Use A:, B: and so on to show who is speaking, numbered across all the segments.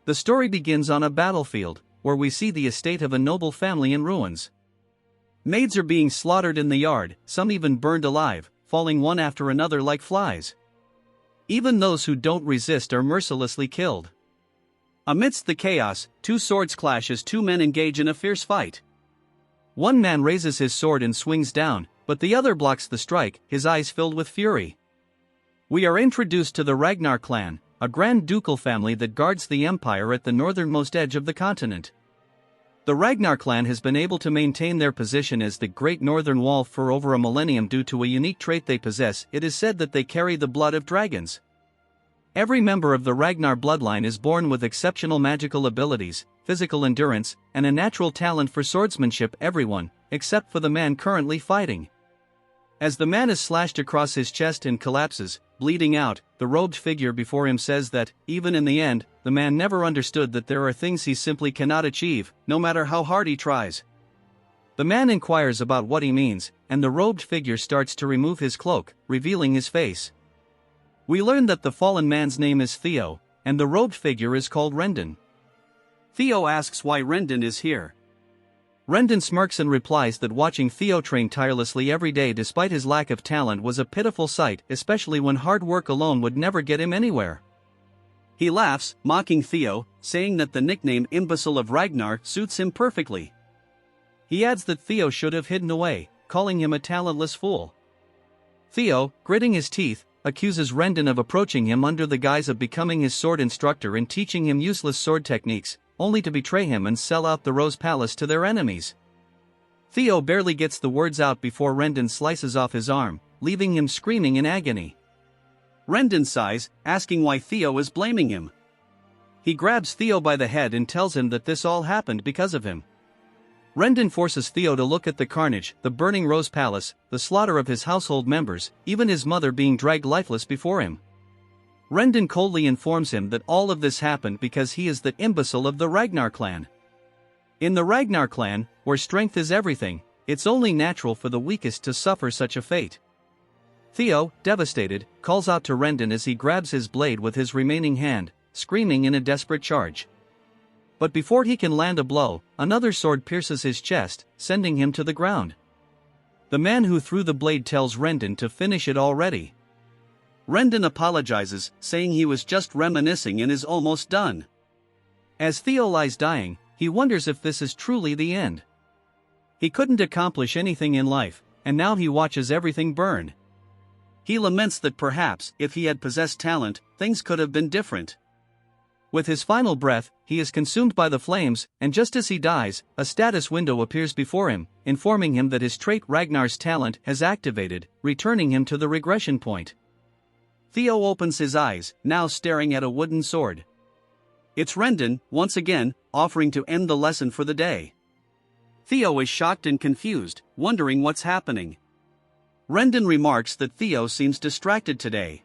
A: The story begins on a battlefield, where we see the estate of a noble family in ruins. Maids are being slaughtered in the yard, some even burned alive, falling one after another like flies. Even those who don't resist are mercilessly killed. Amidst the chaos, two swords clash as two men engage in a fierce fight. One man raises his sword and swings down, but the other blocks the strike, his eyes filled with fury. We are introduced to the Ragnar clan, a grand ducal family that guards the empire at the northernmost edge of the continent. The Ragnar clan has been able to maintain their position as the Great Northern Wall for over a millennium due to a unique trait they possess. It is said that they carry the blood of dragons. Every member of the Ragnar bloodline is born with exceptional magical abilities, physical endurance, and a natural talent for swordsmanship. Everyone, except for the man currently fighting. As the man is slashed across his chest and collapses, bleeding out, the robed figure before him says that, even in the end, the man never understood that there are things he simply cannot achieve, no matter how hard he tries. The man inquires about what he means, and the robed figure starts to remove his cloak, revealing his face. We learn that the fallen man's name is Theo, and the robed figure is called Rendon. Theo asks why Rendon is here. Rendon smirks and replies that watching Theo train tirelessly every day despite his lack of talent was a pitiful sight, especially when hard work alone would never get him anywhere. He laughs, mocking Theo, saying that the nickname Imbecile of Ragnar suits him perfectly. He adds that Theo should have hidden away, calling him a talentless fool. Theo, gritting his teeth, accuses Rendon of approaching him under the guise of becoming his sword instructor and teaching him useless sword techniques, only to betray him and sell out the Rose Palace to their enemies. Theo barely gets the words out before Rendon slices off his arm, leaving him screaming in agony. Rendon sighs, asking why Theo is blaming him. He grabs Theo by the head and tells him that this all happened because of him. Rendon forces Theo to look at the carnage, the burning Rose Palace, the slaughter of his household members, even his mother being dragged lifeless before him. Rendon coldly informs him that all of this happened because he is the imbecile of the Ragnar clan. In the Ragnar clan, where strength is everything, it's only natural for the weakest to suffer such a fate. Theo, devastated, calls out to Rendon as he grabs his blade with his remaining hand, screaming in a desperate charge. But before he can land a blow, another sword pierces his chest, sending him to the ground. The man who threw the blade tells Rendon to finish it already. Rendon apologizes, saying he was just reminiscing and is almost done. As Theo lies dying, he wonders if this is truly the end. He couldn't accomplish anything in life, and now he watches everything burn. He laments that perhaps, if he had possessed talent, things could have been different. With his final breath, he is consumed by the flames, and just as he dies, a status window appears before him, informing him that his trait Ragnar's talent has activated, returning him to the regression point. Theo opens his eyes, now staring at a wooden sword. It's Rendon, once again, offering to end the lesson for the day. Theo is shocked and confused, wondering what's happening. Rendon remarks that Theo seems distracted today.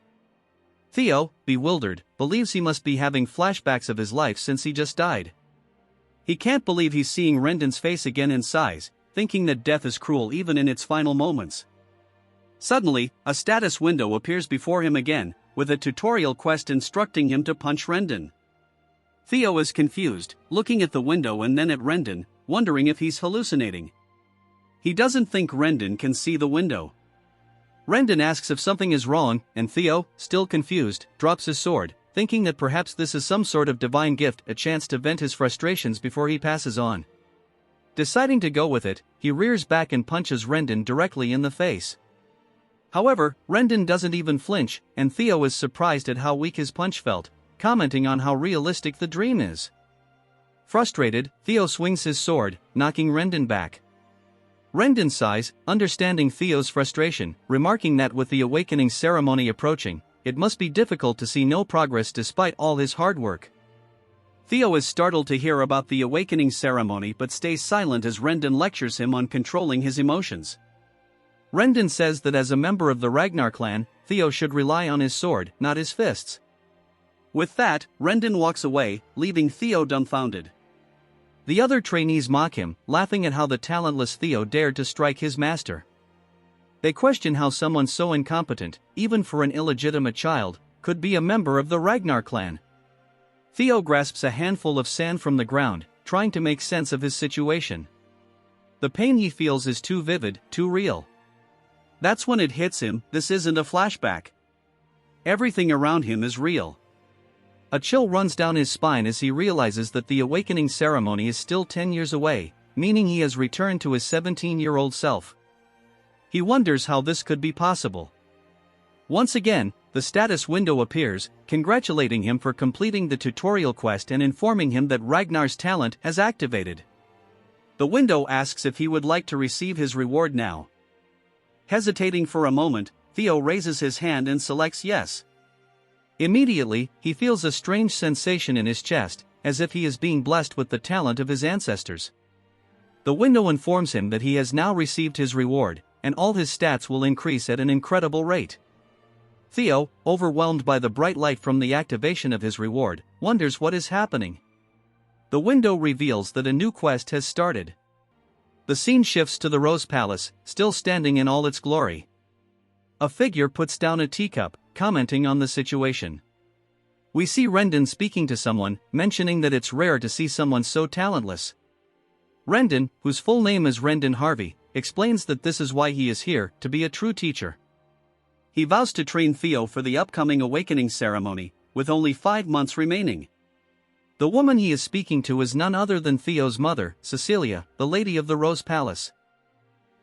A: Theo, bewildered, believes he must be having flashbacks of his life since he just died. He can't believe he's seeing Rendon's face again in size, thinking that death is cruel even in its final moments. Suddenly, a status window appears before him again, with a tutorial quest instructing him to punch Rendon. Theo is confused, looking at the window and then at Rendon, wondering if he's hallucinating. He doesn't think Rendon can see the window. Rendon asks if something is wrong, and Theo, still confused, drops his sword, thinking that perhaps this is some sort of divine gift, a chance to vent his frustrations before he passes on. Deciding to go with it, he rears back and punches Rendon directly in the face. However, Rendon doesn't even flinch, and Theo is surprised at how weak his punch felt, commenting on how realistic the dream is. Frustrated, Theo swings his sword, knocking Rendon back. Rendon sighs, understanding Theo's frustration, remarking that with the awakening ceremony approaching, it must be difficult to see no progress despite all his hard work. Theo is startled to hear about the awakening ceremony but stays silent as Rendon lectures him on controlling his emotions. Rendon says that as a member of the Ragnar clan, Theo should rely on his sword, not his fists. With that, Rendon walks away, leaving Theo dumbfounded. The other trainees mock him, laughing at how the talentless Theo dared to strike his master. They question how someone so incompetent, even for an illegitimate child, could be a member of the Ragnar clan. Theo grasps a handful of sand from the ground, trying to make sense of his situation. The pain he feels is too vivid, too real. That's when it hits him, this isn't a flashback. Everything around him is real. A chill runs down his spine as he realizes that the awakening ceremony is still 10 years away, meaning he has returned to his 17-year-old self. He wonders how this could be possible. Once again, the status window appears, congratulating him for completing the tutorial quest and informing him that Ragnar's talent has activated. The window asks if he would like to receive his reward now. Hesitating for a moment, Theo raises his hand and selects yes. Immediately, he feels a strange sensation in his chest, as if he is being blessed with the talent of his ancestors. The window informs him that he has now received his reward, and all his stats will increase at an incredible rate. Theo, overwhelmed by the bright light from the activation of his reward, wonders what is happening. The window reveals that a new quest has started. The scene shifts to the Rose Palace, still standing in all its glory. A figure puts down a teacup, commenting on the situation. We see Rendon speaking to someone, mentioning that it's rare to see someone so talentless. Rendon, whose full name is Rendon Harvey, explains that this is why he is here, to be a true teacher. He vows to train Theo for the upcoming awakening ceremony, with only 5 months remaining. The woman he is speaking to is none other than Theo's mother, Cecilia, the lady of the Rose Palace.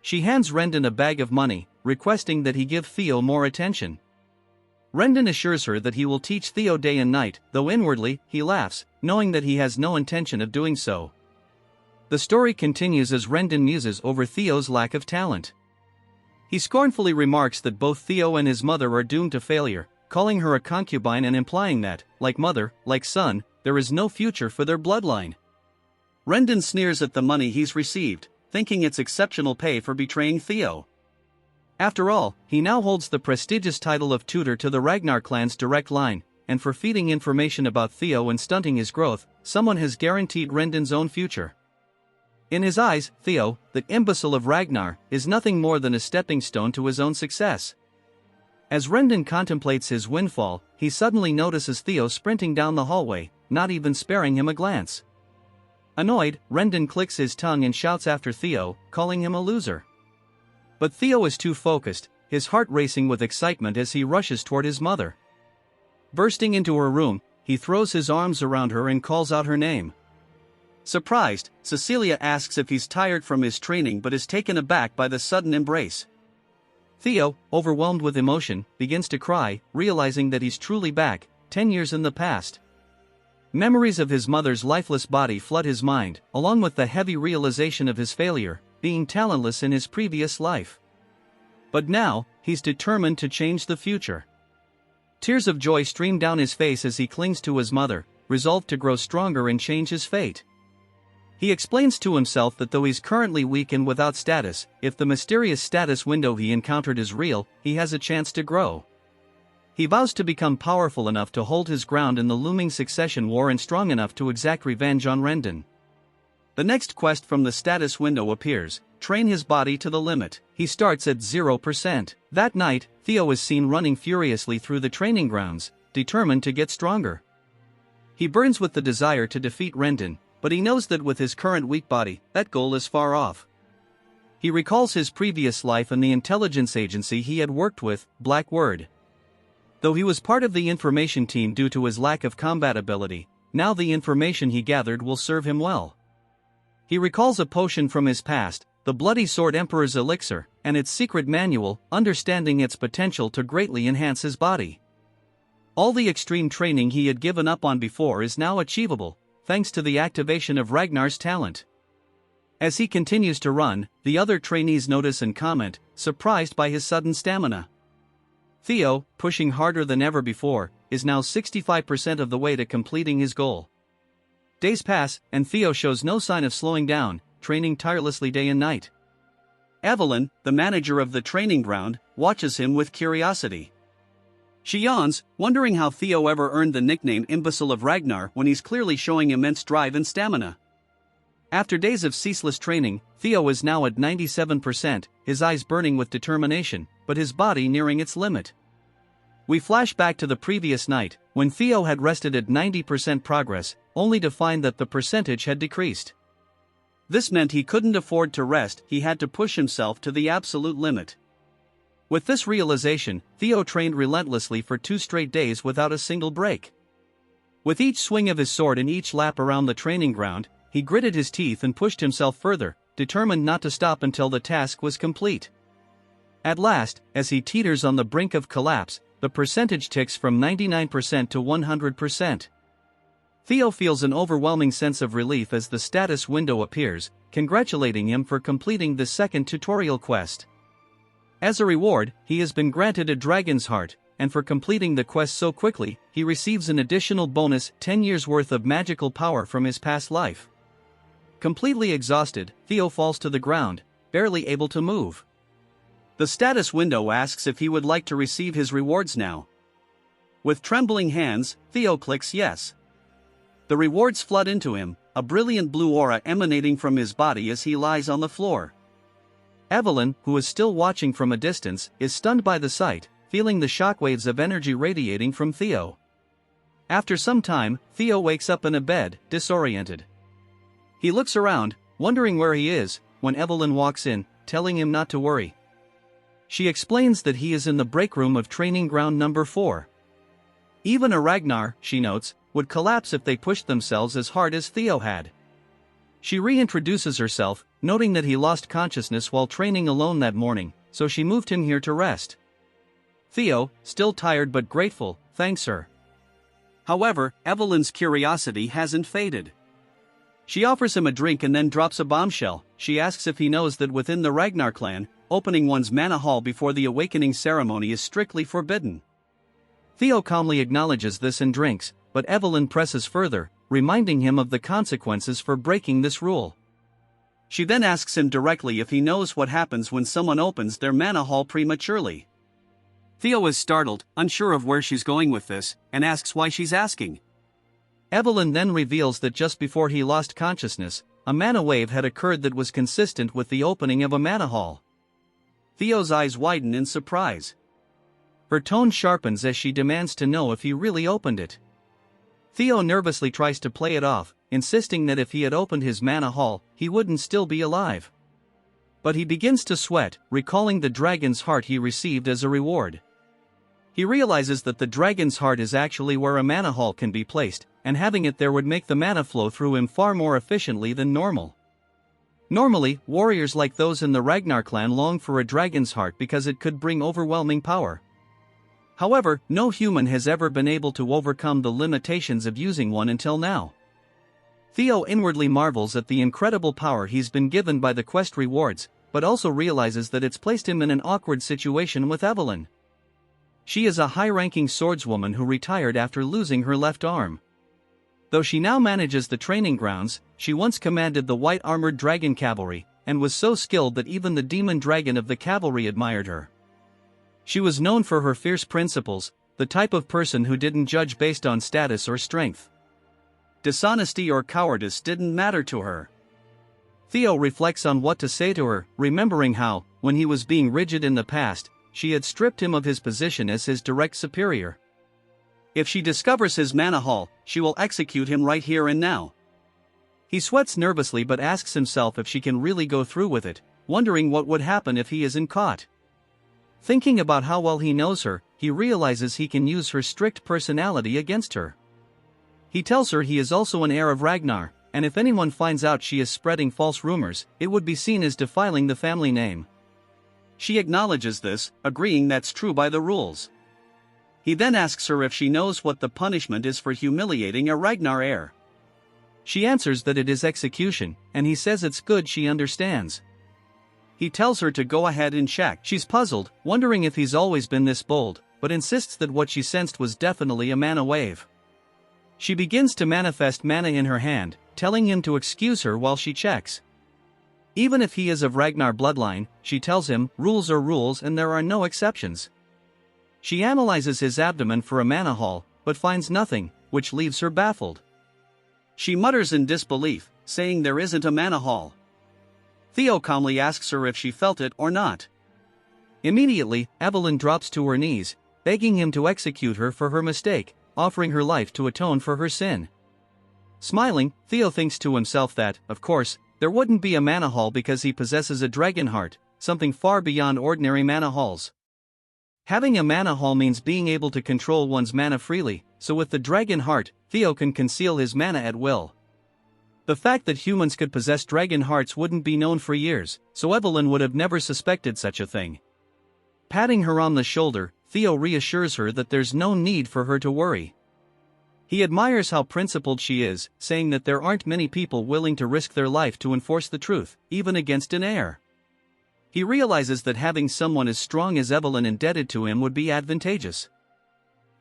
A: She hands Rendon a bag of money, requesting that he give Theo more attention. Rendon assures her that he will teach Theo day and night, though inwardly, he laughs, knowing that he has no intention of doing so. The story continues as Rendon muses over Theo's lack of talent. He scornfully remarks that both Theo and his mother are doomed to failure, calling her a concubine and implying that, like mother, like son, there is no future for their bloodline. Rendon sneers at the money he's received, thinking it's exceptional pay for betraying Theo. After all, he now holds the prestigious title of tutor to the Ragnar clan's direct line, and for feeding information about Theo and stunting his growth, someone has guaranteed Rendon's own future. In his eyes, Theo, the imbecile of Ragnar, is nothing more than a stepping stone to his own success. As Rendon contemplates his windfall, he suddenly notices Theo sprinting down the hallway, not even sparing him a glance. Annoyed, Rendon clicks his tongue and shouts after Theo, calling him a loser. But Theo is too focused, his heart racing with excitement as he rushes toward his mother. Bursting into her room, he throws his arms around her and calls out her name. Surprised, Cecilia asks if he's tired from his training but is taken aback by the sudden embrace. Theo, overwhelmed with emotion, begins to cry, realizing that he's truly back, 10 years in the past. Memories of his mother's lifeless body flood his mind, along with the heavy realization of his failure, being talentless in his previous life. But now, he's determined to change the future. Tears of joy stream down his face as he clings to his mother, resolved to grow stronger and change his fate. He explains to himself that though he's currently weak and without status, if the mysterious status window he encountered is real, he has a chance to grow. He vows to become powerful enough to hold his ground in the looming succession war and strong enough to exact revenge on Rendon. The next quest from the status window appears: train his body to the limit. He starts at 0%. That night, Theo is seen running furiously through the training grounds, determined to get stronger. He burns with the desire to defeat Rendon, but he knows that with his current weak body, that goal is far off. He recalls his previous life and the intelligence agency he had worked with, Blackwood. Though he was part of the information team due to his lack of combat ability, now the information he gathered will serve him well. He recalls a potion from his past, the Bloody Sword Emperor's Elixir, and its secret manual, understanding its potential to greatly enhance his body. All the extreme training he had given up on before is now achievable, thanks to the activation of Ragnar's talent. As he continues to run, the other trainees notice and comment, surprised by his sudden stamina. Theo, pushing harder than ever before, is now 65% of the way to completing his goal. Days pass, and Theo shows no sign of slowing down, training tirelessly day and night. Evelyn, the manager of the training ground, watches him with curiosity. She yawns, wondering how Theo ever earned the nickname Imbecile of Ragnar when he's clearly showing immense drive and stamina. After days of ceaseless training, Theo is now at 97%, his eyes burning with determination, but his body nearing its limit. We flash back to the previous night, when Theo had rested at 90% progress, only to find that the percentage had decreased. This meant he couldn't afford to rest, he had to push himself to the absolute limit. With this realization, Theo trained relentlessly for 2 straight days without a single break. With each swing of his sword and each lap around the training ground, he gritted his teeth and pushed himself further, determined not to stop until the task was complete. At last, as he teeters on the brink of collapse, the percentage ticks from 99% to 100%. Theo feels an overwhelming sense of relief as the status window appears, congratulating him for completing the second tutorial quest. As a reward, he has been granted a dragon's heart, and for completing the quest so quickly, he receives an additional bonus 10 years worth of magical power from his past life. Completely exhausted, Theo falls to the ground, barely able to move. The status window asks if he would like to receive his rewards now. With trembling hands, Theo clicks yes. The rewards flood into him, a brilliant blue aura emanating from his body as he lies on the floor. Evelyn, who is still watching from a distance, is stunned by the sight, feeling the shockwaves of energy radiating from Theo. After some time, Theo wakes up in a bed, disoriented. He looks around, wondering where he is, when Evelyn walks in, telling him not to worry. She explains that he is in the break room of training ground number 4. Even a Ragnar, she notes, would collapse if they pushed themselves as hard as Theo had. She reintroduces herself, noting that he lost consciousness while training alone that morning, so she moved him here to rest. Theo, still tired but grateful, thanks her. However, Evelyn's curiosity hasn't faded. She offers him a drink and then drops a bombshell. She asks if he knows that within the Ragnar clan, opening one's mana hall before the awakening ceremony is strictly forbidden. Theo calmly acknowledges this and drinks, but Evelyn presses further, reminding him of the consequences for breaking this rule. She then asks him directly if he knows what happens when someone opens their mana hall prematurely. Theo is startled, unsure of where she's going with this, and asks why she's asking. Evelyn then reveals that just before he lost consciousness, a mana wave had occurred that was consistent with the opening of a mana hall. Theo's eyes widen in surprise. Her tone sharpens as she demands to know if he really opened it. Theo nervously tries to play it off, insisting that if he had opened his mana hall, he wouldn't still be alive. But he begins to sweat, recalling the dragon's heart he received as a reward. He realizes that the dragon's heart is actually where a mana hall can be placed, and having it there would make the mana flow through him far more efficiently than normal. Normally, warriors like those in the Ragnar clan long for a dragon's heart because it could bring overwhelming power. However, no human has ever been able to overcome the limitations of using one until now. Theo inwardly marvels at the incredible power he's been given by the quest rewards, but also realizes that it's placed him in an awkward situation with Evelyn. She is a high-ranking swordswoman who retired after losing her left arm. Though she now manages the training grounds, she once commanded the white-armored dragon cavalry, and was so skilled that even the demon dragon of the cavalry admired her. She was known for her fierce principles, the type of person who didn't judge based on status or strength. Dishonesty or cowardice didn't matter to her. Theo reflects on what to say to her, remembering how, when he was being rigid in the past, she had stripped him of his position as his direct superior. If she discovers his mana hall, she will execute him right here and now. He sweats nervously but asks himself if she can really go through with it, wondering what would happen if he isn't caught. Thinking about how well he knows her, he realizes he can use her strict personality against her. He tells her he is also an heir of Ragnar, and if anyone finds out she is spreading false rumors, it would be seen as defiling the family name. She acknowledges this, agreeing that's true by the rules. He then asks her if she knows what the punishment is for humiliating a Ragnar heir. She answers that it is execution, and he says it's good she understands. He tells her to go ahead and check. She's puzzled, wondering if he's always been this bold, but insists that what she sensed was definitely a mana wave. She begins to manifest mana in her hand, telling him to excuse her while she checks. Even if he is of Ragnar bloodline, she tells him, rules are rules and there are no exceptions. She analyzes his abdomen for a mana hall, but finds nothing, which leaves her baffled. She mutters in disbelief, saying there isn't a mana hall. Theo calmly asks her if she felt it or not. Immediately, Evelyn drops to her knees, begging him to execute her for her mistake, offering her life to atone for her sin. Smiling, Theo thinks to himself that, of course, there wouldn't be a mana hall because he possesses a dragon heart, something far beyond ordinary mana halls. Having a mana hall means being able to control one's mana freely, so with the dragon heart, Theo can conceal his mana at will. The fact that humans could possess dragon hearts wouldn't be known for years, so Evelyn would have never suspected such a thing. Patting her on the shoulder, Theo reassures her that there's no need for her to worry. He admires how principled she is, saying that there aren't many people willing to risk their life to enforce the truth, even against an heir. He realizes that having someone as strong as Evelyn indebted to him would be advantageous.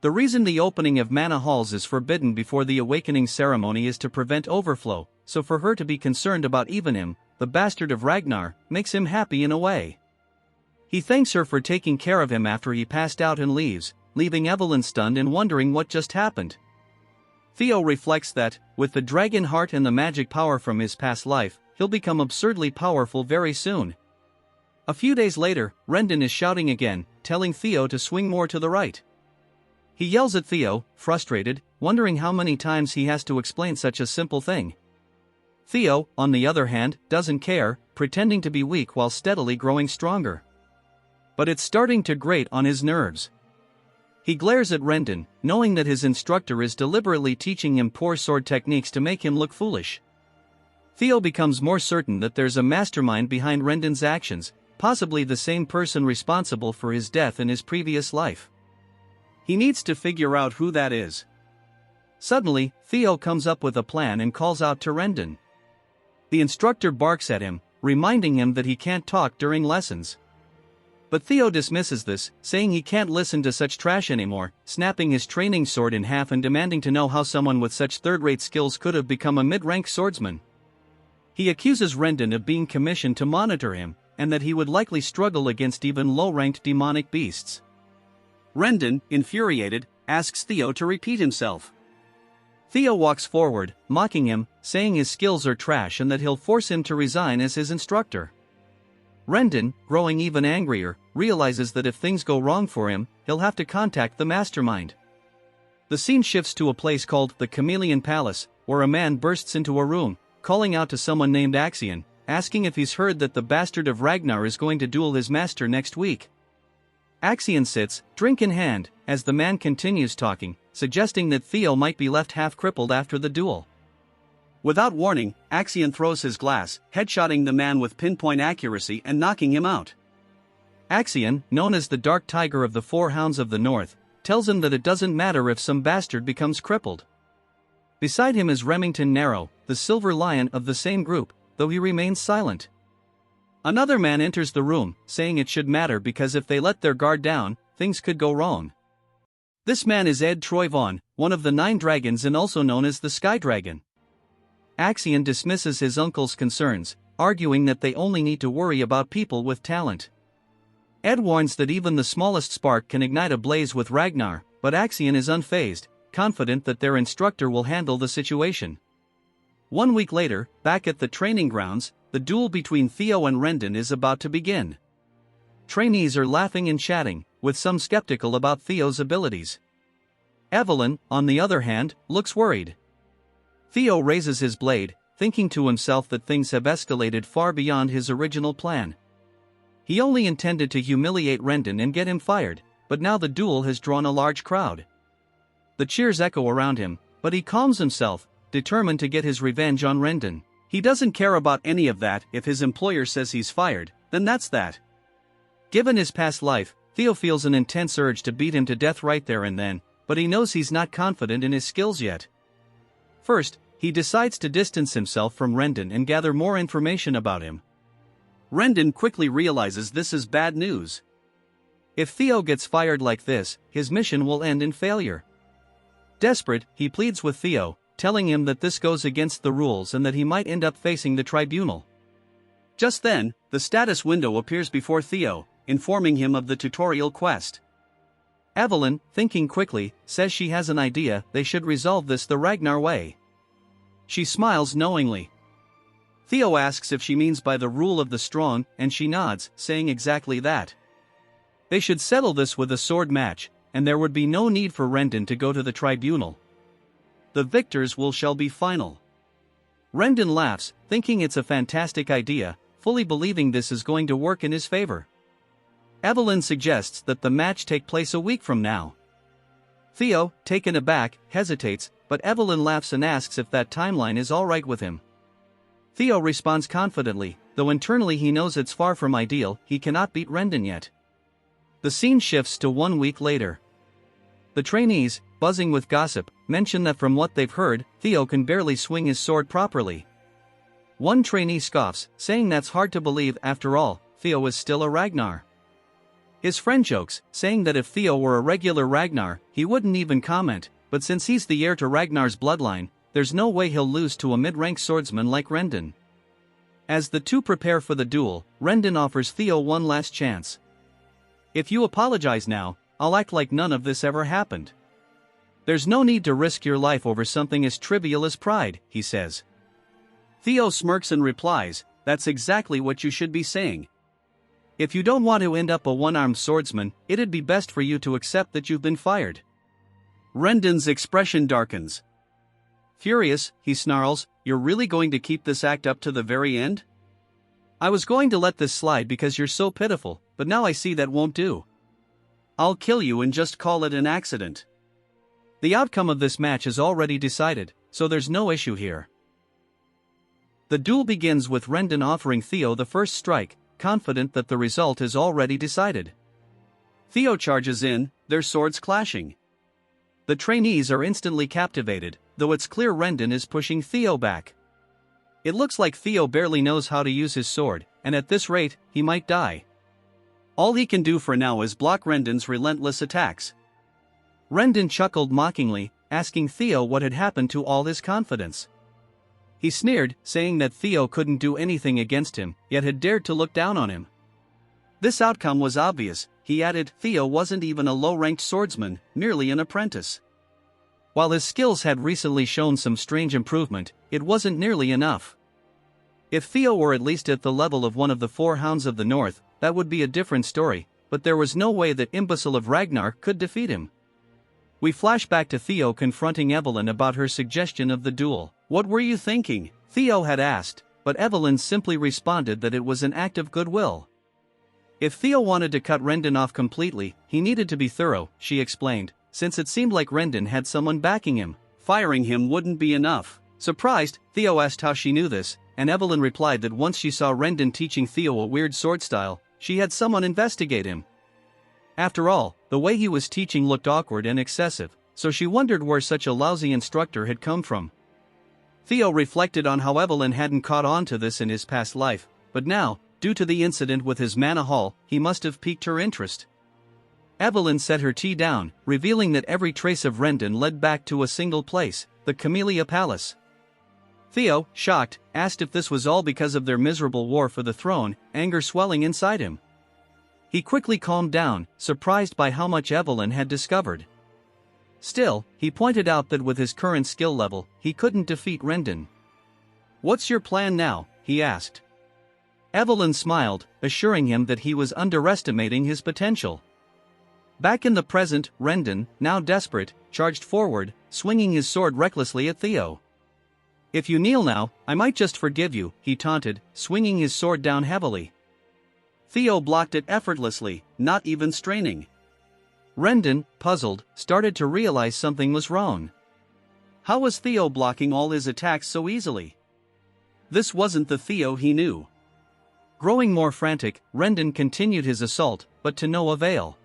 A: The reason the opening of mana halls is forbidden before the awakening ceremony is to prevent overflow, so for her to be concerned about even him, the bastard of Ragnar, makes him happy in a way. He thanks her for taking care of him after he passed out and leaves, leaving Evelyn stunned and wondering what just happened. Theo reflects that, with the dragon heart and the magic power from his past life, he'll become absurdly powerful very soon. A few days later, Rendon is shouting again, telling Theo to swing more to the right. He yells at Theo, frustrated, wondering how many times he has to explain such a simple thing. Theo, on the other hand, doesn't care, pretending to be weak while steadily growing stronger. But it's starting to grate on his nerves. He glares at Rendon, knowing that his instructor is deliberately teaching him poor sword techniques to make him look foolish. Theo becomes more certain that there's a mastermind behind Rendon's actions, possibly the same person responsible for his death in his previous life. He needs to figure out who that is. Suddenly, Theo comes up with a plan and calls out to Rendon. The instructor barks at him, reminding him that he can't talk during lessons. But Theo dismisses this, saying he can't listen to such trash anymore, snapping his training sword in half and demanding to know how someone with such third-rate skills could have become a mid-rank swordsman. He accuses Rendon of being commissioned to monitor him, and that he would likely struggle against even low-ranked demonic beasts. Rendon, infuriated, asks Theo to repeat himself. Theo walks forward, mocking him, saying his skills are trash and that he'll force him to resign as his instructor. Rendon, growing even angrier, realizes that if things go wrong for him, he'll have to contact the mastermind. The scene shifts to a place called the Chameleon Palace, where a man bursts into a room, calling out to someone named Axion, asking if he's heard that the bastard of Ragnar is going to duel his master next week. Axion sits, drink in hand, as the man continues talking, suggesting that Theo might be left half-crippled after the duel. Without warning, Axion throws his glass, headshotting the man with pinpoint accuracy and knocking him out. Axion, known as the Dark Tiger of the Four Hounds of the North, tells him that it doesn't matter if some bastard becomes crippled. Beside him is Remington Narrow, the Silver Lion of the same group, though he remains silent. Another man enters the room, saying it should matter because if they let their guard down, things could go wrong. This man is Ed Troyvon, one of the 9 dragons and also known as the Sky Dragon. Axion dismisses his uncle's concerns, arguing that they only need to worry about people with talent. Ed warns that even the smallest spark can ignite a blaze with Ragnar, but Axion is unfazed, confident that their instructor will handle the situation. 1 week later, back at the training grounds, the duel between Theo and Rendon is about to begin. Trainees are laughing and chatting, with some skeptical about Theo's abilities. Evelyn, on the other hand, looks worried. Theo raises his blade, thinking to himself that things have escalated far beyond his original plan. He only intended to humiliate Rendon and get him fired, but now the duel has drawn a large crowd. The cheers echo around him, but he calms himself, determined to get his revenge on Rendon. He doesn't care about any of that. If his employer says he's fired, then that's that. Given his past life, Theo feels an intense urge to beat him to death right there and then, but he knows he's not confident in his skills yet. First, he decides to distance himself from Rendon and gather more information about him. Rendon quickly realizes this is bad news. If Theo gets fired like this, his mission will end in failure. Desperate, he pleads with Theo, telling him that this goes against the rules and that he might end up facing the tribunal. Just then, the status window appears before Theo, informing him of the tutorial quest. Evelyn, thinking quickly, says she has an idea. They should resolve this the Ragnar way. She smiles knowingly. Theo asks if she means by the rule of the strong, and she nods, saying exactly that. They should settle this with a sword match, and there would be no need for Rendon to go to the tribunal. The victors shall be final. Rendon laughs, thinking it's a fantastic idea, fully believing this is going to work in his favor. Evelyn suggests that the match take place a week from now. Theo, taken aback, hesitates, but Evelyn laughs and asks if that timeline is alright with him. Theo responds confidently, though internally he knows it's far from ideal. He cannot beat Rendon yet. The scene shifts to 1 week later. The trainees, buzzing with gossip, mention that from what they've heard, Theo can barely swing his sword properly. One trainee scoffs, saying that's hard to believe. After all, Theo is still a Ragnar. His friend jokes, saying that if Theo were a regular Ragnar, he wouldn't even comment, but since he's the heir to Ragnar's bloodline, there's no way he'll lose to a mid-rank swordsman like Rendon. As the two prepare for the duel, Rendon offers Theo one last chance. If you apologize now, I'll act like none of this ever happened. There's no need to risk your life over something as trivial as pride, he says. Theo smirks and replies, that's exactly what you should be saying. If you don't want to end up a one-armed swordsman, it'd be best for you to accept that you've been fired. Rendon's expression darkens. Furious, he snarls, you're really going to keep this act up to the very end? I was going to let this slide because you're so pitiful, but now I see that won't do. I'll kill you and just call it an accident. The outcome of this match is already decided, so there's no issue here. The duel begins with Rendon offering Theo the first strike, confident that the result is already decided. Theo charges in, their swords clashing. The trainees are instantly captivated, though it's clear Rendon is pushing Theo back. It looks like Theo barely knows how to use his sword, and at this rate, he might die. All he can do for now is block Rendon's relentless attacks. Rendon chuckled mockingly, asking Theo what had happened to all his confidence. He sneered, saying that Theo couldn't do anything against him, yet had dared to look down on him. This outcome was obvious, he added. Theo wasn't even a low-ranked swordsman, merely an apprentice. While his skills had recently shown some strange improvement, it wasn't nearly enough. If Theo were at least at the level of one of the 4 Hounds of the North, that would be a different story, but there was no way that imbecile of Ragnar could defeat him. We flash back to Theo confronting Evelyn about her suggestion of the duel. What were you thinking? Theo had asked, but Evelyn simply responded that it was an act of goodwill. If Theo wanted to cut Rendon off completely, he needed to be thorough, she explained, since it seemed like Rendon had someone backing him. Firing him wouldn't be enough. Surprised, Theo asked how she knew this, and Evelyn replied that once she saw Rendon teaching Theo a weird sword style, she had someone investigate him. After all, the way he was teaching looked awkward and excessive, so she wondered where such a lousy instructor had come from. Theo reflected on how Evelyn hadn't caught on to this in his past life, but now, due to the incident with his mana haul, he must have piqued her interest. Evelyn set her tea down, revealing that every trace of Rendon led back to a single place, the Camellia Palace. Theo, shocked, asked if this was all because of their miserable war for the throne, anger swelling inside him. He quickly calmed down, surprised by how much Evelyn had discovered. Still, he pointed out that with his current skill level, he couldn't defeat Rendon. What's your plan now? He asked. Evelyn smiled, assuring him that he was underestimating his potential. Back in the present, Rendon, now desperate, charged forward, swinging his sword recklessly at Theo. If you kneel now, I might just forgive you, he taunted, swinging his sword down heavily. Theo blocked it effortlessly, not even straining. Rendon, puzzled, started to realize something was wrong. How was Theo blocking all his attacks so easily? This wasn't the Theo he knew. Growing more frantic, Rendon continued his assault, but to no avail.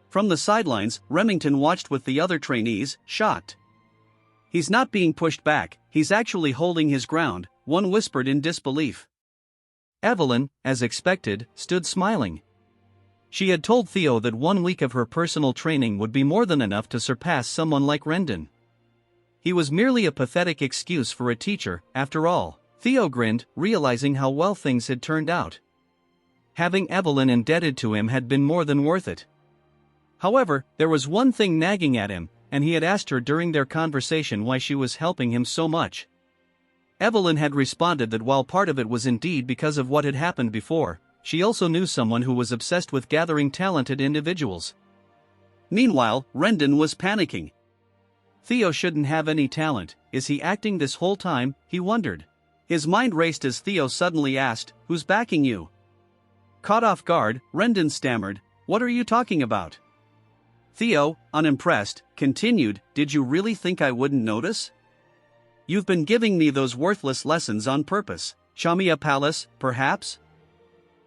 A: From the sidelines, Remington watched with the other trainees, shocked. He's not being pushed back, he's actually holding his ground, one whispered in disbelief. Evelyn, as expected, stood smiling. She had told Theo that 1 week of her personal training would be more than enough to surpass someone like Rendon. He was merely a pathetic excuse for a teacher, after all. Theo grinned, realizing how well things had turned out. Having Evelyn indebted to him had been more than worth it. However, there was one thing nagging at him, and he had asked her during their conversation why she was helping him so much. Evelyn had responded that while part of it was indeed because of what had happened before, she also knew someone who was obsessed with gathering talented individuals. Meanwhile, Rendon was panicking. Theo shouldn't have any talent, is he acting this whole time, he wondered. His mind raced as Theo suddenly asked, who's backing you? Caught off guard, Rendon stammered, what are you talking about? Theo, unimpressed, continued, did you really think I wouldn't notice? You've been giving me those worthless lessons on purpose. Show me a palace, perhaps?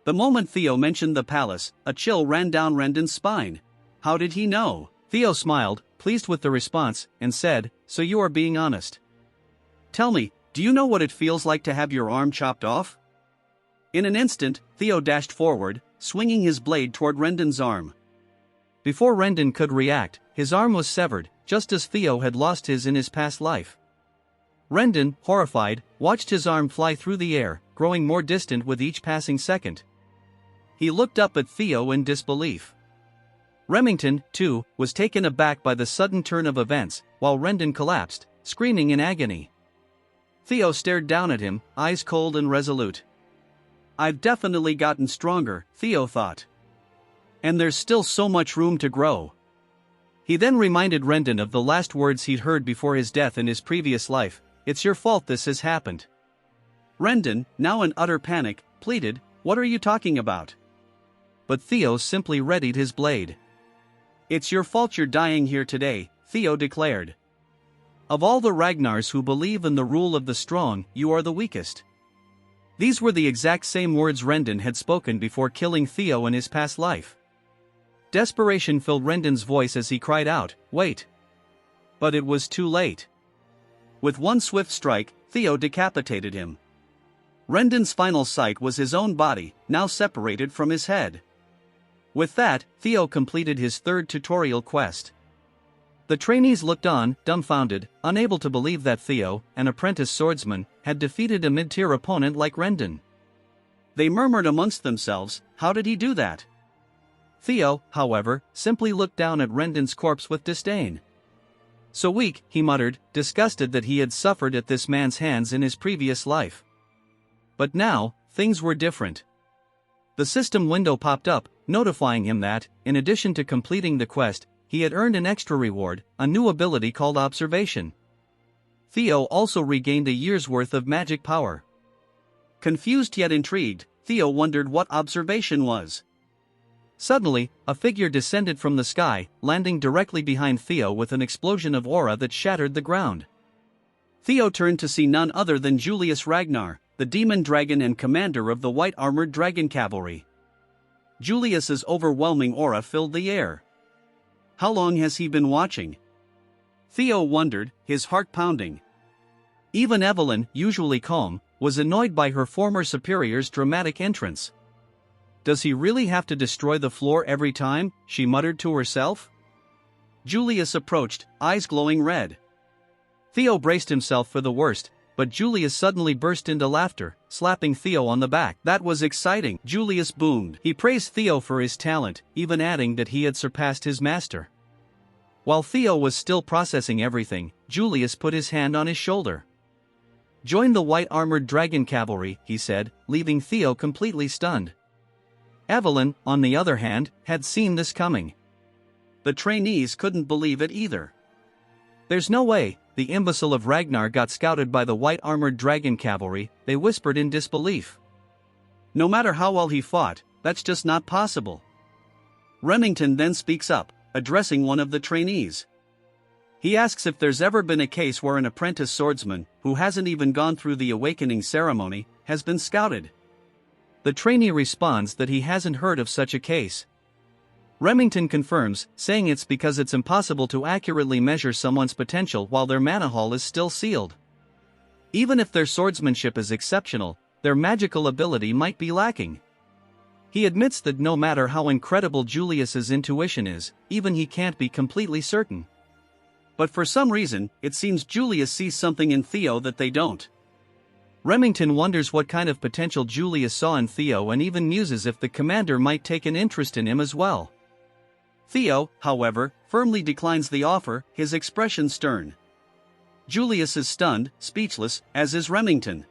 A: The moment Theo mentioned the palace, a chill ran down Rendon's spine. How did he know? Theo smiled, pleased with the response, and said, so you are being honest. Tell me, do you know what it feels like to have your arm chopped off? In an instant, Theo dashed forward, swinging his blade toward Rendon's arm. Before Rendon could react, his arm was severed, just as Theo had lost his in his past life. Rendon, horrified, watched his arm fly through the air, growing more distant with each passing second. He looked up at Theo in disbelief. Remington, too, was taken aback by the sudden turn of events, while Rendon collapsed, screaming in agony. Theo stared down at him, eyes cold and resolute. I've definitely gotten stronger, Theo thought. And there's still so much room to grow. He then reminded Rendon of the last words he'd heard before his death in his previous life, it's your fault this has happened. Rendon, now in utter panic, pleaded, what are you talking about? But Theo simply readied his blade. It's your fault you're dying here today, Theo declared. Of all the Ragnars who believe in the rule of the strong, you are the weakest. These were the exact same words Rendon had spoken before killing Theo in his past life. Desperation filled Rendon's voice as he cried out, wait. But it was too late. With one swift strike, Theo decapitated him. Rendon's final sight was his own body, now separated from his head. With that, Theo completed his third tutorial quest. The trainees looked on, dumbfounded, unable to believe that Theo, an apprentice swordsman, had defeated a mid-tier opponent like Rendon. They murmured amongst themselves, how did he do that? Theo, however, simply looked down at Rendon's corpse with disdain. So weak, he muttered, disgusted that he had suffered at this man's hands in his previous life. But now, things were different. The system window popped up, notifying him that, in addition to completing the quest, he had earned an extra reward, a new ability called Observation. Theo also regained a year's worth of magic power. Confused yet intrigued, Theo wondered what Observation was. Suddenly, a figure descended from the sky, landing directly behind Theo with an explosion of aura that shattered the ground. Theo turned to see none other than Julius Ragnar, the demon dragon and commander of the white-armored dragon cavalry. Julius's overwhelming aura filled the air. How long has he been watching? Theo wondered, his heart pounding. Even Evelyn, usually calm, was annoyed by her former superior's dramatic entrance. Does he really have to destroy the floor every time? She muttered to herself. Julius approached, eyes glowing red. Theo braced himself for the worst, but Julius suddenly burst into laughter, slapping Theo on the back. That was exciting, Julius boomed. He praised Theo for his talent, even adding that he had surpassed his master. While Theo was still processing everything, Julius put his hand on his shoulder. Join the white-armored dragon cavalry, he said, leaving Theo completely stunned. Evelyn, on the other hand, had seen this coming. The trainees couldn't believe it either. There's no way, the imbecile of Ragnar got scouted by the white-armored dragon cavalry, they whispered in disbelief. No matter how well he fought, that's just not possible. Remington then speaks up, addressing one of the trainees. He asks if there's ever been a case where an apprentice swordsman, who hasn't even gone through the awakening ceremony, has been scouted. The trainee responds that he hasn't heard of such a case. Remington confirms, saying it's because it's impossible to accurately measure someone's potential while their mana hall is still sealed. Even if their swordsmanship is exceptional, their magical ability might be lacking. He admits that no matter how incredible Julius's intuition is, even he can't be completely certain. But for some reason, it seems Julius sees something in Theo that they don't. Remington wonders what kind of potential Julius saw in Theo and even muses if the commander might take an interest in him as well. Theo, however, firmly declines the offer, his expression stern. Julius is stunned, speechless, as is Remington.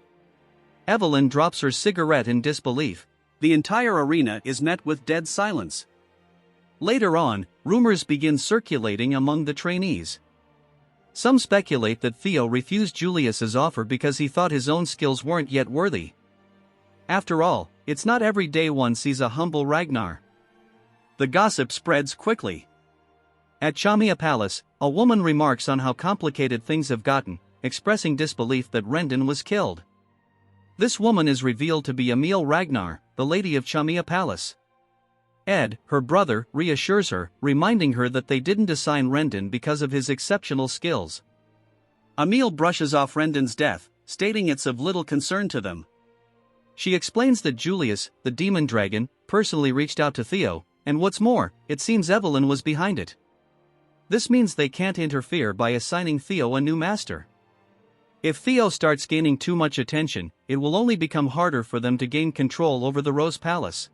A: Evelyn drops her cigarette in disbelief. The entire arena is met with dead silence. Later on, rumors begin circulating among the trainees. Some speculate that Theo refused Julius's offer because he thought his own skills weren't yet worthy. After all, it's not every day one sees a humble Ragnar. The gossip spreads quickly. At Chamia Palace, a woman remarks on how complicated things have gotten, expressing disbelief that Rendon was killed. This woman is revealed to be Emil Ragnar, the lady of Chamia Palace. Ed, her brother, reassures her, reminding her that they didn't assign Rendon because of his exceptional skills. Emil brushes off Rendon's death, stating it's of little concern to them. She explains that Julius, the demon dragon, personally reached out to Theo, and what's more, it seems Evelyn was behind it. This means they can't interfere by assigning Theo a new master. If Theo starts gaining too much attention, it will only become harder for them to gain control over the Rose Palace.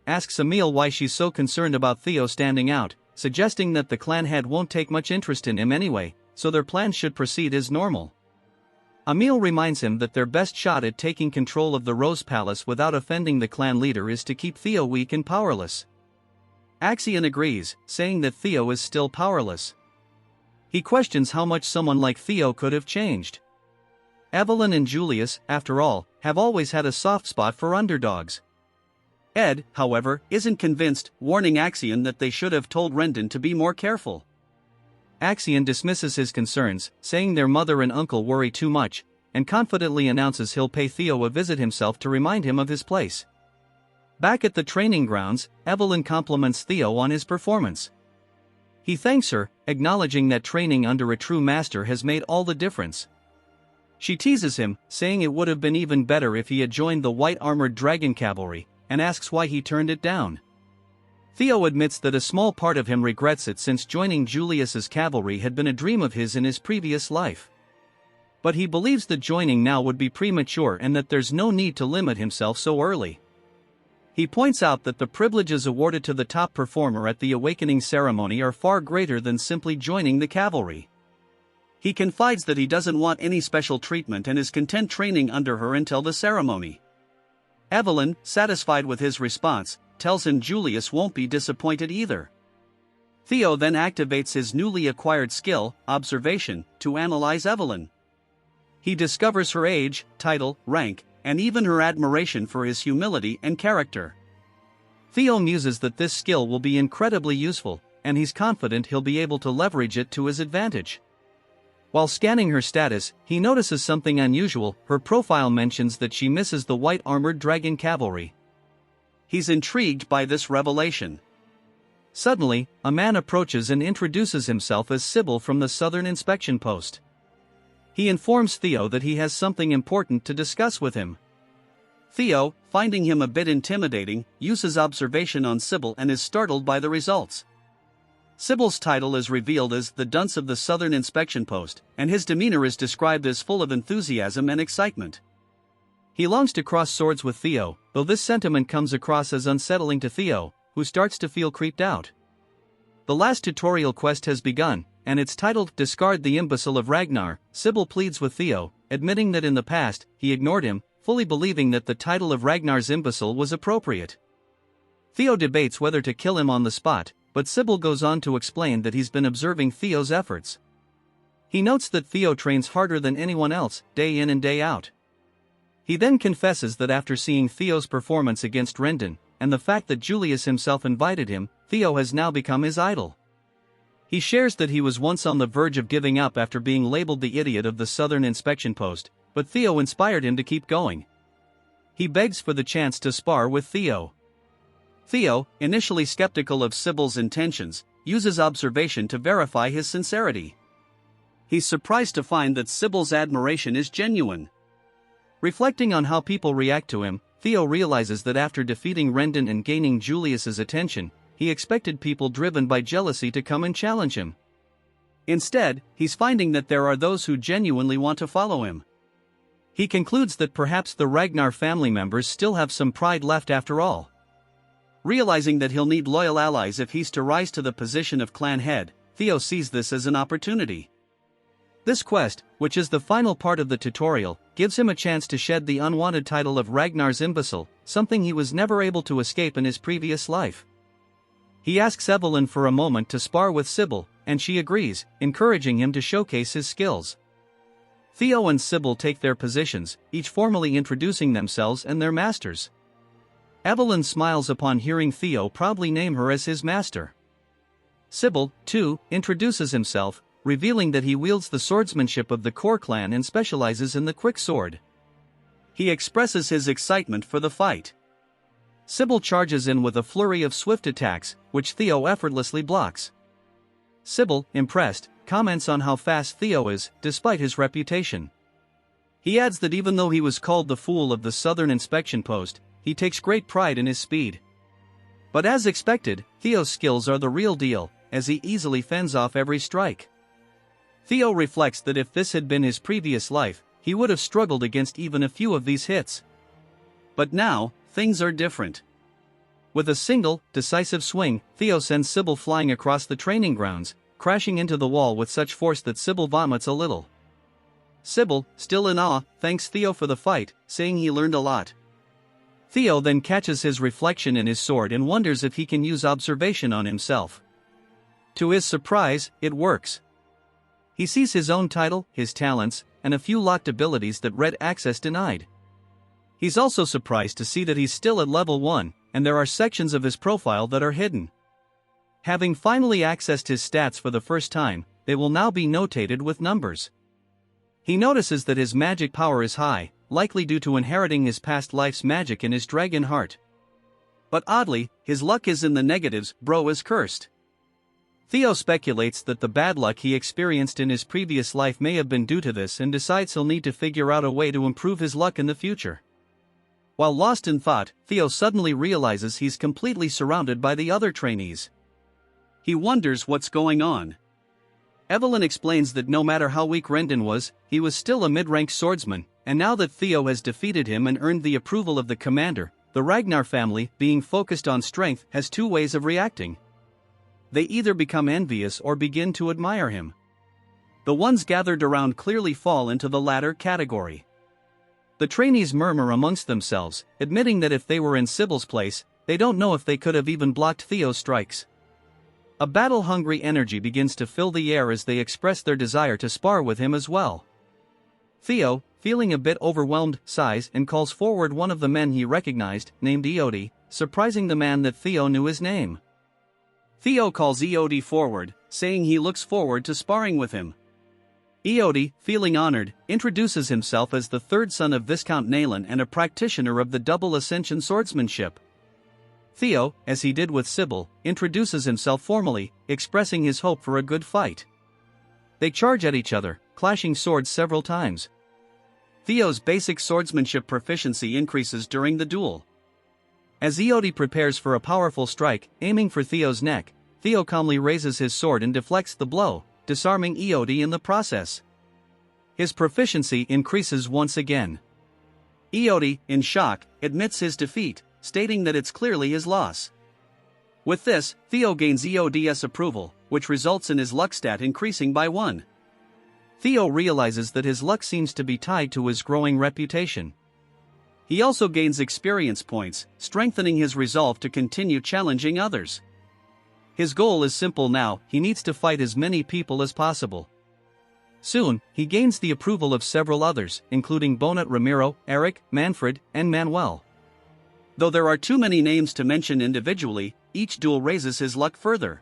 A: Asks Emil why she's so concerned about Theo standing out, suggesting that the clan head won't take much interest in him anyway, so their plans should proceed as normal. Emil reminds him that their best shot at taking control of the Rose Palace without offending the clan leader is to keep Theo weak and powerless. Axion agrees, saying that Theo is still powerless. He questions how much someone like Theo could have changed. Evelyn and Julius, after all, have always had a soft spot for underdogs. Ed, however, isn't convinced, warning Axion that they should have told Rendon to be more careful. Axion dismisses his concerns, saying their mother and uncle worry too much, and confidently announces he'll pay Theo a visit himself to remind him of his place. Back at the training grounds, Evelyn compliments Theo on his performance. He thanks her, acknowledging that training under a true master has made all the difference. She teases him, saying it would have been even better if he had joined the white-armored dragon cavalry, and asks why he turned it down. Theo admits that a small part of him regrets it since joining Julius's cavalry had been a dream of his in his previous life. But he believes that joining now would be premature and that there's no need to limit himself so early. He points out that the privileges awarded to the top performer at the awakening ceremony are far greater than simply joining the cavalry. He confides that he doesn't want any special treatment and is content training under her until the ceremony. Evelyn, satisfied with his response, tells him Julius won't be disappointed either. Theo then activates his newly acquired skill, observation, to analyze Evelyn. He discovers her age, title, rank, and even her admiration for his humility and character. Theo muses that this skill will be incredibly useful, and he's confident he'll be able to leverage it to his advantage. While scanning her status, he notices something unusual. Her profile mentions that she misses the white-armored dragon cavalry. He's intrigued by this revelation. Suddenly, a man approaches and introduces himself as Sybil from the Southern Inspection Post. He informs Theo that he has something important to discuss with him. Theo, finding him a bit intimidating, uses observation on Sybil and is startled by the results. Sybil's title is revealed as the Dunce of the Southern Inspection Post, and his demeanor is described as full of enthusiasm and excitement. He longs to cross swords with Theo, though this sentiment comes across as unsettling to Theo, who starts to feel creeped out. The last tutorial quest has begun, and it's titled Discard the Imbecile of Ragnar. Sybil pleads with Theo, admitting that in the past, he ignored him, fully believing that the title of Ragnar's imbecile was appropriate. Theo debates whether to kill him on the spot, but Sybil goes on to explain that he's been observing Theo's efforts. He notes that Theo trains harder than anyone else, day in and day out. He then confesses that after seeing Theo's performance against Rendon, and the fact that Julius himself invited him, Theo has now become his idol. He shares that he was once on the verge of giving up after being labeled the idiot of the Southern Inspection Post, but Theo inspired him to keep going. He begs for the chance to spar with Theo. Theo, initially skeptical of Sybil's intentions, uses observation to verify his sincerity. He's surprised to find that Sybil's admiration is genuine. Reflecting on how people react to him, Theo realizes that after defeating Rendon and gaining Julius's attention, he expected people driven by jealousy to come and challenge him. Instead, he's finding that there are those who genuinely want to follow him. He concludes that perhaps the Ragnar family members still have some pride left after all. Realizing that he'll need loyal allies if he's to rise to the position of clan head, Theo sees this as an opportunity. This quest, which is the final part of the tutorial, gives him a chance to shed the unwanted title of Ragnar's imbecile, something he was never able to escape in his previous life. He asks Evelyn for a moment to spar with Sybil, and she agrees, encouraging him to showcase his skills. Theo and Sybil take their positions, each formally introducing themselves and their masters. Evelyn smiles upon hearing Theo proudly name her as his master. Sybil, too, introduces himself, revealing that he wields the swordsmanship of the core clan and specializes in the quick sword. He expresses his excitement for the fight. Sybil charges in with a flurry of swift attacks, which Theo effortlessly blocks. Sybil, impressed, comments on how fast Theo is, despite his reputation. He adds that even though he was called the fool of the Southern Inspection Post, he takes great pride in his speed. But as expected, Theo's skills are the real deal, as he easily fends off every strike. Theo reflects that if this had been his previous life, he would have struggled against even a few of these hits. But now, things are different. With a single, decisive swing, Theo sends Sybil flying across the training grounds, crashing into the wall with such force that Sybil vomits a little. Sybil, still in awe, thanks Theo for the fight, saying he learned a lot. Theo then catches his reflection in his sword and wonders if he can use observation on himself. To his surprise, it works. He sees his own title, his talents, and a few locked abilities that Red Access denied. He's also surprised to see that he's still at level 1, and there are sections of his profile that are hidden. Having finally accessed his stats for the first time, they will now be notated with numbers. He notices that his magic power is high, likely due to inheriting his past life's magic in his dragon heart. But oddly, his luck is in the negatives. Bro is cursed. Theo speculates that the bad luck he experienced in his previous life may have been due to this and decides he'll need to figure out a way to improve his luck in the future. While lost in thought, Theo suddenly realizes he's completely surrounded by the other trainees. He wonders what's going on. Evelyn explains that no matter how weak Rendon was, he was still a mid-rank swordsman, and now that Theo has defeated him and earned the approval of the commander, the Ragnar family, being focused on strength, has two ways of reacting. They either become envious or begin to admire him. The ones gathered around clearly fall into the latter category. The trainees murmur amongst themselves, admitting that if they were in Sybil's place, they don't know if they could have even blocked Theo's strikes. A battle-hungry energy begins to fill the air as they express their desire to spar with him as well. Theo, feeling a bit overwhelmed, sighs and calls forward one of the men he recognized, named Eody, surprising the man that Theo knew his name. Theo calls Eody forward, saying he looks forward to sparring with him. Eody, feeling honored, introduces himself as the third son of Viscount Naylan and a practitioner of the double ascension swordsmanship. Theo, as he did with Sybil, introduces himself formally, expressing his hope for a good fight. They charge at each other, clashing swords several times. Theo's basic swordsmanship proficiency increases during the duel. As Eody prepares for a powerful strike, aiming for Theo's neck, Theo calmly raises his sword and deflects the blow, disarming Eody in the process. His proficiency increases once again. Eody, in shock, admits his defeat, stating that it's clearly his loss. With this, Theo gains Eody's approval, which results in his luck stat increasing by 1. Theo realizes that his luck seems to be tied to his growing reputation. He also gains experience points, strengthening his resolve to continue challenging others. His goal is simple now: he needs to fight as many people as possible. Soon, he gains the approval of several others, including Bonnet Ramiro, Eric, Manfred, and Manuel. Though there are too many names to mention individually, each duel raises his luck further.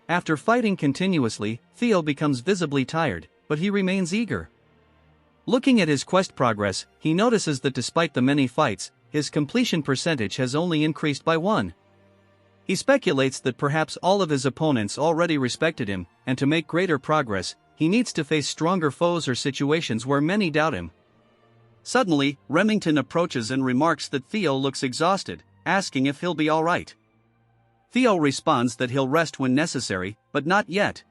A: After fighting continuously, Theo becomes visibly tired, but he remains eager. Looking at his quest progress, he notices that despite the many fights, his completion percentage has only increased by 1. He speculates that perhaps all of his opponents already respected him, and to make greater progress, he needs to face stronger foes or situations where many doubt him. Suddenly, Remington approaches and remarks that Theo looks exhausted, asking if he'll be alright. Theo responds that he'll rest when necessary, but not yet.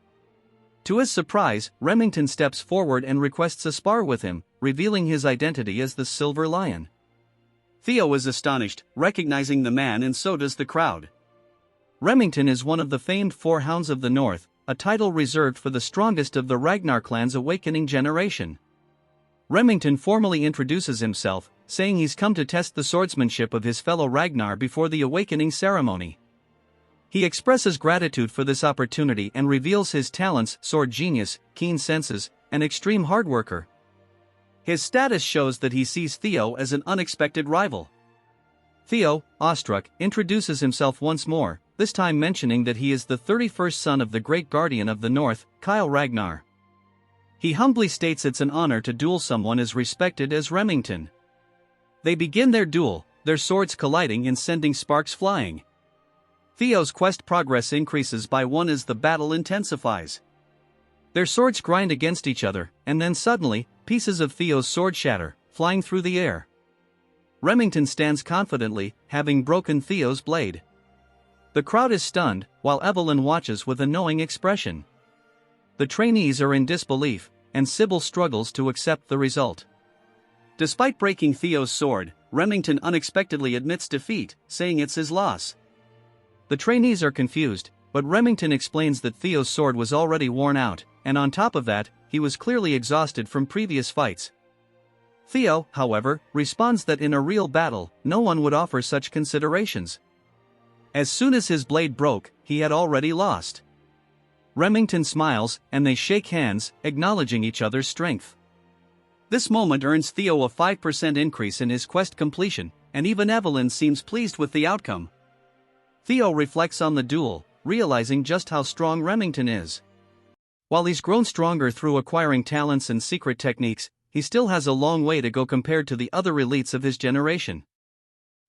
A: To his surprise, Remington steps forward and requests a spar with him, revealing his identity as the Silver Lion. Theo is astonished, recognizing the man, and so does the crowd. Remington is one of the famed Four Hounds of the North, a title reserved for the strongest of the Ragnar clan's awakening generation. Remington formally introduces himself, saying he's come to test the swordsmanship of his fellow Ragnar before the awakening ceremony. He expresses gratitude for this opportunity and reveals his talents: sword genius, keen senses, and extreme hard worker. His status shows that he sees Theo as an unexpected rival. Theo, awestruck, introduces himself once more, this time mentioning that he is the 31st son of the great guardian of the North, Ragnar. He humbly states it's an honor to duel someone as respected as Remington. They begin their duel, their swords colliding and sending sparks flying. Theo's quest progress increases by one as the battle intensifies. Their swords grind against each other, and then suddenly, pieces of Theo's sword shatter, flying through the air. Remington stands confidently, having broken Theo's blade. The crowd is stunned, while Evelyn watches with a knowing expression. The trainees are in disbelief, and Sybil struggles to accept the result. Despite breaking Theo's sword, Remington unexpectedly admits defeat, saying it's his loss. The trainees are confused, but Remington explains that Theo's sword was already worn out, and on top of that, he was clearly exhausted from previous fights. Theo, however, responds that in a real battle, no one would offer such considerations. As soon as his blade broke, he had already lost. Remington smiles, and they shake hands, acknowledging each other's strength. This moment earns Theo a 5% increase in his quest completion, and even Evelyn seems pleased with the outcome. Theo reflects on the duel, realizing just how strong Remington is. While he's grown stronger through acquiring talents and secret techniques, he still has a long way to go compared to the other elites of his generation.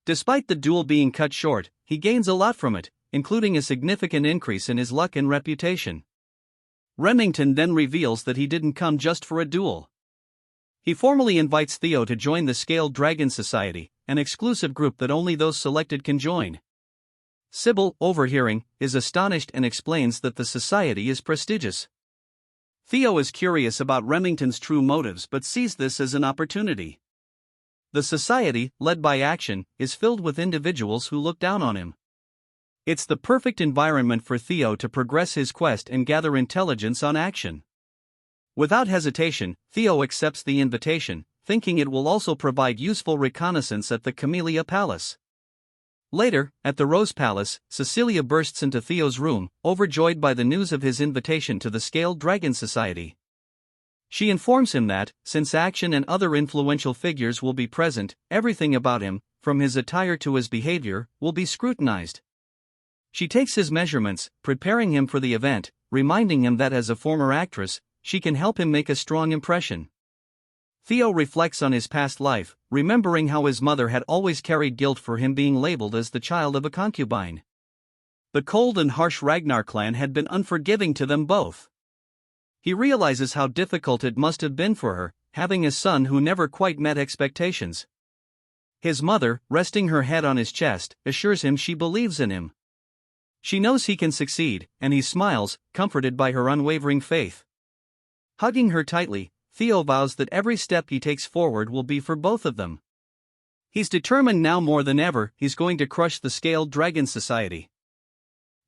A: Despite the duel being cut short, he gains a lot from it, including a significant increase in his luck and reputation. Remington then reveals that he didn't come just for a duel. He formally invites Theo to join the Scaled Dragon Society, an exclusive group that only those selected can join. Sybil, overhearing, is astonished and explains that the society is prestigious. Theo is curious about Remington's true motives but sees this as an opportunity. The society, led by Action, is filled with individuals who look down on him. It's the perfect environment for Theo to progress his quest and gather intelligence on Action. Without hesitation, Theo accepts the invitation, thinking it will also provide useful reconnaissance at the Camellia Palace. Later, at the Rose Palace, Cecilia bursts into Theo's room, overjoyed by the news of his invitation to the Scaled Dragon Society. She informs him that, since Action and other influential figures will be present, everything about him, from his attire to his behavior, will be scrutinized. She takes his measurements, preparing him for the event, reminding him that as a former actress, she can help him make a strong impression. Theo reflects on his past life, remembering how his mother had always carried guilt for him being labeled as the child of a concubine. The cold and harsh Ragnar clan had been unforgiving to them both. He realizes how difficult it must have been for her, having a son who never quite met expectations. His mother, resting her head on his chest, assures him she believes in him. She knows he can succeed, and he smiles, comforted by her unwavering faith. Hugging her tightly, Theo vows that every step he takes forward will be for both of them. He's determined now more than ever he's going to crush the Scaled Dragon Society.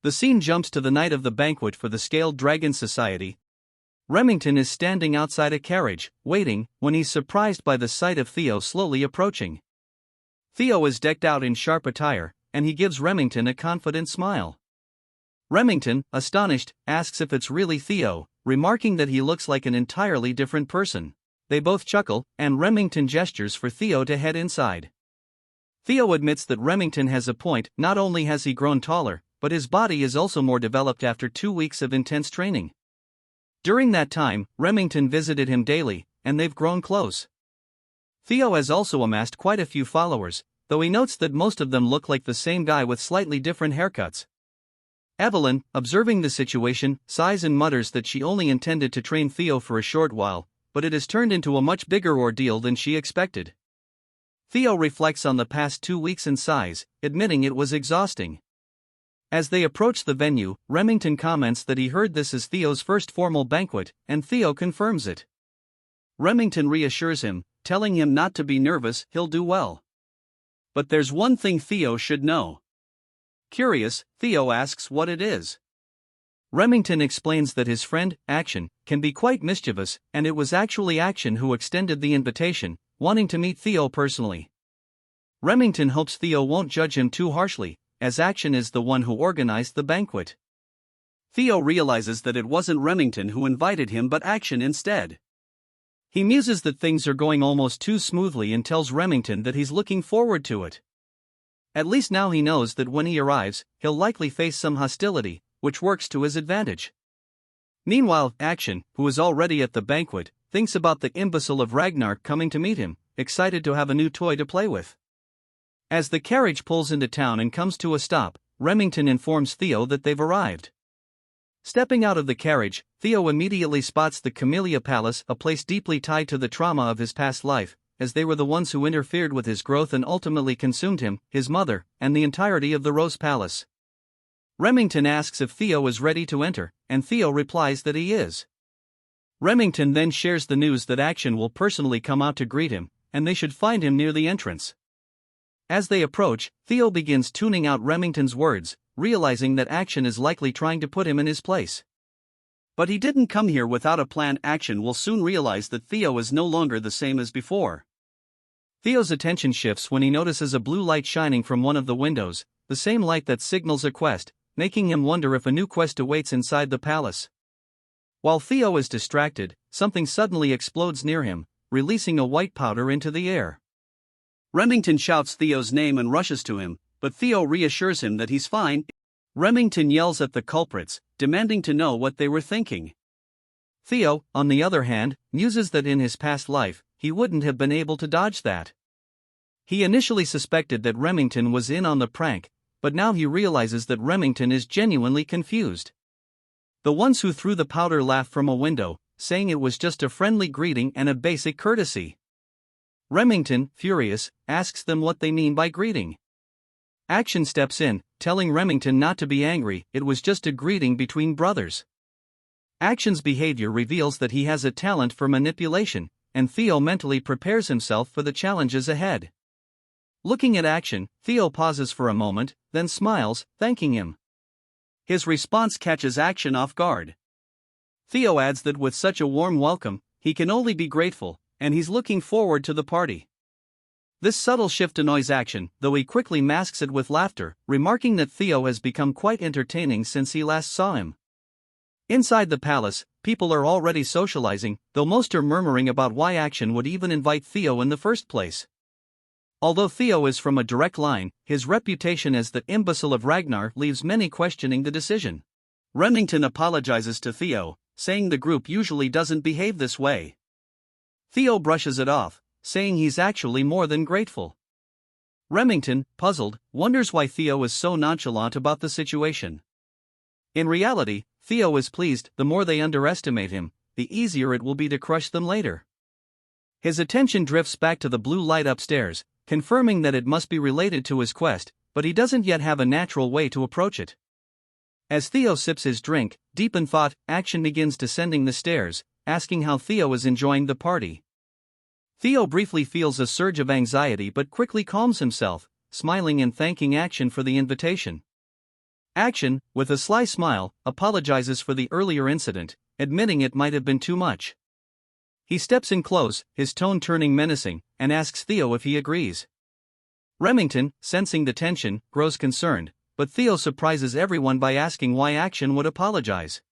A: The scene jumps to the night of the banquet for the Scaled Dragon Society. Remington is standing outside a carriage, waiting, when he's surprised by the sight of Theo slowly approaching. Theo is decked out in sharp attire, and he gives Remington a confident smile. Remington, astonished, asks if it's really Theo, remarking that he looks like an entirely different person. They both chuckle, and Remington gestures for Theo to head inside. Theo admits that Remington has a point. Not only has he grown taller, but his body is also more developed after 2 weeks of intense training. During that time, Remington visited him daily, and they've grown close. Theo has also amassed quite a few followers, though he notes that most of them look like the same guy with slightly different haircuts. Evelyn, observing the situation, sighs and mutters that she only intended to train Theo for a short while, but it has turned into a much bigger ordeal than she expected. Theo reflects on the past 2 weeks and sighs, admitting it was exhausting. As they approach the venue, Remington comments that he heard this is Theo's first formal banquet, and Theo confirms it. Remington reassures him, telling him not to be nervous, he'll do well. But there's one thing Theo should know. Curious, Theo asks what it is. Remington explains that his friend, Action, can be quite mischievous, and it was actually Action who extended the invitation, wanting to meet Theo personally. Remington hopes Theo won't judge him too harshly, as Action is the one who organized the banquet. Theo realizes that it wasn't Remington who invited him but Action instead. He muses that things are going almost too smoothly and tells Remington that he's looking forward to it. At least now he knows that when he arrives, he'll likely face some hostility, which works to his advantage. Meanwhile, Action, who is already at the banquet, thinks about the imbecile of Ragnar coming to meet him, excited to have a new toy to play with. As the carriage pulls into town and comes to a stop, Remington informs Theo that they've arrived. Stepping out of the carriage, Theo immediately spots the Camellia Palace, a place deeply tied to the trauma of his past life, as they were the ones who interfered with his growth and ultimately consumed him, his mother, and the entirety of the Rose Palace. Remington asks if Theo is ready to enter, and Theo replies that he is. Remington then shares the news that Action will personally come out to greet him, and they should find him near the entrance. As they approach, Theo begins tuning out Remington's words, realizing that Action is likely trying to put him in his place. But he didn't come here without a plan. Action will soon realize that Theo is no longer the same as before. Theo's attention shifts when he notices a blue light shining from one of the windows, the same light that signals a quest, making him wonder if a new quest awaits inside the palace. While Theo is distracted, something suddenly explodes near him, releasing a white powder into the air. Remington shouts Theo's name and rushes to him, but Theo reassures him that he's fine. Remington yells at the culprits, demanding to know what they were thinking. Theo, on the other hand, muses that in his past life, he wouldn't have been able to dodge that. He initially suspected that Remington was in on the prank, but now he realizes that Remington is genuinely confused. The ones who threw the powder laugh from a window, saying it was just a friendly greeting and a basic courtesy. Remington, furious, asks them what they mean by greeting. Action steps in, telling Remington not to be angry, it was just a greeting between brothers. Action's behavior reveals that he has a talent for manipulation, and Theo mentally prepares himself for the challenges ahead. Looking at Action, Theo pauses for a moment, then smiles, thanking him. His response catches Action off guard. Theo adds that with such a warm welcome, he can only be grateful, and he's looking forward to the party. This subtle shift annoys Action, though he quickly masks it with laughter, remarking that Theo has become quite entertaining since he last saw him. Inside the palace, people are already socializing, though most are murmuring about why Action would even invite Theo in the first place. Although Theo is from a direct line, his reputation as the imbecile of Ragnar leaves many questioning the decision. Remington apologizes to Theo, saying the group usually doesn't behave this way. Theo brushes it off, saying he's actually more than grateful. Remington, puzzled, wonders why Theo is so nonchalant about the situation. In reality, Theo is pleased. The more they underestimate him, the easier it will be to crush them later. His attention drifts back to the blue light upstairs, confirming that it must be related to his quest, but he doesn't yet have a natural way to approach it. As Theo sips his drink, deep in thought, Action begins descending the stairs, asking how Theo is enjoying the party. Theo briefly feels a surge of anxiety but quickly calms himself, smiling and thanking Action for the invitation. Action, with a sly smile, apologizes for the earlier incident, admitting it might have been too much. He steps in close, his tone turning menacing, and asks Theo if he agrees. Remington, sensing the tension, grows concerned, but Theo surprises everyone by asking why Action would apologize.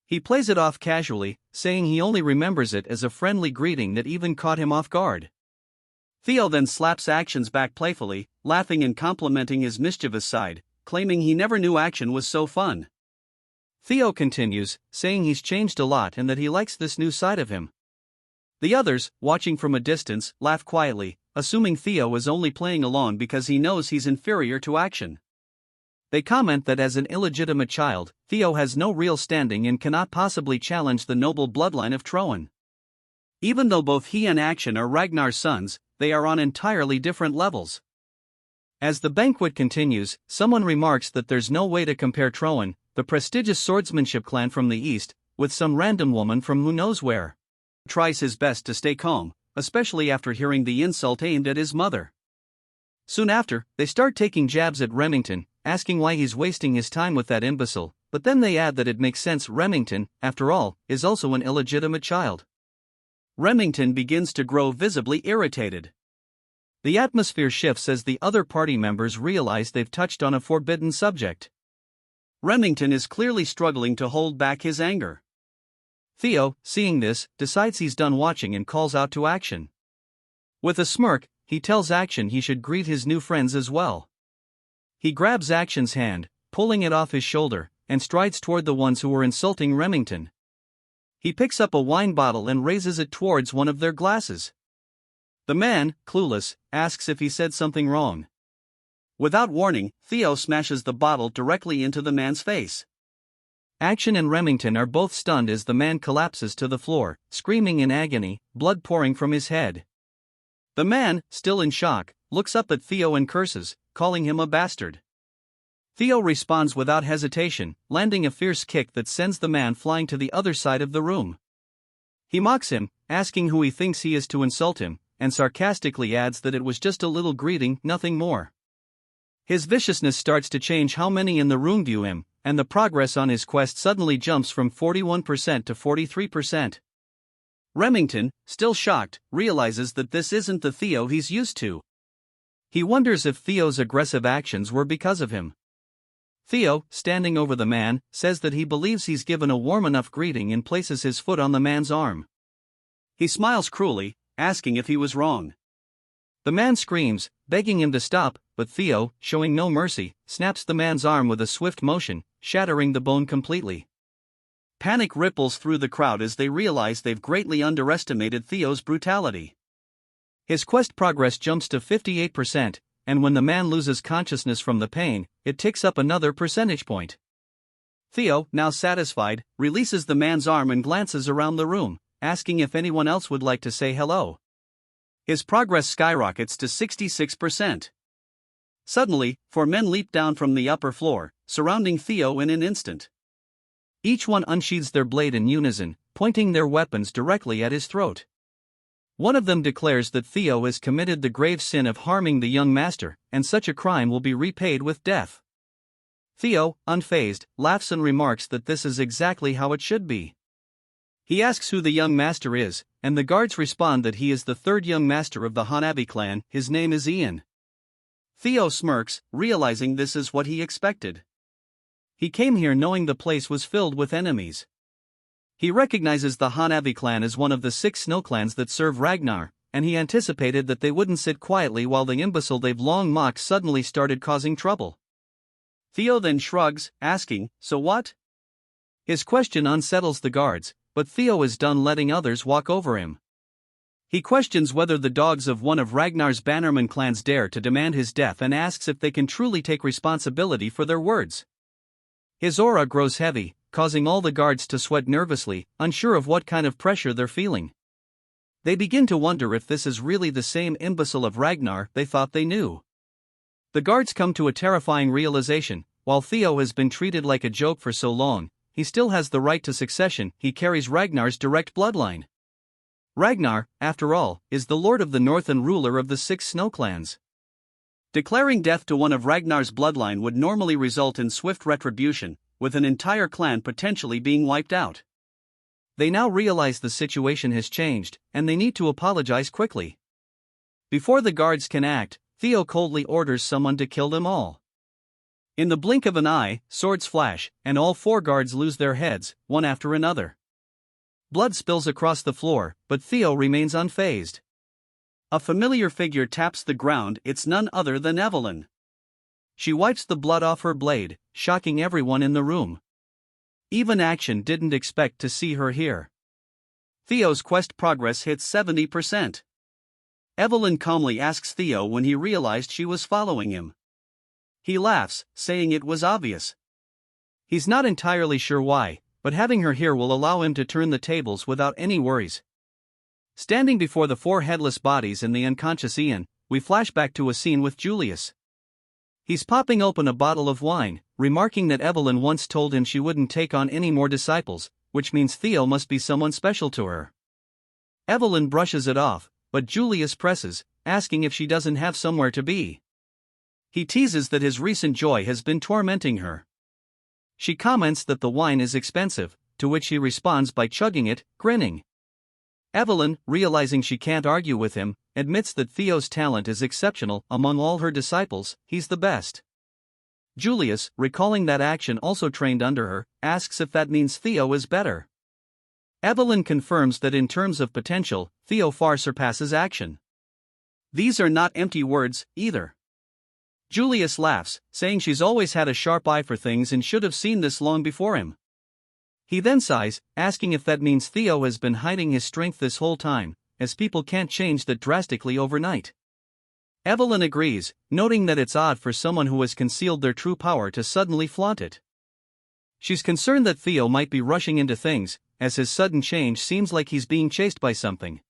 A: He plays it off casually, saying he only remembers it as a friendly greeting that even caught him off guard. Theo then slaps Action's back playfully, laughing and complimenting his mischievous side, claiming he never knew Action was so fun. Theo continues, saying he's changed a lot and that he likes this new side of him. The others, watching from a distance, laugh quietly, assuming Theo is only playing along because he knows he's inferior to Action. They comment that as an illegitimate child, Theo has no real standing and cannot possibly challenge the noble bloodline of thron. Even though both he and Action are Ragnar's sons, they are on entirely different levels. As the banquet continues, someone remarks that there's no way to compare thron, the prestigious swordsmanship clan from the east, with some random woman from who knows where. Tries his best to stay calm, especially after hearing the insult aimed at his mother. Soon after, they start taking jabs at Remington, asking why he's wasting his time with that imbecile, but then they add that it makes sense. Remington, after all, is also an illegitimate child. Remington begins to grow visibly irritated. The atmosphere shifts as the other party members realize they've touched on a forbidden subject. Remington is clearly struggling to hold back his anger. Theo, seeing this, decides he's done watching and calls out to Action. With a smirk, he tells Action he should greet his new friends as well. He grabs Action's hand, pulling it off his shoulder, and strides toward the ones who were insulting Remington. He picks up a wine bottle and raises it towards one of their glasses. The man, clueless, asks if he said something wrong. Without warning, Theo smashes the bottle directly into the man's face. Action and Remington are both stunned as the man collapses to the floor, screaming in agony, blood pouring from his head. The man, still in shock, looks up at Theo and curses, calling him a bastard. Theo responds without hesitation, landing a fierce kick that sends the man flying to the other side of the room. He mocks him, asking who he thinks he is to insult him, and sarcastically adds that it was just a little greeting, nothing more. His viciousness starts to change how many in the room view him, and the progress on his quest suddenly jumps from 41% to 43%. Remington, still shocked, realizes that this isn't the Theo he's used to. He wonders if Theo's aggressive actions were because of him. Theo, standing over the man, says that he believes he's given a warm enough greeting and places his foot on the man's arm. He smiles cruelly, asking if he was wrong. The man screams, begging him to stop, but Theo, showing no mercy, snaps the man's arm with a swift motion, shattering the bone completely. Panic ripples through the crowd as they realize they've greatly underestimated Theo's brutality. His quest progress jumps to 58%, and when the man loses consciousness from the pain, it ticks up another percentage point. Theo, now satisfied, releases the man's arm and glances around the room, asking if anyone else would like to say hello. His progress skyrockets to 66%. Suddenly, 4 men leap down from the upper floor, surrounding Theo in an instant. Each one unsheathes their blade in unison, pointing their weapons directly at his throat. One of them declares that Theo has committed the grave sin of harming the young master, and such a crime will be repaid with death. Theo, unfazed, laughs and remarks that this is exactly how it should be. He asks who the young master is, and the guards respond that he is the third young master of the Hanabi clan. His name is Ian. Theo smirks, realizing this is what he expected. He came here knowing the place was filled with enemies. He recognizes the Hanabi clan as one of the 6 snow clans that serve Ragnar, and he anticipated that they wouldn't sit quietly while the imbecile they've long mocked suddenly started causing trouble. Theo then shrugs, asking, "So what?" His question unsettles the guards, but Theo is done letting others walk over him. He questions whether the dogs of one of Ragnar's bannerman clans dare to demand his death and asks if they can truly take responsibility for their words. His aura grows heavy, causing all the guards to sweat nervously, unsure of what kind of pressure they're feeling. They begin to wonder if this is really the same imbecile of Ragnar they thought they knew. The guards come to a terrifying realization: while Theo has been treated like a joke for so long, he still has the right to succession. He carries Ragnar's direct bloodline. Ragnar, after all, is the Lord of the North and ruler of the 6 snow clans. Declaring death to one of Ragnar's bloodline would normally result in swift retribution, with an entire clan potentially being wiped out. They now realize the situation has changed, and they need to apologize quickly. Before the guards can act, Theo coldly orders someone to kill them all. In the blink of an eye, swords flash, and all 4 guards lose their heads, one after another. Blood spills across the floor, but Theo remains unfazed. A familiar figure taps the ground. It's none other than Evelyn. She wipes the blood off her blade, shocking everyone in the room. Even Action didn't expect to see her here. Theo's quest progress hits 70%. Evelyn calmly asks Theo when he realized she was following him. He laughs, saying it was obvious. He's not entirely sure why, but having her here will allow him to turn the tables without any worries. Standing before the 4 headless bodies and the unconscious Ian, we flash back to a scene with Julius. He's popping open a bottle of wine, remarking that Evelyn once told him she wouldn't take on any more disciples, which means Theo must be someone special to her. Evelyn brushes it off, but Julius presses, asking if she doesn't have somewhere to be. He teases that his recent joy has been tormenting her. She comments that the wine is expensive, to which he responds by chugging it, grinning. Evelyn, realizing she can't argue with him, admits that Theo's talent is exceptional. Among all her disciples, he's the best. Julius, recalling that Action also trained under her, asks if that means Theo is better. Evelyn confirms that in terms of potential, Theo far surpasses Action. These are not empty words, either. Julius laughs, saying she's always had a sharp eye for things and should have seen this long before him. He then sighs, asking if that means Theo has been hiding his strength this whole time, as people can't change that drastically overnight. Evelyn agrees, noting that it's odd for someone who has concealed their true power to suddenly flaunt it. She's concerned that Theo might be rushing into things, as his sudden change seems like he's being chased by something.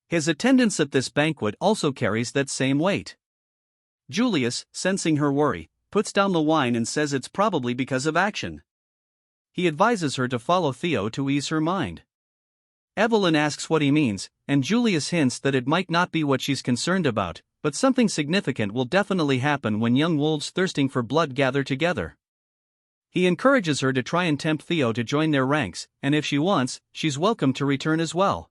A: His attendance at this banquet also carries that same weight. Julius, sensing her worry, puts down the wine and says it's probably because of Action. He advises her to follow Theo to ease her mind. Evelyn asks what he means, and Julius hints that it might not be what she's concerned about, but something significant will definitely happen when young wolves thirsting for blood gather together. He encourages her to try and tempt Theo to join their ranks, and if she wants, she's welcome to return as well.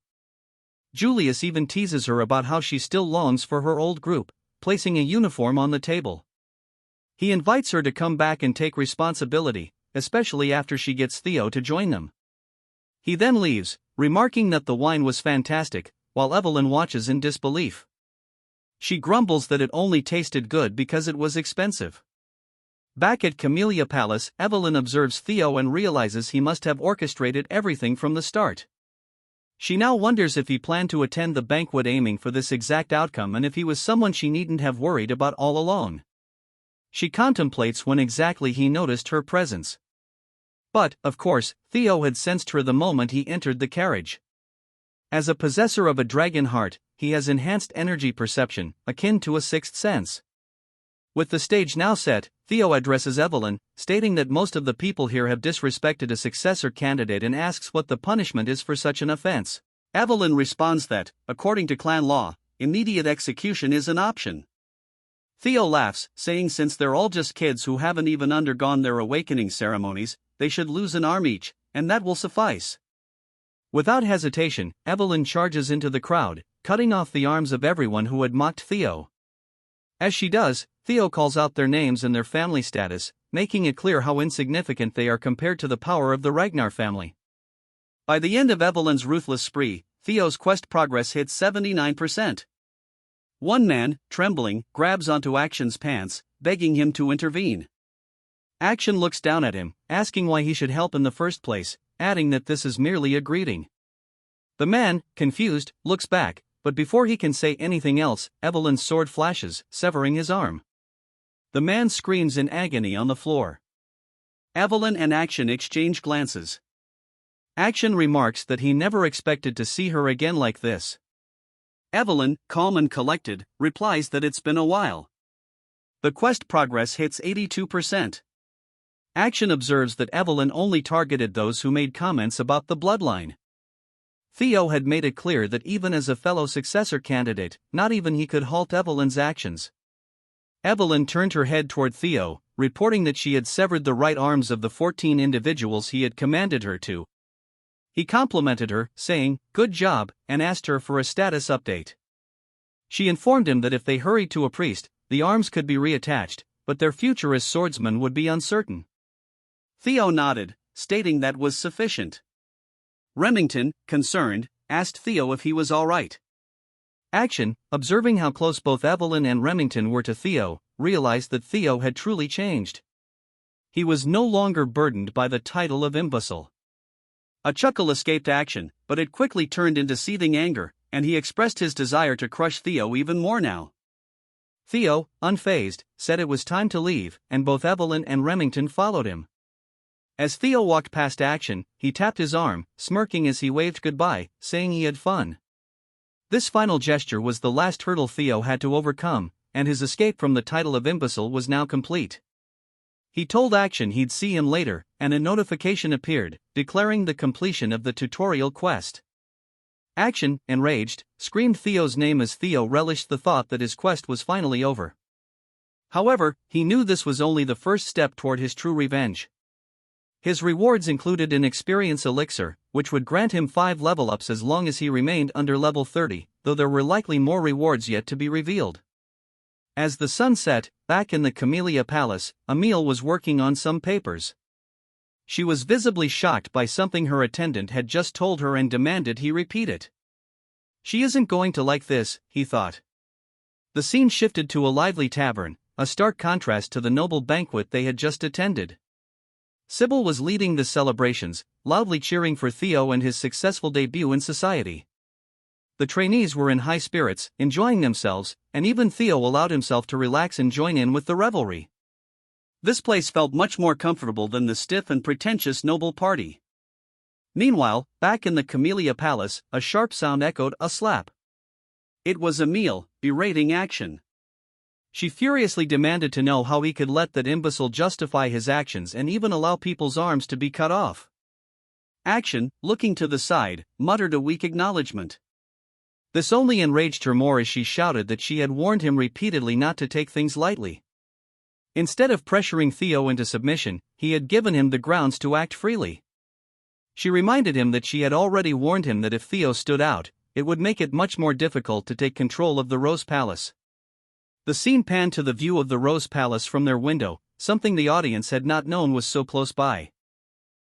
A: Julius even teases her about how she still longs for her old group, placing a uniform on the table. He invites her to come back and take responsibility, especially after she gets Theo to join them. He then leaves, remarking that the wine was fantastic, while Evelyn watches in disbelief. She grumbles that it only tasted good because it was expensive. Back at Camellia Palace, Evelyn observes Theo and realizes he must have orchestrated everything from the start. She now wonders if he planned to attend the banquet aiming for this exact outcome and if he was someone she needn't have worried about all along. She contemplates when exactly he noticed her presence. But, of course, Theo had sensed her the moment he entered the carriage. As a possessor of a dragon heart, he has enhanced energy perception, akin to a sixth sense. With the stage now set, Theo addresses Evelyn, stating that most of the people here have disrespected a successor candidate and asks what the punishment is for such an offense. Evelyn responds that, according to clan law, immediate execution is an option. Theo laughs, saying since they're all just kids who haven't even undergone their awakening ceremonies, they should lose an arm each, and that will suffice. Without hesitation, Evelyn charges into the crowd, cutting off the arms of everyone who had mocked Theo. As she does, Theo calls out their names and their family status, making it clear how insignificant they are compared to the power of the Ragnar family. By the end of Evelyn's ruthless spree, Theo's quest progress hits 79%. One man, trembling, grabs onto Action's pants, begging him to intervene. Action looks down at him, asking why he should help in the first place, adding that this is merely a greeting. The man, confused, looks back, but before he can say anything else, Evelyn's sword flashes, severing his arm. The man screams in agony on the floor. Evelyn and Action exchange glances. Action remarks that he never expected to see her again like this. Evelyn, calm and collected, replies that it's been a while. The quest progress hits 82%. Action observes that Evelyn only targeted those who made comments about the bloodline. Theo had made it clear that even as a fellow successor candidate, not even he could halt Evelyn's actions. Evelyn turned her head toward Theo, reporting that she had severed the right arms of the 14 individuals he had commanded her to. He complimented her, saying, "Good job," and asked her for a status update. She informed him that if they hurried to a priest, the arms could be reattached, but their future as swordsmen would be uncertain. Theo nodded, stating that was sufficient. Remington, concerned, asked Theo if he was all right. Action, observing how close both Evelyn and Remington were to Theo, realized that Theo had truly changed. He was no longer burdened by the title of imbecile. A chuckle escaped Action, but it quickly turned into seething anger, and he expressed his desire to crush Theo even more now. Theo, unfazed, said it was time to leave, and both Evelyn and Remington followed him. As Theo walked past Action, he tapped his arm, smirking as he waved goodbye, saying he had fun. This final gesture was the last hurdle Theo had to overcome, and his escape from the title of imbecile was now complete. He told Action he'd see him later, and a notification appeared, declaring the completion of the tutorial quest. Action, enraged, screamed Theo's name as Theo relished the thought that his quest was finally over. However, he knew this was only the first step toward his true revenge. His rewards included an experience elixir, which would grant him 5 level ups as long as he remained under level 30, though there were likely more rewards yet to be revealed. As the sun set, back in the Camellia Palace, Emil was working on some papers. She was visibly shocked by something her attendant had just told her and demanded he repeat it. She isn't going to like this, he thought. The scene shifted to a lively tavern, a stark contrast to the noble banquet they had just attended. Sybil was leading the celebrations, loudly cheering for Theo and his successful debut in society. The trainees were in high spirits, enjoying themselves, and even Theo allowed himself to relax and join in with the revelry. This place felt much more comfortable than the stiff and pretentious noble party. Meanwhile, back in the Camellia Palace, a sharp sound echoed a slap. It was Emil, berating Action. She furiously demanded to know how he could let that imbecile justify his actions and even allow people's arms to be cut off. Action, looking to the side, muttered a weak acknowledgement. This only enraged her more as she shouted that she had warned him repeatedly not to take things lightly. Instead of pressuring Theo into submission, he had given him the grounds to act freely. She reminded him that she had already warned him that if Theo stood out, it would make it much more difficult to take control of the Rose Palace. The scene panned to the view of the Rose Palace from their window, something the audience had not known was so close by.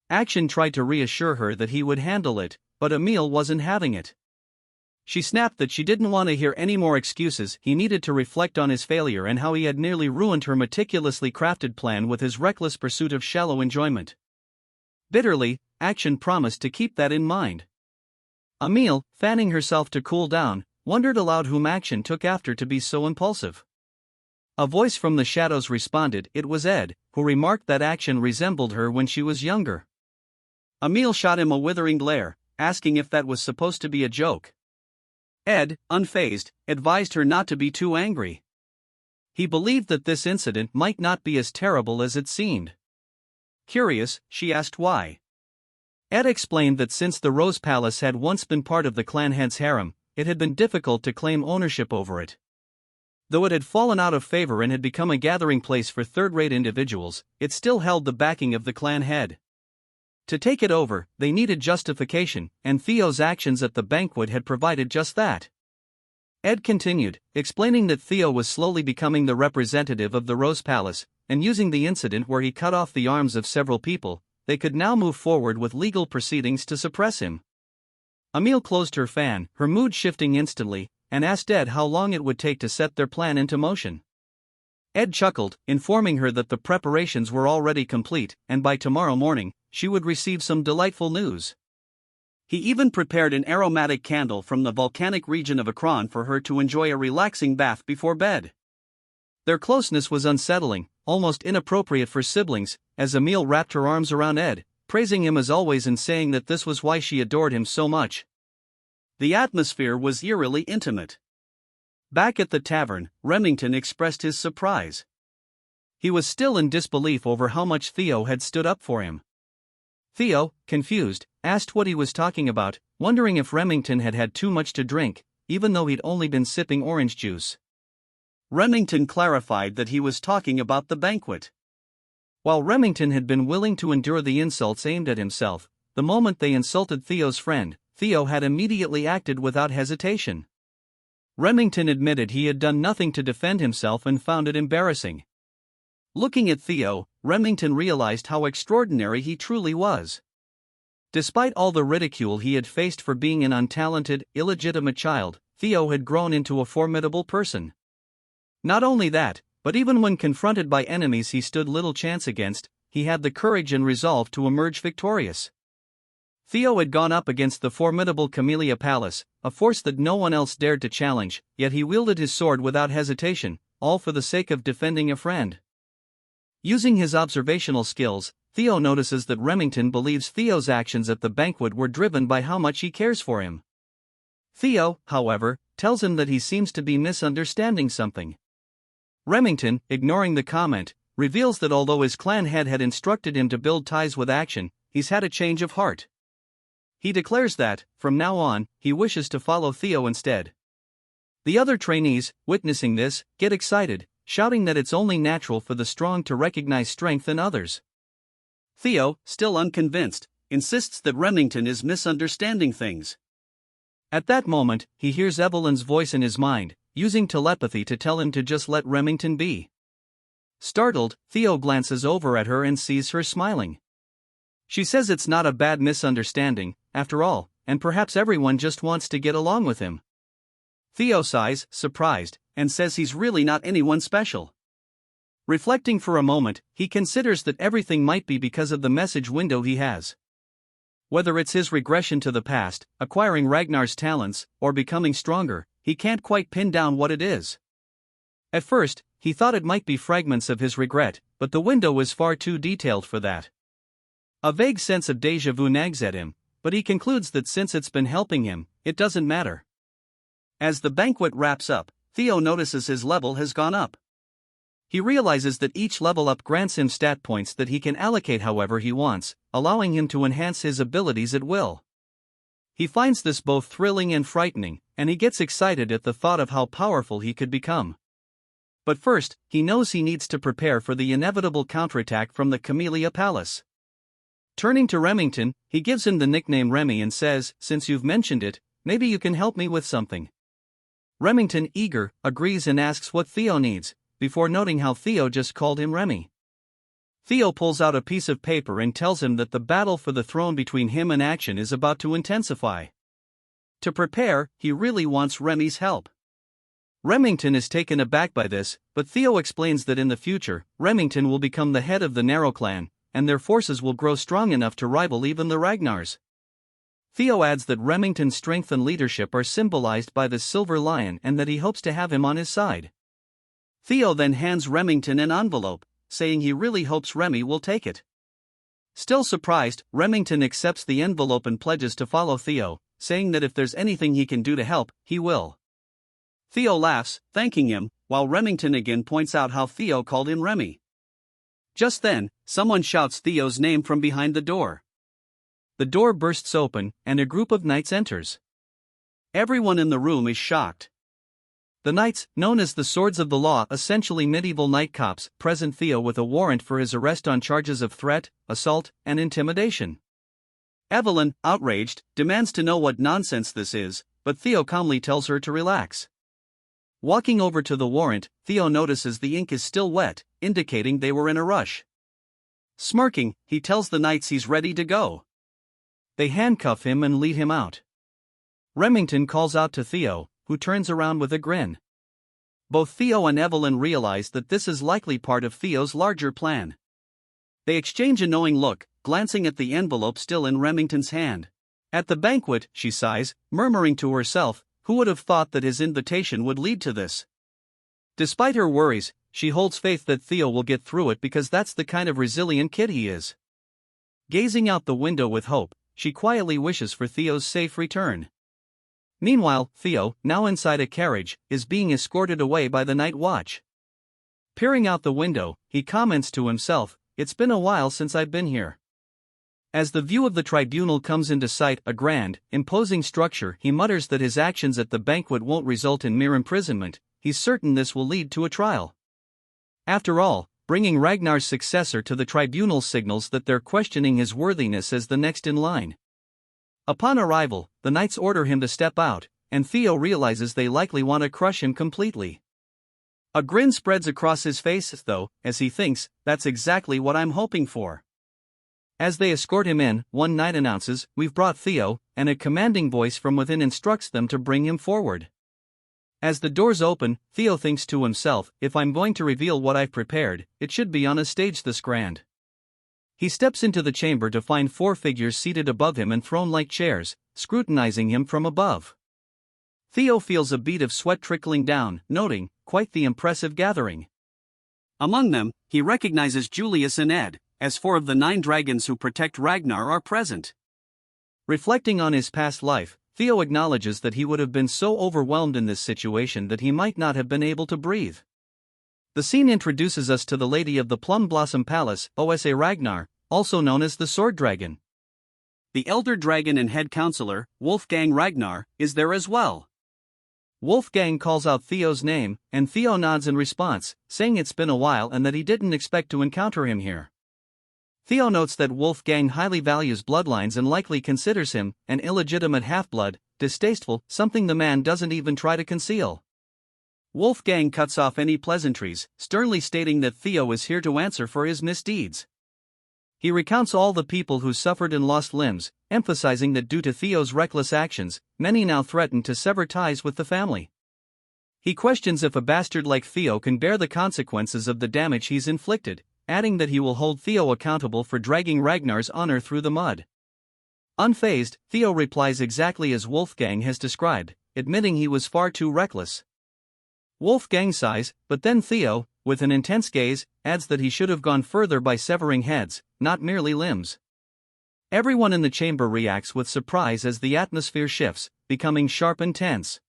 A: Action tried to reassure her that he would handle it, but Emil wasn't having it. She snapped that she didn't want to hear any more excuses. He needed to reflect on his failure and how he had nearly ruined her meticulously crafted plan with his reckless pursuit of shallow enjoyment. Bitterly, Action promised to keep that in mind. Emil, fanning herself to cool down, wondered aloud whom Action took after to be so impulsive. A voice from the shadows responded. It was Ed, who remarked that Action resembled her when she was younger. Emil shot him a withering glare, asking if that was supposed to be a joke. Ed, unfazed, advised her not to be too angry. He believed that this incident might not be as terrible as it seemed. Curious, she asked why. Ed explained that since the Rose Palace had once been part of the clan head's harem, it had been difficult to claim ownership over it. Though it had fallen out of favor and had become a gathering place for third-rate individuals, it still held the backing of the clan head. To take it over, they needed justification, and Theo's actions at the banquet had provided just that. Ed continued, explaining that Theo was slowly becoming the representative of the Rose Palace, and using the incident where he cut off the arms of several people, they could now move forward with legal proceedings to suppress him. Emil closed her fan, her mood shifting instantly, and asked Ed how long it would take to set their plan into motion. Ed chuckled, informing her that the preparations were already complete, and by tomorrow morning, she would receive some delightful news. He even prepared an aromatic candle from the volcanic region of Akron for her to enjoy a relaxing bath before bed. Their closeness was unsettling, almost inappropriate for siblings, as Emil wrapped her arms around Ed, praising him as always and saying that this was why she adored him so much. The atmosphere was eerily intimate. Back at the tavern, Remington expressed his surprise. He was still in disbelief over how much Theo had stood up for him. Theo, confused, asked what he was talking about, wondering if Remington had had too much to drink, even though he'd only been sipping orange juice. Remington clarified that he was talking about the banquet. While Remington had been willing to endure the insults aimed at himself, the moment they insulted Theo's friend, Theo had immediately acted without hesitation. Remington admitted he had done nothing to defend himself and found it embarrassing. Looking at Theo, Remington realized how extraordinary he truly was. Despite all the ridicule he had faced for being an untalented, illegitimate child, Theo had grown into a formidable person. Not only that, but even when confronted by enemies he stood little chance against, he had the courage and resolve to emerge victorious. Theo had gone up against the formidable Camellia Palace, a force that no one else dared to challenge, yet he wielded his sword without hesitation, all for the sake of defending a friend. Using his observational skills, Theo notices that Remington believes Theo's actions at the banquet were driven by how much he cares for him. Theo, however, tells him that he seems to be misunderstanding something. Remington, ignoring the comment, reveals that although his clan head had instructed him to build ties with Action, he's had a change of heart. He declares that, from now on, he wishes to follow Theo instead. The other trainees, witnessing this, get excited, shouting that it's only natural for the strong to recognize strength in others. Theo, still unconvinced, insists that Remington is misunderstanding things. At that moment, he hears Evelyn's voice in his mind, using telepathy to tell him to just let Remington be. Startled, Theo glances over at her and sees her smiling. She says it's not a bad misunderstanding, after all, and perhaps everyone just wants to get along with him. Theo sighs, surprised, and says he's really not anyone special. Reflecting for a moment, he considers that everything might be because of the message window he has. Whether it's his regression to the past, acquiring Ragnar's talents, or becoming stronger, he can't quite pin down what it is. At first, he thought it might be fragments of his regret, but the window is far too detailed for that. A vague sense of déjà vu nags at him, but he concludes that since it's been helping him, it doesn't matter. As the banquet wraps up, Theo notices his level has gone up. He realizes that each level up grants him stat points that he can allocate however he wants, allowing him to enhance his abilities at will. He finds this both thrilling and frightening, and he gets excited at the thought of how powerful he could become. But first, he knows he needs to prepare for the inevitable counterattack from the Camellia Palace. Turning to Remington, he gives him the nickname Remy and says, "Since you've mentioned it, maybe you can help me with something." Remington, eager, agrees and asks what Theo needs, before noting how Theo just called him Remy. Theo pulls out a piece of paper and tells him that the battle for the throne between him and Action is about to intensify. To prepare, he really wants Remy's help. Remington is taken aback by this, but Theo explains that in the future, Remington will become the head of the Narrow Clan, and their forces will grow strong enough to rival even the Ragnars. Theo adds that Remington's strength and leadership are symbolized by the Silver Lion and that he hopes to have him on his side. Theo then hands Remington an envelope, saying he really hopes Remy will take it. Still surprised, Remington accepts the envelope and pledges to follow Theo, saying that if there's anything he can do to help, he will. Theo laughs, thanking him, while Remington again points out how Theo called him Remy. Just then, someone shouts Theo's name from behind the door. The door bursts open, and a group of knights enters. Everyone in the room is shocked. The knights, known as the Swords of the Law, essentially medieval knight cops, present Theo with a warrant for his arrest on charges of threat, assault, and intimidation. Evelyn, outraged, demands to know what nonsense this is, but Theo calmly tells her to relax. Walking over to the warrant, Theo notices the ink is still wet, indicating they were in a rush. Smirking, he tells the knights he's ready to go. They handcuff him and lead him out. Remington calls out to Theo, who turns around with a grin. Both Theo and Evelyn realize that this is likely part of Theo's larger plan. They exchange a knowing look, glancing at the envelope still in Remington's hand. At the banquet, she sighs, murmuring to herself, who would have thought that his invitation would lead to this? Despite her worries, she holds faith that Theo will get through it because that's the kind of resilient kid he is. Gazing out the window with hope, she quietly wishes for Theo's safe return. Meanwhile, Theo, now inside a carriage, is being escorted away by the night watch. Peering out the window, he comments to himself, "It's been a while since I've been here." As the view of the tribunal comes into sight, a grand, imposing structure, he mutters that his actions at the banquet won't result in mere imprisonment. He's certain this will lead to a trial. After all, bringing Ragnar's successor to the tribunal signals that they're questioning his worthiness as the next in line. Upon arrival, the knights order him to step out, and Theo realizes they likely want to crush him completely. A grin spreads across his face, though, as he thinks, "That's exactly what I'm hoping for." As they escort him in, one knight announces, "We've brought Theo," and a commanding voice from within instructs them to bring him forward. As the doors open, Theo thinks to himself, "If I'm going to reveal what I've prepared, it should be on a stage this grand." He steps into the chamber to find 4 figures seated above him in throne-like chairs, scrutinizing him from above. Theo feels a bead of sweat trickling down, noting, quite the impressive gathering. Among them, he recognizes Julius and Ed, as 4 of the 9 dragons who protect Ragnar are present. Reflecting on his past life, Theo acknowledges that he would have been so overwhelmed in this situation that he might not have been able to breathe. The scene introduces us to the Lady of the Plum Blossom Palace, Osa Ragnar, also known as the Sword Dragon. The Elder Dragon and Head Counselor, Wolfgang Ragnar, is there as well. Wolfgang calls out Theo's name, and Theo nods in response, saying it's been a while and that he didn't expect to encounter him here. Theo notes that Wolfgang highly values bloodlines and likely considers him an illegitimate half-blood, distasteful, something the man doesn't even try to conceal. Wolfgang cuts off any pleasantries, sternly stating that Theo is here to answer for his misdeeds. He recounts all the people who suffered and lost limbs, emphasizing that due to Theo's reckless actions, many now threaten to sever ties with the family. He questions if a bastard like Theo can bear the consequences of the damage he's inflicted, adding that he will hold Theo accountable for dragging Ragnar's honor through the mud. Unfazed, Theo replies exactly as Wolfgang has described, admitting he was far too reckless. Wolfgang sighs, but then Theo, with an intense gaze, adds that he should have gone further by severing heads, not merely limbs. Everyone in the chamber reacts with surprise as the atmosphere shifts, becoming sharp and tense.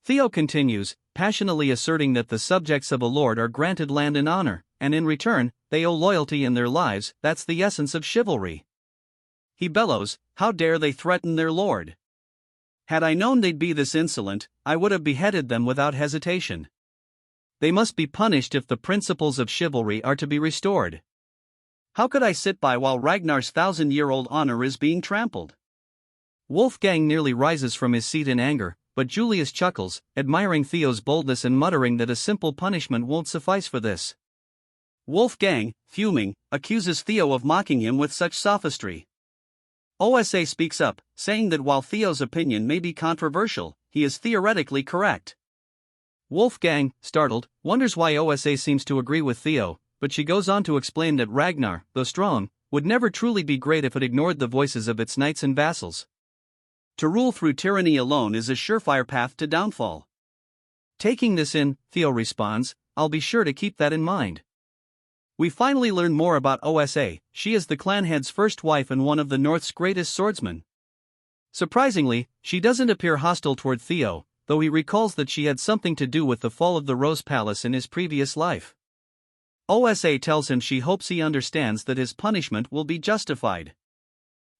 A: Theo continues, passionately asserting that the subjects of a lord are granted land and honor, and in return, they owe loyalty in their lives. That's the essence of chivalry. He bellows, "How dare they threaten their lord? Had I known they'd be this insolent, I would have beheaded them without hesitation. They must be punished if the principles of chivalry are to be restored. How could I sit by while Ragnar's 1,000-year-old honor is being trampled?" Wolfgang nearly rises from his seat in anger, but Julius chuckles, admiring Theo's boldness and muttering that a simple punishment won't suffice for this. Wolfgang, fuming, accuses Theo of mocking him with such sophistry. OSA speaks up, saying that while Theo's opinion may be controversial, he is theoretically correct. Wolfgang, startled, wonders why OSA seems to agree with Theo, but she goes on to explain that Ragnar, though strong, would never truly be great if it ignored the voices of its knights and vassals. To rule through tyranny alone is a surefire path to downfall. Taking this in, Theo responds, "I'll be sure to keep that in mind." We finally learn more about OSA. She is the clan head's first wife and one of the North's greatest swordsmen. Surprisingly, she doesn't appear hostile toward Theo, though he recalls that she had something to do with the fall of the Rose Palace in his previous life. OSA tells him she hopes he understands that his punishment will be justified.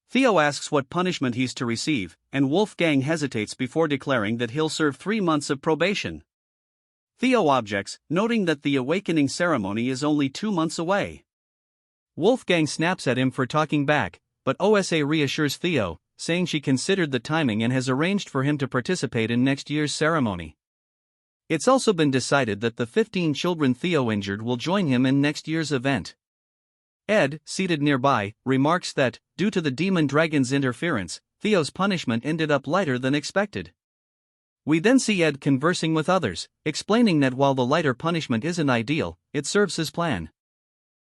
A: Theo asks what punishment he's to receive, and Wolfgang hesitates before declaring that he'll serve 3 months of probation. Theo objects, noting that the awakening ceremony is only 2 months away. Wolfgang snaps at him for talking back, but OSA reassures Theo, saying she considered the timing and has arranged for him to participate in next year's ceremony. It's also been decided that the 15 children Theo injured will join him in next year's event. Ed, seated nearby, remarks that, due to the demon dragon's interference, Theo's punishment ended up lighter than expected. We then see Ed conversing with others, explaining that while the lighter punishment isn't ideal, it serves his plan.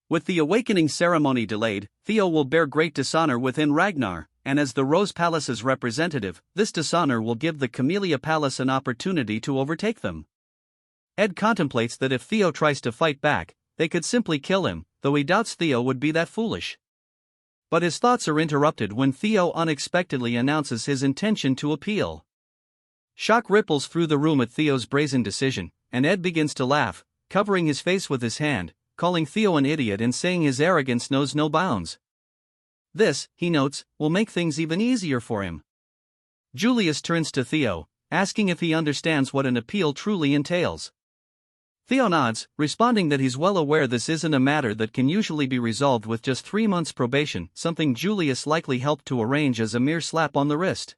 A: With the awakening ceremony delayed, Theo will bear great dishonor within Ragnar, and as the Rose Palace's representative, this dishonor will give the Camellia Palace an opportunity to overtake them. Ed contemplates that if Theo tries to fight back, they could simply kill him, though he doubts Theo would be that foolish. But his thoughts are interrupted when Theo unexpectedly announces his intention to appeal. Shock ripples through the room at Theo's brazen decision, and Ed begins to laugh, covering his face with his hand, calling Theo an idiot and saying his arrogance knows no bounds. This, he notes, will make things even easier for him. Julius turns to Theo, asking if he understands what an appeal truly entails. Theo nods, responding that he's well aware this isn't a matter that can usually be resolved with just 3 months probation, something Julius likely helped to arrange as a mere slap on the wrist.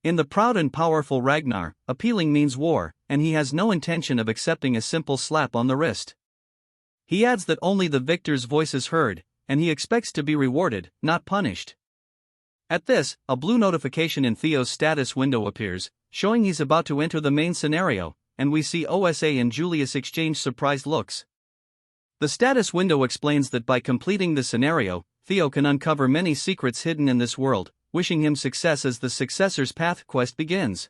A: In the proud and powerful Ragnar, appealing means war, and he has no intention of accepting a simple slap on the wrist. He adds that only the victor's voice is heard, and he expects to be rewarded, not punished. At this, a blue notification in Theo's status window appears, showing he's about to enter the main scenario, and we see OSA and Julius exchange surprised looks. The status window explains that by completing the scenario, Theo can uncover many secrets hidden in this world, wishing him success as the Successor's Path quest begins.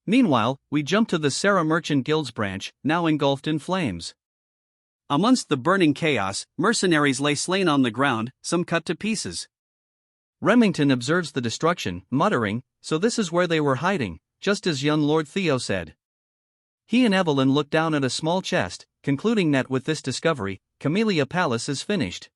A: Meanwhile, we jump to the Sarah Merchant Guild's branch, now engulfed in flames. Amongst the burning chaos, mercenaries lay slain on the ground, some cut to pieces. Remington observes the destruction, muttering, "So this is where they were hiding," just as young Lord Theo said. He and Evelyn look down at a small chest, concluding that with this discovery, Camellia Palace is finished.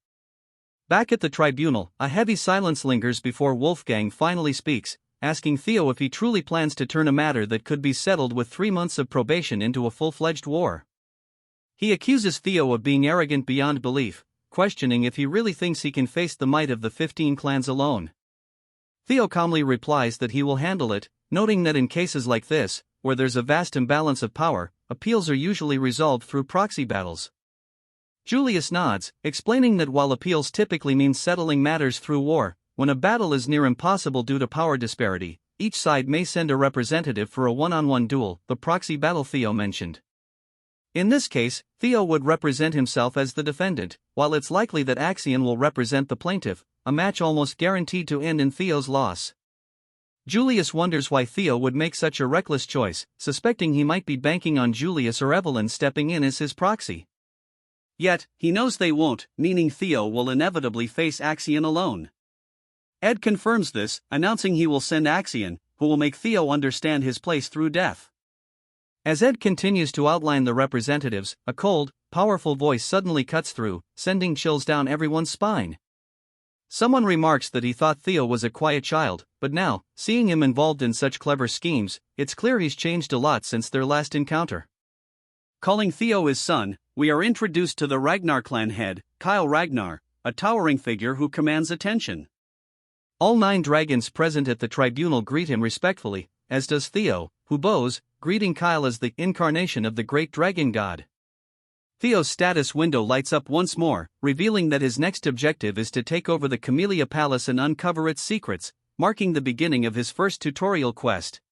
A: Back at the tribunal, a heavy silence lingers before Wolfgang finally speaks, asking Theo if he truly plans to turn a matter that could be settled with 3 months of probation into a full-fledged war. He accuses Theo of being arrogant beyond belief, questioning if he really thinks he can face the might of the 15 clans alone. Theo calmly replies that he will handle it, noting that in cases like this, where there's a vast imbalance of power, appeals are usually resolved through proxy battles. Julius nods, explaining that while appeals typically mean settling matters through war, when a battle is near impossible due to power disparity, each side may send a representative for a one-on-one duel, the proxy battle Theo mentioned. In this case, Theo would represent himself as the defendant, while it's likely that Axion will represent the plaintiff, a match almost guaranteed to end in Theo's loss. Julius wonders why Theo would make such a reckless choice, suspecting he might be banking on Julius or Evelyn stepping in as his proxy. Yet, he knows they won't, meaning Theo will inevitably face Axion alone. Ed confirms this, announcing he will send Axion, who will make Theo understand his place through death. As Ed continues to outline the representatives, a cold, powerful voice suddenly cuts through, sending chills down everyone's spine. Someone remarks that he thought Theo was a quiet child, but now, seeing him involved in such clever schemes, it's clear he's changed a lot since their last encounter. Calling Theo his son, we are introduced to the Ragnar clan head, Kyle Ragnar, a towering figure who commands attention. All 9 dragons present at the tribunal greet him respectfully, as does Theo, who bows, greeting Kyle as the incarnation of the great dragon god. Theo's status window lights up once more, revealing that his next objective is to take over the Camellia Palace and uncover its secrets, marking the beginning of his first tutorial quest.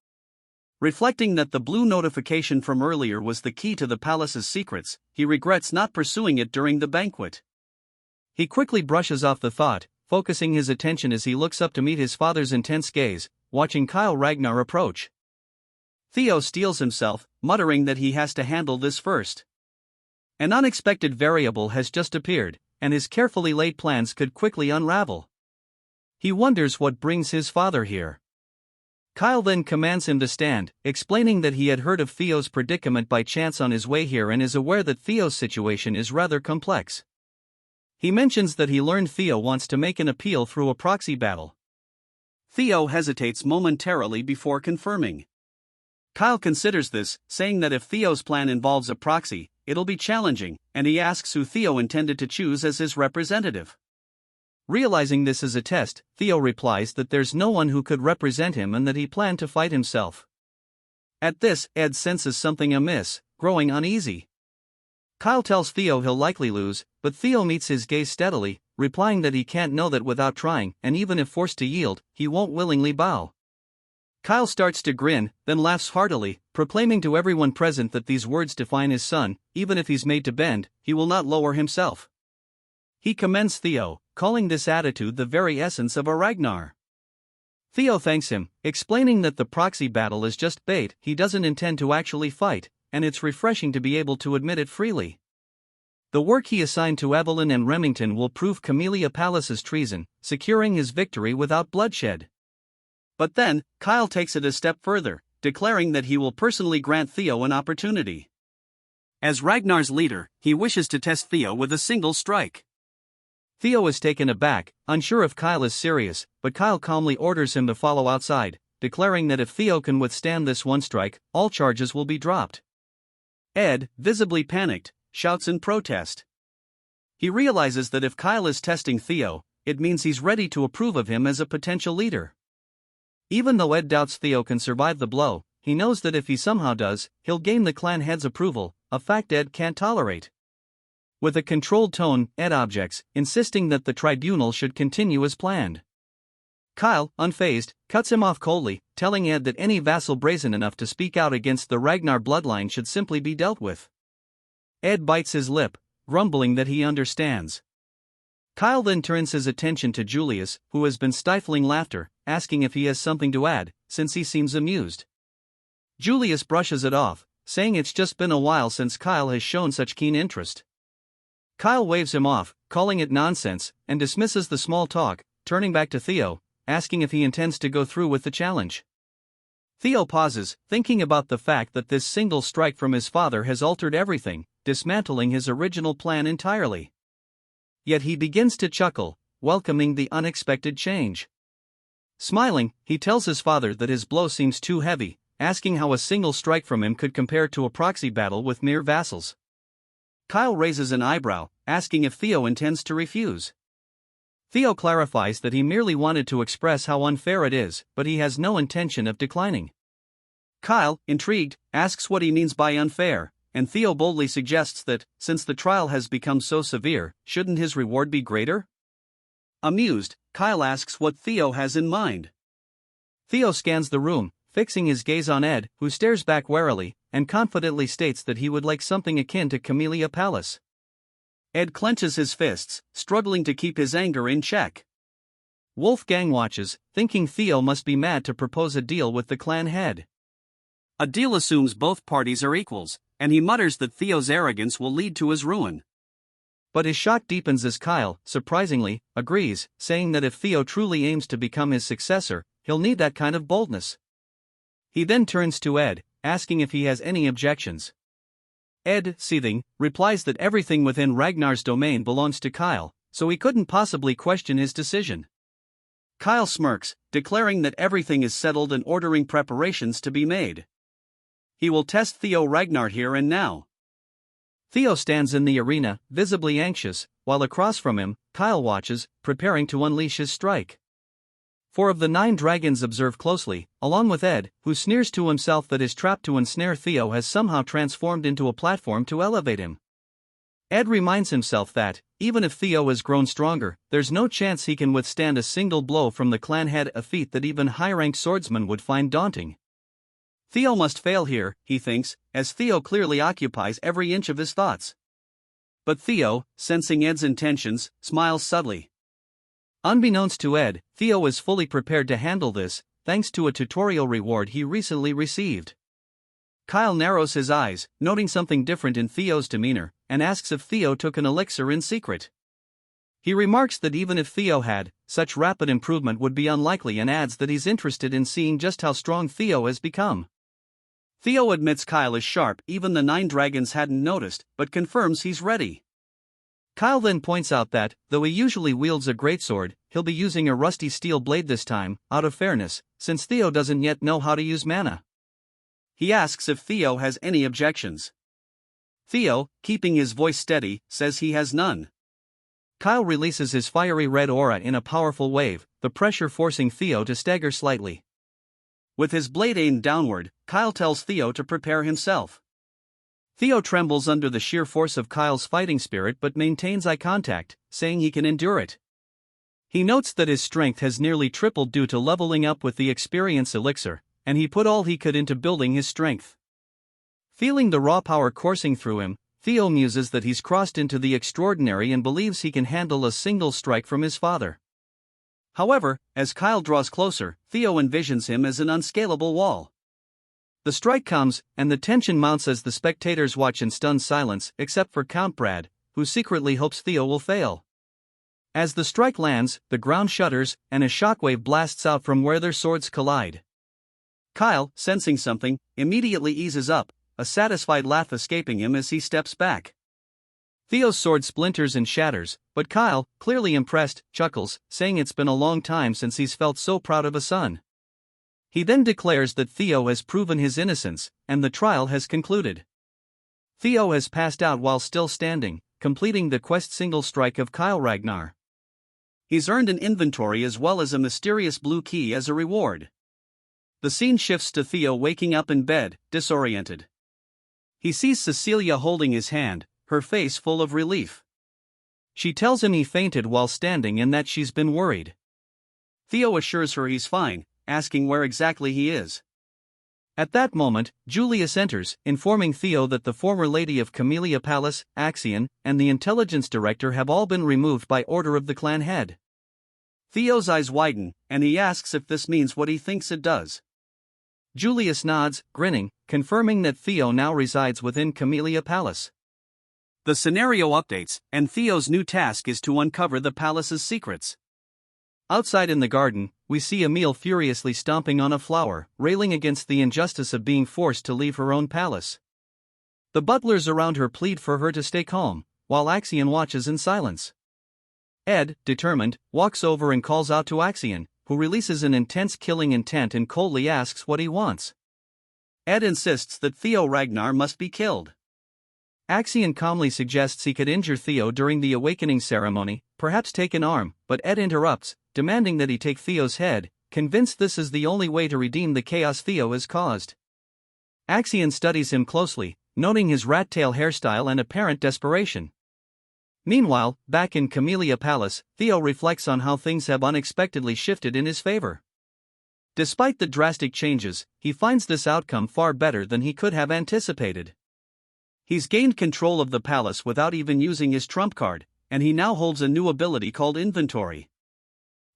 A: Reflecting that the blue notification from earlier was the key to the palace's secrets, he regrets not pursuing it during the banquet. He quickly brushes off the thought, focusing his attention as he looks up to meet his father's intense gaze, watching Kyle Ragnar approach. Theo steels himself, muttering that he has to handle this first. An unexpected variable has just appeared, and his carefully laid plans could quickly unravel. He wonders what brings his father here. Kyle then commands him to stand, explaining that he had heard of Theo's predicament by chance on his way here and is aware that Theo's situation is rather complex. He mentions that he learned Theo wants to make an appeal through a proxy battle. Theo hesitates momentarily before confirming. Kyle considers this, saying that if Theo's plan involves a proxy, it'll be challenging, and he asks who Theo intended to choose as his representative. Realizing this is a test, Theo replies that there's no one who could represent him and that he planned to fight himself. At this, Ed senses something amiss, growing uneasy. Kyle tells Theo he'll likely lose, but Theo meets his gaze steadily, replying that he can't know that without trying, and even if forced to yield, he won't willingly bow. Kyle starts to grin, then laughs heartily, proclaiming to everyone present that these words define his son. Even if he's made to bend, he will not lower himself. He commends Theo, calling this attitude the very essence of a Ragnar. Theo thanks him, explaining that the proxy battle is just bait, he doesn't intend to actually fight, and it's refreshing to be able to admit it freely. The work he assigned to Evelyn and Remington will prove Camellia Palace's treason, securing his victory without bloodshed. But then, Kyle takes it a step further, declaring that he will personally grant Theo an opportunity. As Ragnar's leader, he wishes to test Theo with a single strike. Theo is taken aback, unsure if Kyle is serious, but Kyle calmly orders him to follow outside, declaring that if Theo can withstand this one strike, all charges will be dropped. Ed, visibly panicked, shouts in protest. He realizes that if Kyle is testing Theo, it means he's ready to approve of him as a potential leader. Even though Ed doubts Theo can survive the blow, he knows that if he somehow does, he'll gain the clan head's approval, a fact Ed can't tolerate. With a controlled tone, Ed objects, insisting that the tribunal should continue as planned. Kyle, unfazed, cuts him off coldly, telling Ed that any vassal brazen enough to speak out against the Ragnar bloodline should simply be dealt with. Ed bites his lip, grumbling that he understands. Kyle then turns his attention to Julius, who has been stifling laughter, asking if he has something to add, since he seems amused. Julius brushes it off, saying it's just been a while since Kyle has shown such keen interest. Kyle waves him off, calling it nonsense, and dismisses the small talk, turning back to Theo, asking if he intends to go through with the challenge. Theo pauses, thinking about the fact that this single strike from his father has altered everything, dismantling his original plan entirely. Yet he begins to chuckle, welcoming the unexpected change. Smiling, he tells his father that his blow seems too heavy, asking how a single strike from him could compare to a proxy battle with mere vassals. Kyle raises an eyebrow, asking if Theo intends to refuse. Theo clarifies that he merely wanted to express how unfair it is, but he has no intention of declining. Kyle, intrigued, asks what he means by unfair, and Theo boldly suggests that, since the trial has become so severe, shouldn't his reward be greater? Amused, Kyle asks what Theo has in mind. Theo scans the room, fixing his gaze on Ed, who stares back warily, and confidently states that he would like something akin to Camellia Palace. Ed clenches his fists, struggling to keep his anger in check. Wolfgang watches, thinking Theo must be mad to propose a deal with the clan head. A deal assumes both parties are equals, and he mutters that Theo's arrogance will lead to his ruin. But his shock deepens as Kyle, surprisingly, agrees, saying that if Theo truly aims to become his successor, he'll need that kind of boldness. He then turns to Ed, asking if he has any objections. Ed, seething, replies that everything within Ragnar's domain belongs to Kyle, so he couldn't possibly question his decision. Kyle smirks, declaring that everything is settled and ordering preparations to be made. He will test Theo Ragnar here and now. Theo stands in the arena, visibly anxious, while across from him, Kyle watches, preparing to unleash his strike. 4 of the 9 dragons observe closely, along with Ed, who sneers to himself that his trap to ensnare Theo has somehow transformed into a platform to elevate him. Ed reminds himself that, even if Theo has grown stronger, there's no chance he can withstand a single blow from the clan head, a feat that even high-ranked swordsmen would find daunting. Theo must fail here, he thinks, as Theo clearly occupies every inch of his thoughts. But Theo, sensing Ed's intentions, smiles subtly. Unbeknownst to Ed, Theo is fully prepared to handle this, thanks to a tutorial reward he recently received. Kyle narrows his eyes, noting something different in Theo's demeanor, and asks if Theo took an elixir in secret. He remarks that even if Theo had, such rapid improvement would be unlikely, and adds that he's interested in seeing just how strong Theo has become. Theo admits Kyle is sharp, even the 9 dragons hadn't noticed, but confirms he's ready. Kyle then points out that, though he usually wields a greatsword, he'll be using a rusty steel blade this time, out of fairness, since Theo doesn't yet know how to use mana. He asks if Theo has any objections. Theo, keeping his voice steady, says he has none. Kyle releases his fiery red aura in a powerful wave, the pressure forcing Theo to stagger slightly. With his blade aimed downward, Kyle tells Theo to prepare himself. Theo trembles under the sheer force of Kyle's fighting spirit but maintains eye contact, saying he can endure it. He notes that his strength has nearly tripled due to leveling up with the experience elixir, and he put all he could into building his strength. Feeling the raw power coursing through him, Theo muses that he's crossed into the extraordinary and believes he can handle a single strike from his father. However, as Kyle draws closer, Theo envisions him as an unscalable wall. The strike comes, and the tension mounts as the spectators watch in stunned silence, except for Count Brad, who secretly hopes Theo will fail. As the strike lands, the ground shudders, and a shockwave blasts out from where their swords collide. Kyle, sensing something, immediately eases up, a satisfied laugh escaping him as he steps back. Theo's sword splinters and shatters, but Kyle, clearly impressed, chuckles, saying it's been a long time since he's felt so proud of a son. He then declares that Theo has proven his innocence, and the trial has concluded. Theo has passed out while still standing, completing the quest single strike of Kyle Ragnar. He's earned an inventory as well as a mysterious blue key as a reward. The scene shifts to Theo waking up in bed, disoriented. He sees Cecilia holding his hand, her face full of relief. She tells him he fainted while standing and that she's been worried. Theo assures her he's fine, asking where exactly he is. At that moment, Julius enters, informing Theo that the former lady of Camellia Palace, Axion, and the intelligence director have all been removed by order of the clan head. Theo's eyes widen, and he asks if this means what he thinks it does. Julius nods, grinning, confirming that Theo now resides within Camellia Palace. The scenario updates, and Theo's new task is to uncover the palace's secrets. Outside in the garden, we see Emile furiously stomping on a flower, railing against the injustice of being forced to leave her own palace. The butlers around her plead for her to stay calm, while Axion watches in silence. Ed, determined, walks over and calls out to Axion, who releases an intense killing intent and coldly asks what he wants. Ed insists that Theo Ragnar must be killed. Axion calmly suggests he could injure Theo during the awakening ceremony, perhaps take an arm, but Ed interrupts, demanding that he take Theo's head, convinced this is the only way to redeem the chaos Theo has caused. Axion studies him closely, noting his rat-tail hairstyle and apparent desperation. Meanwhile, back in Camellia Palace, Theo reflects on how things have unexpectedly shifted in his favor. Despite the drastic changes, he finds this outcome far better than he could have anticipated. He's gained control of the palace without even using his trump card, and he now holds a new ability called Inventory.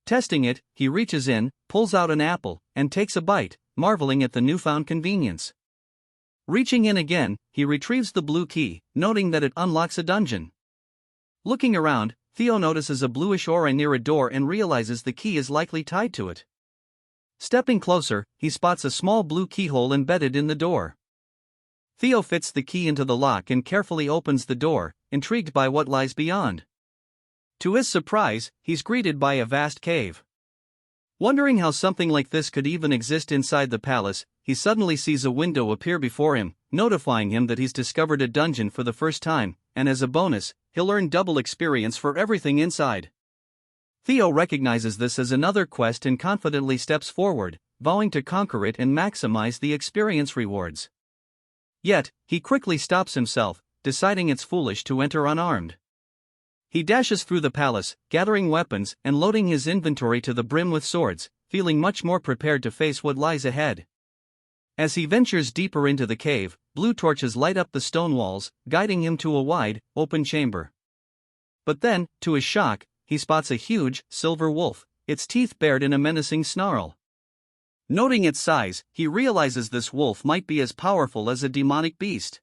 A: Testing it, he reaches in, pulls out an apple, and takes a bite, marveling at the newfound convenience. Reaching in again, he retrieves the blue key, noting that it unlocks a dungeon. Looking around, Theo notices a bluish aura near a door and realizes the key is likely tied to it. Stepping closer, he spots a small blue keyhole embedded in the door. Theo fits the key into the lock and carefully opens the door, intrigued by what lies beyond. To his surprise, he's greeted by a vast cave. Wondering how something like this could even exist inside the palace, he suddenly sees a window appear before him, notifying him that he's discovered a dungeon for the first time, and as a bonus, he'll earn double experience for everything inside. Theo recognizes this as another quest and confidently steps forward, vowing to conquer it and maximize the experience rewards. Yet, he quickly stops himself, deciding it's foolish to enter unarmed. He dashes through the palace, gathering weapons and loading his inventory to the brim with swords, feeling much more prepared to face what lies ahead. As he ventures deeper into the cave, blue torches light up the stone walls, guiding him to a wide, open chamber. But then, to his shock, he spots a huge, silver wolf, its teeth bared in a menacing snarl. Noting its size, he realizes this wolf might be as powerful as a demonic beast.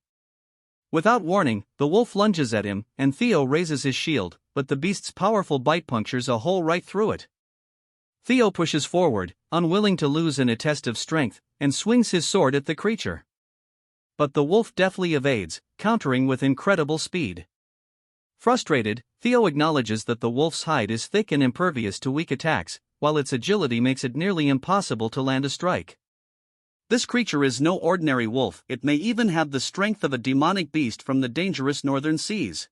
A: Without warning, the wolf lunges at him, and Theo raises his shield, but the beast's powerful bite punctures a hole right through it. Theo pushes forward, unwilling to lose in a test of strength, and swings his sword at the creature. But the wolf deftly evades, countering with incredible speed. Frustrated, Theo acknowledges that the wolf's hide is thick and impervious to weak attacks, while its agility makes it nearly impossible to land a strike. This creature is no ordinary wolf, it may even have the strength of a demonic beast from the dangerous northern seas.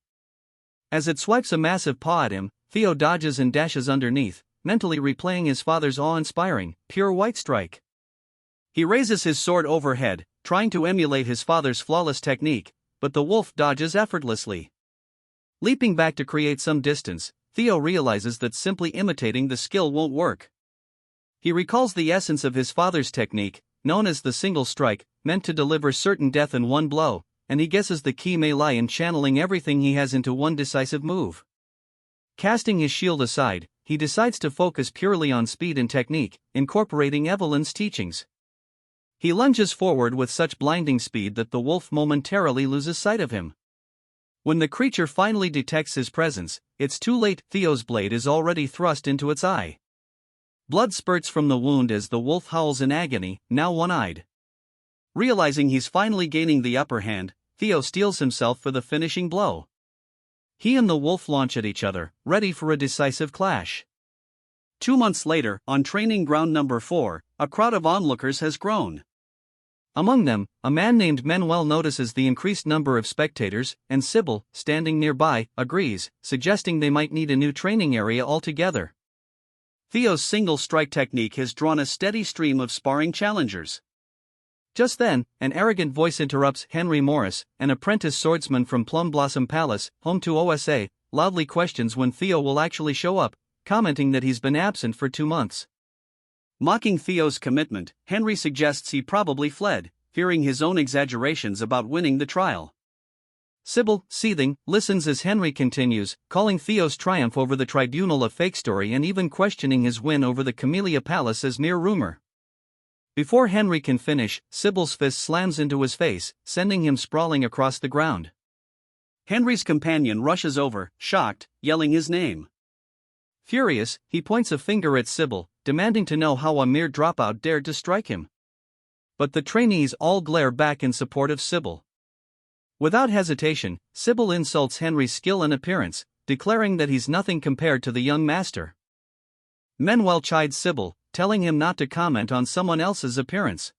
A: As it swipes a massive paw at him, Theo dodges and dashes underneath, mentally replaying his father's awe-inspiring, pure white strike. He raises his sword overhead, trying to emulate his father's flawless technique, but the wolf dodges effortlessly. Leaping back to create some distance, Theo realizes that simply imitating the skill won't work. He recalls the essence of his father's technique, known as the single strike, meant to deliver certain death in one blow, and he guesses the key may lie in channeling everything he has into one decisive move. Casting his shield aside, he decides to focus purely on speed and technique, incorporating Evelyn's teachings. He lunges forward with such blinding speed that the wolf momentarily loses sight of him. When the creature finally detects his presence, it's too late. Theo's blade is already thrust into its eye. Blood spurts from the wound as the wolf howls in agony, now one-eyed. Realizing he's finally gaining the upper hand, Theo steels himself for the finishing blow. He and the wolf launch at each other, ready for a decisive clash. 2 months later, on training ground number 4, a crowd of onlookers has grown. Among them, a man named Manuel notices the increased number of spectators, and Sybil, standing nearby, agrees, suggesting they might need a new training area altogether. Theo's single strike technique has drawn a steady stream of sparring challengers. Just then, an arrogant voice interrupts Henry Morris, an apprentice swordsman from Plum Blossom Palace, home to OSA, loudly questions when Theo will actually show up, commenting that he's been absent for 2 months. Mocking Theo's commitment, Henry suggests he probably fled, fearing his own exaggerations about winning the trial. Sybil, seething, listens as Henry continues, calling Theo's triumph over the tribunal a fake story and even questioning his win over the Camellia Palace as mere rumor. Before Henry can finish, Sybil's fist slams into his face, sending him sprawling across the ground. Henry's companion rushes over, shocked, yelling his name. Furious, he points a finger at Sybil, demanding to know how a mere dropout dared to strike him. But the trainees all glare back in support of Sybil. Without hesitation, Sybil insults Henry's skill and appearance, declaring that he's nothing compared to the young master. Manuel chides Sybil, telling him not to comment on someone else's appearance.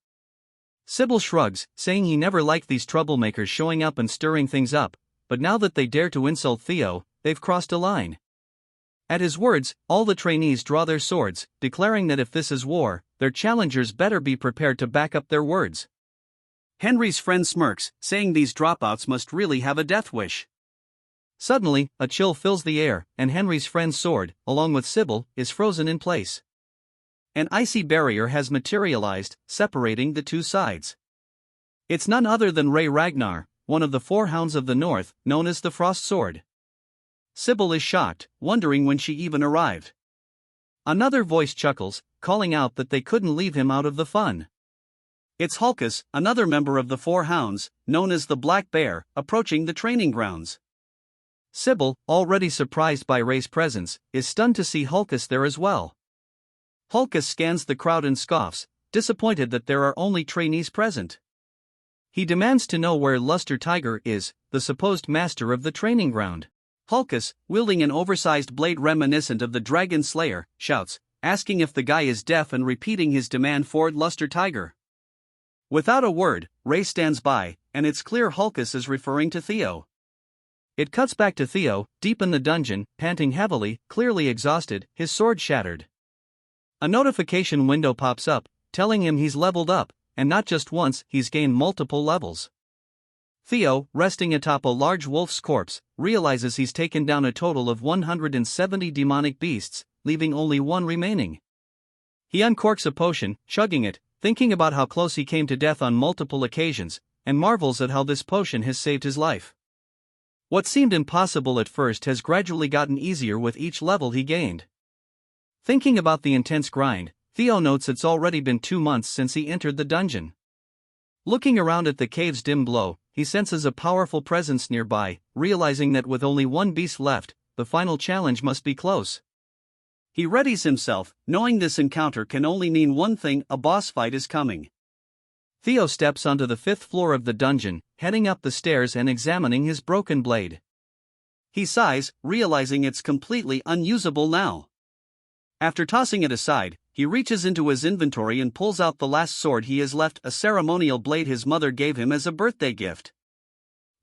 A: Sybil shrugs, saying he never liked these troublemakers showing up and stirring things up, but now that they dare to insult Theo, they've crossed a line. At his words, all the trainees draw their swords, declaring that if this is war, their challengers better be prepared to back up their words. Henry's friend smirks, saying these dropouts must really have a death wish. Suddenly, a chill fills the air, and Henry's friend's sword, along with Sybil, is frozen in place. An icy barrier has materialized, separating the two sides. It's none other than Ragnar, one of the four hounds of the north, known as the Frost Sword. Sybil is shocked, wondering when she even arrived. Another voice chuckles, calling out that they couldn't leave him out of the fun. It's Hulkus, another member of the four hounds, known as the Black Bear, approaching the training grounds. Sybil, already surprised by Ray's presence, is stunned to see Hulkus there as well. Hulkus scans the crowd and scoffs, disappointed that there are only trainees present. He demands to know where Luster Tiger is, the supposed master of the training ground. Hulkus, wielding an oversized blade reminiscent of the Dragon Slayer, shouts, asking if the guy is deaf and repeating his demand for Luster Tiger. Without a word, Ray stands by, and it's clear Hulkus is referring to Theo. It cuts back to Theo, deep in the dungeon, panting heavily, clearly exhausted, his sword shattered. A notification window pops up, telling him he's leveled up, and not just once, he's gained multiple levels. Theo, resting atop a large wolf's corpse, realizes he's taken down a total of 170 demonic beasts, leaving only one remaining. He uncorks a potion, chugging it, thinking about how close he came to death on multiple occasions, and marvels at how this potion has saved his life. What seemed impossible at first has gradually gotten easier with each level he gained. Thinking about the intense grind, Theo notes it's already been 2 months since he entered the dungeon. Looking around at the cave's dim glow, he senses a powerful presence nearby, realizing that with only one beast left, the final challenge must be close. He readies himself, knowing this encounter can only mean one thing: a boss fight is coming. Theo steps onto the 5th floor of the dungeon, heading up the stairs and examining his broken blade. He sighs, realizing it's completely unusable now. After tossing it aside, he reaches into his inventory and pulls out the last sword he has left, a ceremonial blade his mother gave him as a birthday gift.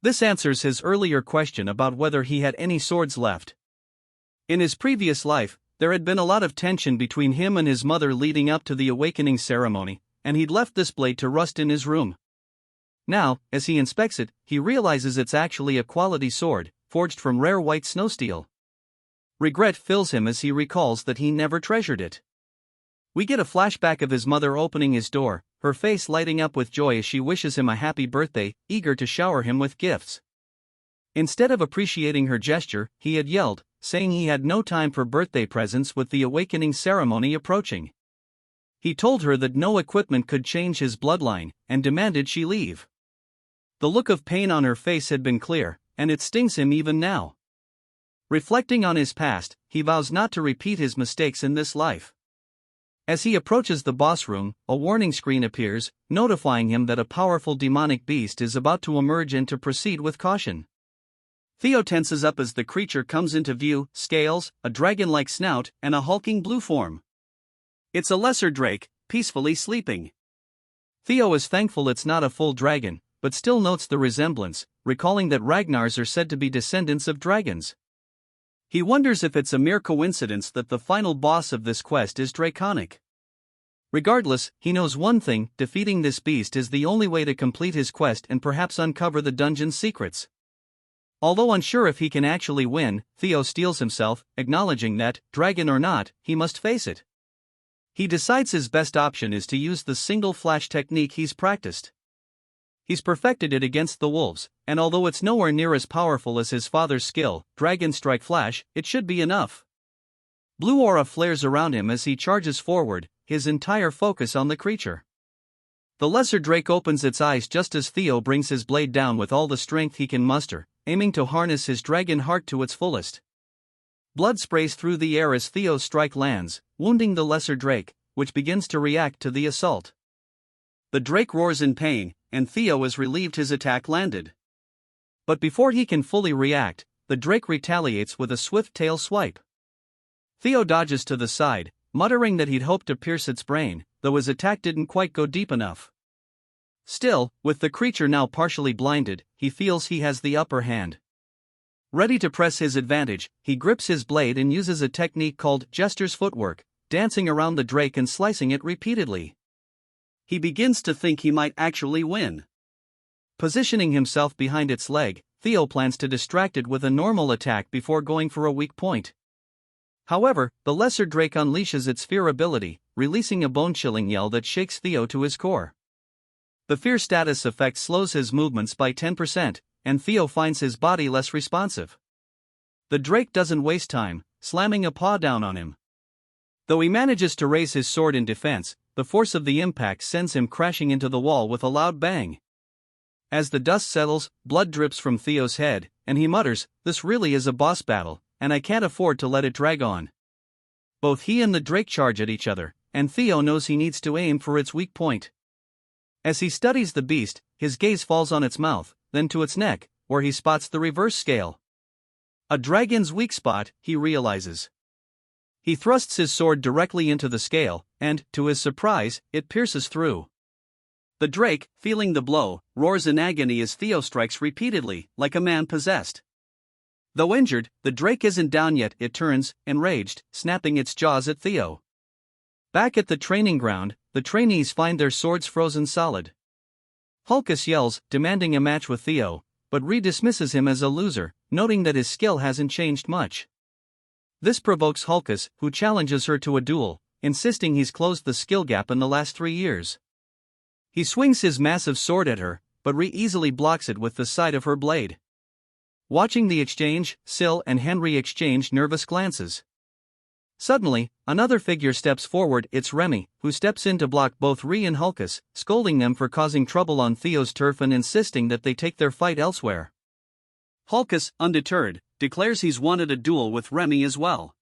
A: This answers his earlier question about whether he had any swords left. In his previous life, there had been a lot of tension between him and his mother leading up to the awakening ceremony, and he'd left this blade to rust in his room. Now, as he inspects it, he realizes it's actually a quality sword, forged from rare white snow steel. Regret fills him as he recalls that he never treasured it. We get a flashback of his mother opening his door, her face lighting up with joy as she wishes him a happy birthday, eager to shower him with gifts. Instead of appreciating her gesture, he had yelled, saying he had no time for birthday presents with the awakening ceremony approaching. He told her that no equipment could change his bloodline, and demanded she leave. The look of pain on her face had been clear, and it stings him even now. Reflecting on his past, he vows not to repeat his mistakes in this life. As he approaches the boss room, a warning screen appears, notifying him that a powerful demonic beast is about to emerge and to proceed with caution. Theo tenses up as the creature comes into view: scales, a dragon-like snout, and a hulking blue form. It's a lesser drake, peacefully sleeping. Theo is thankful it's not a full dragon, but still notes the resemblance, recalling that Ragnars are said to be descendants of dragons. He wonders if it's a mere coincidence that the final boss of this quest is draconic. Regardless, he knows one thing: defeating this beast is the only way to complete his quest and perhaps uncover the dungeon's secrets. Although unsure if he can actually win, Theo steels himself, acknowledging that, dragon or not, he must face it. He decides his best option is to use the single flash technique he's practiced. He's perfected it against the wolves, and although it's nowhere near as powerful as his father's skill, Dragon Strike Flash, it should be enough. Blue aura flares around him as he charges forward, his entire focus on the creature. The lesser drake opens its eyes just as Theo brings his blade down with all the strength he can muster, aiming to harness his dragon heart to its fullest. Blood sprays through the air as Theo's strike lands, wounding the lesser drake, which begins to react to the assault. The drake roars in pain, and Theo is relieved his attack landed. But before he can fully react, the drake retaliates with a swift tail swipe. Theo dodges to the side, muttering that he'd hoped to pierce its brain, though his attack didn't quite go deep enough. Still, with the creature now partially blinded, he feels he has the upper hand. Ready to press his advantage, he grips his blade and uses a technique called Jester's footwork, dancing around the drake and slicing it repeatedly. He begins to think he might actually win. Positioning himself behind its leg, Theo plans to distract it with a normal attack before going for a weak point. However, the lesser drake unleashes its fear ability, releasing a bone-chilling yell that shakes Theo to his core. The fear status effect slows his movements by 10%, and Theo finds his body less responsive. The drake doesn't waste time, slamming a paw down on him. Though he manages to raise his sword in defense, the force of the impact sends him crashing into the wall with a loud bang. As the dust settles, blood drips from Theo's head, and he mutters, "This really is a boss battle, and I can't afford to let it drag on." Both he and the drake charge at each other, and Theo knows he needs to aim for its weak point. As he studies the beast, his gaze falls on its mouth, then to its neck, where he spots the reverse scale. A dragon's weak spot, he realizes. He thrusts his sword directly into the scale, and, to his surprise, it pierces through. The drake, feeling the blow, roars in agony as Theo strikes repeatedly, like a man possessed. Though injured, the drake isn't down yet. It turns, enraged, snapping its jaws at Theo. Back at the training ground, the trainees find their swords frozen solid. Hulkus yells, demanding a match with Theo, but dismisses him as a loser, noting that his skill hasn't changed much. This provokes Hulkus, who challenges her to a duel, insisting he's closed the skill gap in the last 3 years. He swings his massive sword at her, but easily blocks it with the side of her blade. Watching the exchange, Syl and Henry exchange nervous glances. Suddenly, another figure steps forward. It's Remy, who steps in to block both Ree and Hulkus, scolding them for causing trouble on Theo's turf and insisting that they take their fight elsewhere. Hulkus, undeterred, declares he's wanted a duel with Remy as well.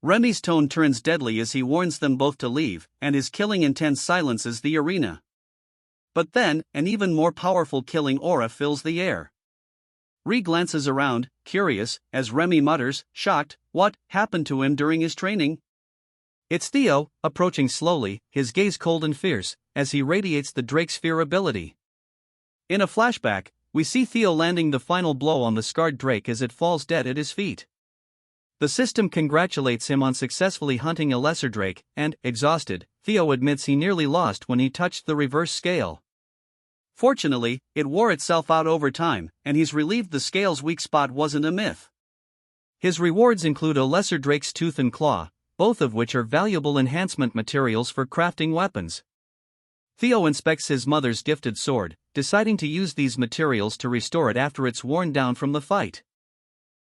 A: Remy's tone turns deadly as he warns them both to leave, and his killing intent silences the arena. But then, an even more powerful killing aura fills the air. Ree glances around, curious, as Remy mutters, shocked, what happened to him during his training? It's Theo, approaching slowly, his gaze cold and fierce, as he radiates the drake's fear ability. In a flashback, we see Theo landing the final blow on the scarred drake as it falls dead at his feet. The system congratulates him on successfully hunting a lesser drake, and, exhausted, Theo admits he nearly lost when he touched the reverse scale. Fortunately, it wore itself out over time, and he's relieved the scale's weak spot wasn't a myth. His rewards include a lesser drake's tooth and claw, both of which are valuable enhancement materials for crafting weapons. Theo inspects his mother's gifted sword, deciding to use these materials to restore it after it's worn down from the fight.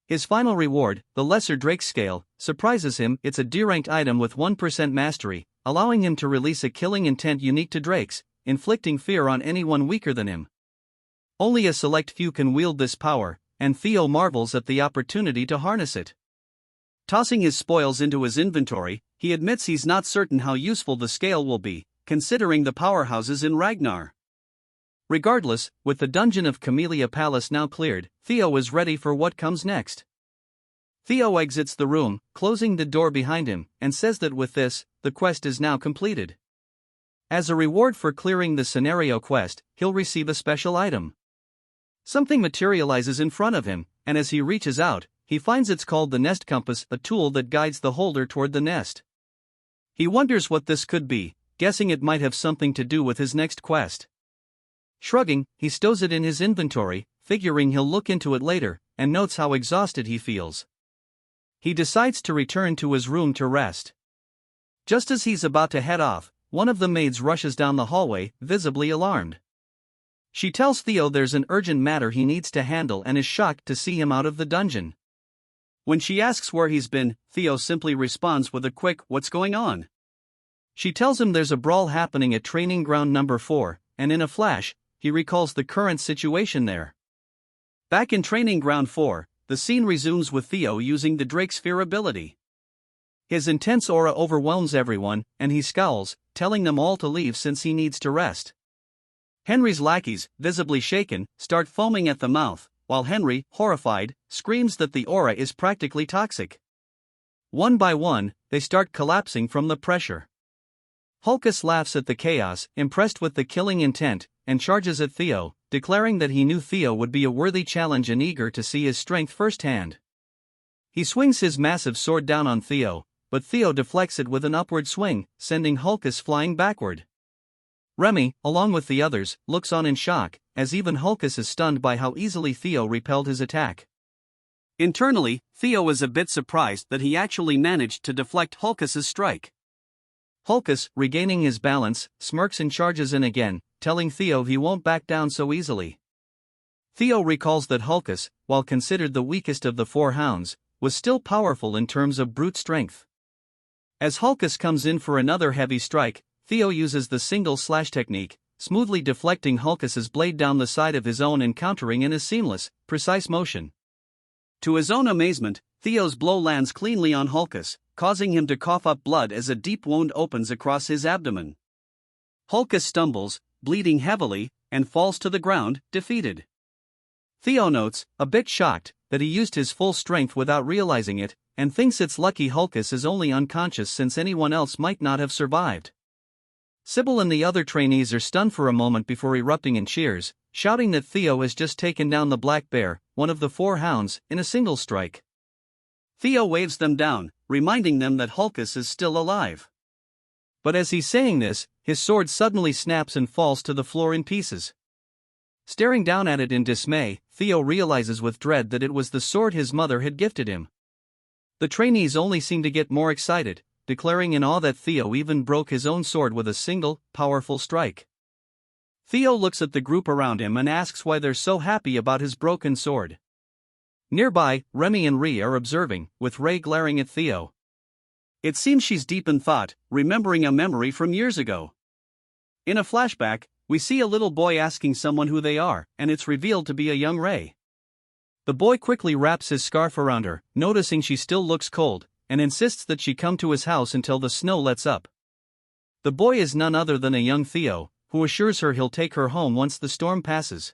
A: His final reward, the lesser drake scale, surprises him. It's a D-ranked item with 1% mastery, allowing him to release a killing intent unique to drakes, inflicting fear on anyone weaker than him. Only a select few can wield this power, and Theo marvels at the opportunity to harness it. Tossing his spoils into his inventory, he admits he's not certain how useful the scale will be, considering the powerhouses in Ragnar. Regardless, with the dungeon of Camellia Palace now cleared, Theo is ready for what comes next. Theo exits the room, closing the door behind him, and says that with this, the quest is now completed. As a reward for clearing the scenario quest, he'll receive a special item. Something materializes in front of him, and as he reaches out, he finds it's called the Nest Compass, a tool that guides the holder toward the nest. He wonders what this could be, guessing it might have something to do with his next quest. Shrugging, he stows it in his inventory, figuring he'll look into it later, and notes how exhausted he feels. He decides to return to his room to rest. Just as he's about to head off, one of the maids rushes down the hallway, visibly alarmed. She tells Theo there's an urgent matter he needs to handle and is shocked to see him out of the dungeon. When she asks where he's been, Theo simply responds with a quick, "What's going on?" She tells him there's a brawl happening at training ground number 4, and in a flash, he recalls the current situation there. Back in training ground 4, the scene resumes with Theo using the Drake's Fear ability. His intense aura overwhelms everyone, and he scowls, telling them all to leave since he needs to rest. Henry's lackeys, visibly shaken, start foaming at the mouth, while Henry, horrified, screams that the aura is practically toxic. One by one, they start collapsing from the pressure. Hulkus laughs at the chaos, impressed with the killing intent, and charges at Theo, declaring that he knew Theo would be a worthy challenge and eager to see his strength firsthand. He swings his massive sword down on Theo, but Theo deflects it with an upward swing, sending Hulkus flying backward. Remy, along with the others, looks on in shock, as even Hulkus is stunned by how easily Theo repelled his attack. Internally, Theo is a bit surprised that he actually managed to deflect Hulkus's strike. Hulkus, regaining his balance, smirks and charges in again, telling Theo he won't back down so easily. Theo recalls that Hulkus, while considered the weakest of the four hounds, was still powerful in terms of brute strength. As Hulkus comes in for another heavy strike, Theo uses the single slash technique, smoothly deflecting Hulkus's blade down the side of his own and countering in a seamless, precise motion. To his own amazement, Theo's blow lands cleanly on Hulkus, causing him to cough up blood as a deep wound opens across his abdomen. Hulkus stumbles, bleeding heavily, and falls to the ground, defeated. Theo notes, a bit shocked, that he used his full strength without realizing it, and thinks it's lucky Hulkus is only unconscious since anyone else might not have survived. Sybil and the other trainees are stunned for a moment before erupting in cheers, shouting that Theo has just taken down the Black Bear, one of the four hounds, in a single strike. Theo waves them down, reminding them that Hulkus is still alive. But as he's saying this, his sword suddenly snaps and falls to the floor in pieces. Staring down at it in dismay, Theo realizes with dread that it was the sword his mother had gifted him. The trainees only seem to get more excited, declaring in awe that Theo even broke his own sword with a single, powerful strike. Theo looks at the group around him and asks why they're so happy about his broken sword. Nearby, Remy and Ree are observing, with Ray glaring at Theo. It seems she's deep in thought, remembering a memory from years ago. In a flashback, we see a little boy asking someone who they are, and it's revealed to be a young Ray. The boy quickly wraps his scarf around her, noticing she still looks cold, and insists that she come to his house until the snow lets up. The boy is none other than a young Theo, who assures her he'll take her home once the storm passes.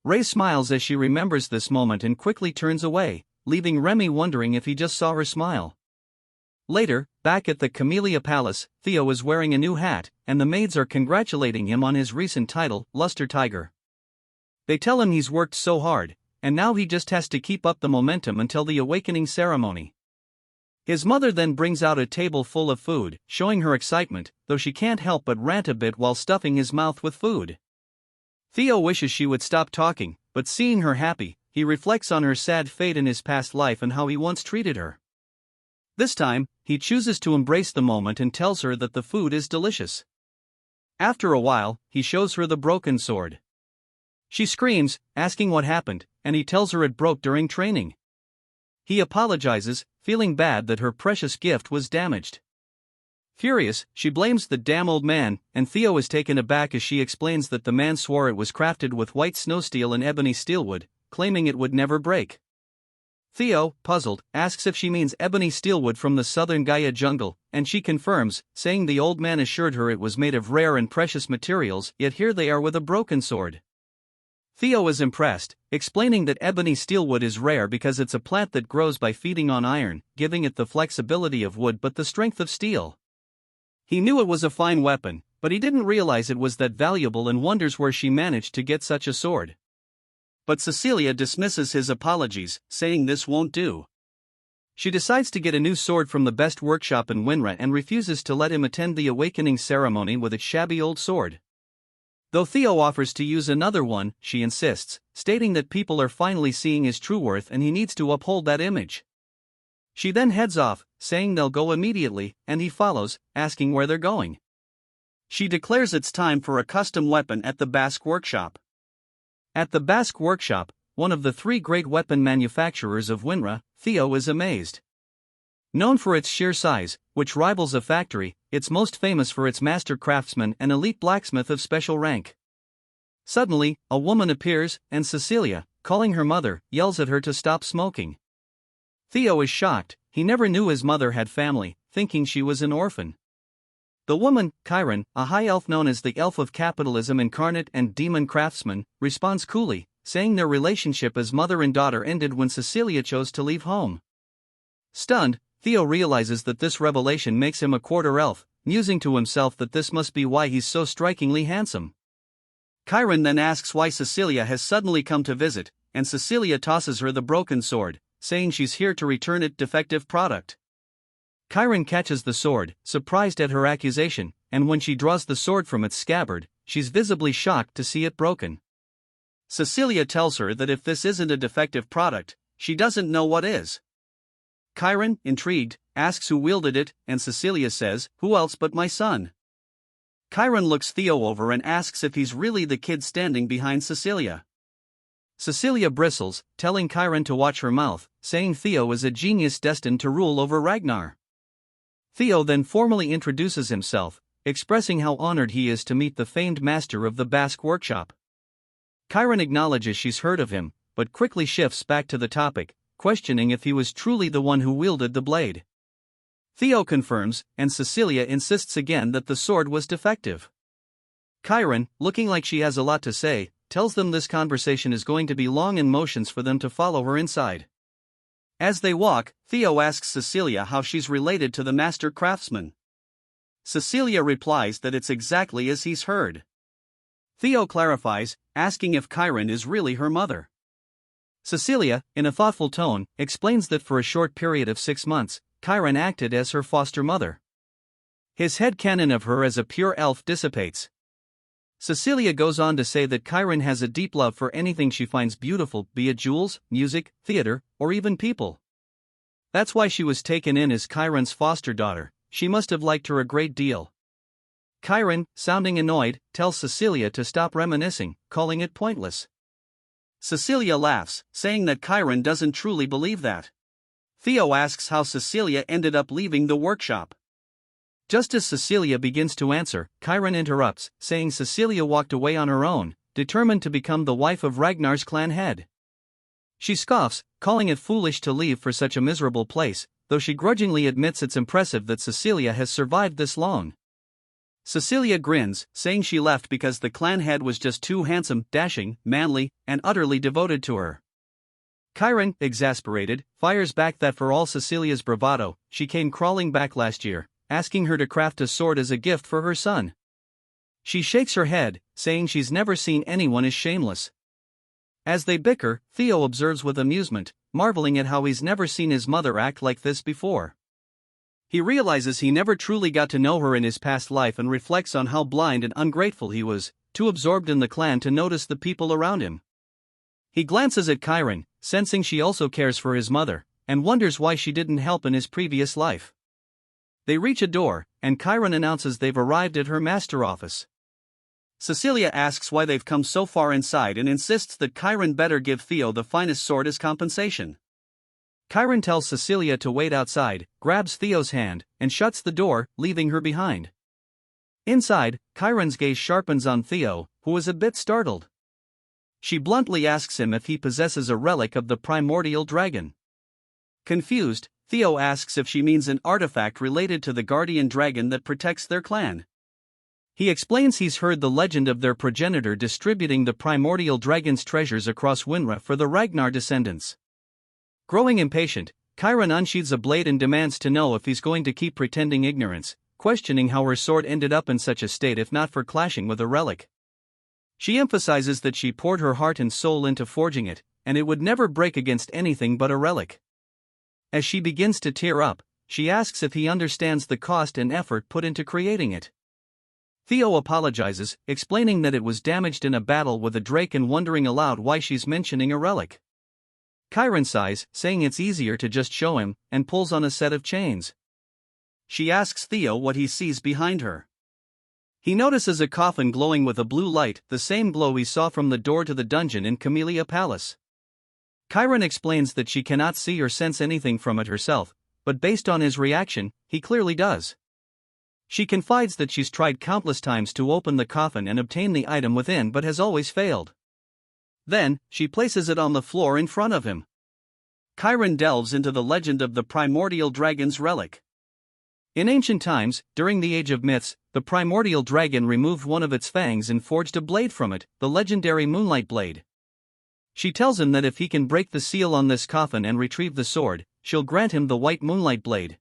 A: Ray smiles as she remembers this moment and quickly turns away, leaving Remy wondering if he just saw her smile. Later, back at the Camellia Palace, Theo is wearing a new hat, and the maids are congratulating him on his recent title, Luster Tiger. They tell him he's worked so hard, and now he just has to keep up the momentum until the awakening ceremony. His mother then brings out a table full of food, showing her excitement, though she can't help but rant a bit while stuffing his mouth with food. Theo wishes she would stop talking, but seeing her happy, he reflects on her sad fate in his past life and how he once treated her. This time, he chooses to embrace the moment and tells her that the food is delicious. After a while, he shows her the broken sword. She screams, asking what happened, and he tells her it broke during training. He apologizes, feeling bad that her precious gift was damaged. Furious, she blames the damn old man, and Theo is taken aback as she explains that the man swore it was crafted with white snow steel and ebony steelwood, claiming it would never break. Theo, puzzled, asks if she means ebony steelwood from the southern Gaia jungle, and she confirms, saying the old man assured her it was made of rare and precious materials, yet here they are with a broken sword. Theo is impressed, explaining that ebony steelwood is rare because it's a plant that grows by feeding on iron, giving it the flexibility of wood but the strength of steel. He knew it was a fine weapon, but he didn't realize it was that valuable and wonders where she managed to get such a sword. But Cecilia dismisses his apologies, saying this won't do. She decides to get a new sword from the best workshop in Winra and refuses to let him attend the awakening ceremony with its shabby old sword. Though Theo offers to use another one, she insists, stating that people are finally seeing his true worth and he needs to uphold that image. She then heads off, saying they'll go immediately, and he follows, asking where they're going. She declares it's time for a custom weapon at the Basque workshop. At the Basque workshop, one of the three great weapon manufacturers of Winra, Theo is amazed. Known for its sheer size, which rivals a factory, it's most famous for its master craftsman and elite blacksmith of special rank. Suddenly, a woman appears, and Cecilia, calling her mother, yells at her to stop smoking. Theo is shocked, he never knew his mother had family, thinking she was an orphan. The woman, Chiron, a high elf known as the Elf of Capitalism incarnate and demon craftsman, responds coolly, saying their relationship as mother and daughter ended when Cecilia chose to leave home. Stunned, Theo realizes that this revelation makes him a quarter elf, musing to himself that this must be why he's so strikingly handsome. Chiron then asks why Cecilia has suddenly come to visit, and Cecilia tosses her the broken sword, saying she's here to return it defective product. Chiron catches the sword, surprised at her accusation, and when she draws the sword from its scabbard, she's visibly shocked to see it broken. Cecilia tells her that if this isn't a defective product, she doesn't know what is. Chiron, intrigued, asks who wielded it, and Cecilia says, "Who else but my son?" Chiron looks Theo over and asks if he's really the kid standing behind Cecilia. Cecilia bristles, telling Chiron to watch her mouth, saying Theo is a genius destined to rule over Ragnar. Theo then formally introduces himself, expressing how honored he is to meet the famed master of the Basque workshop. Chiron acknowledges she's heard of him, but quickly shifts back to the topic, questioning if he was truly the one who wielded the blade. Theo confirms, and Cecilia insists again that the sword was defective. Chiron, looking like she has a lot to say, tells them this conversation is going to be long and motions for them to follow her inside. As they walk, Theo asks Cecilia how she's related to the master craftsman. Cecilia replies that it's exactly as he's heard. Theo clarifies, asking if Chiron is really her mother. Cecilia, in a thoughtful tone, explains that for a short period of 6 months, Chiron acted as her foster mother. His headcanon of her as a pure elf dissipates. Cecilia goes on to say that Chiron has a deep love for anything she finds beautiful, be it jewels, music, theater, or even people. That's why she was taken in as Chiron's foster daughter. She must have liked her a great deal. Chiron, sounding annoyed, tells Cecilia to stop reminiscing, calling it pointless. Cecilia laughs, saying that Chiron doesn't truly believe that. Theo asks how Cecilia ended up leaving the workshop. Just as Cecilia begins to answer, Chiron interrupts, saying Cecilia walked away on her own, determined to become the wife of Ragnar's clan head. She scoffs, calling it foolish to leave for such a miserable place, though she grudgingly admits it's impressive that Cecilia has survived this long. Cecilia grins, saying she left because the clan head was just too handsome, dashing, manly, and utterly devoted to her. Chiron, exasperated, fires back that for all Cecilia's bravado, she came crawling back last year, asking her to craft a sword as a gift for her son. She shakes her head, saying she's never seen anyone as shameless. As they bicker, Theo observes with amusement, marveling at how he's never seen his mother act like this before. He realizes he never truly got to know her in his past life and reflects on how blind and ungrateful he was, too absorbed in the clan to notice the people around him. He glances at Chiron, sensing she also cares for his mother, and wonders why she didn't help in his previous life. They reach a door, and Chiron announces they've arrived at her master office. Cecilia asks why they've come so far inside and insists that Chiron better give Theo the finest sword as compensation. Chiron tells Cecilia to wait outside, grabs Theo's hand, and shuts the door, leaving her behind. Inside, Chiron's gaze sharpens on Theo, who is a bit startled. She bluntly asks him if he possesses a relic of the primordial dragon. Confused, Theo asks if she means an artifact related to the guardian dragon that protects their clan. He explains he's heard the legend of their progenitor distributing the primordial dragon's treasures across Winra for the Ragnar descendants. Growing impatient, Chiron unsheathes a blade and demands to know if he's going to keep pretending ignorance, questioning how her sword ended up in such a state if not for clashing with a relic. She emphasizes that she poured her heart and soul into forging it, and it would never break against anything but a relic. As she begins to tear up, she asks if he understands the cost and effort put into creating it. Theo apologizes, explaining that it was damaged in a battle with a drake and wondering aloud why she's mentioning a relic. Chiron sighs, saying it's easier to just show him, and pulls on a set of chains. She asks Theo what he sees behind her. He notices a coffin glowing with a blue light, the same glow he saw from the door to the dungeon in Camellia Palace. Chiron explains that she cannot see or sense anything from it herself, but based on his reaction, he clearly does. She confides that she's tried countless times to open the coffin and obtain the item within but has always failed. Then, she places it on the floor in front of him. Chiron delves into the legend of the primordial dragon's relic. In ancient times, during the Age of Myths, the primordial dragon removed one of its fangs and forged a blade from it, the legendary Moonlight Blade. She tells him that if he can break the seal on this coffin and retrieve the sword, she'll grant him the white Moonlight Blade.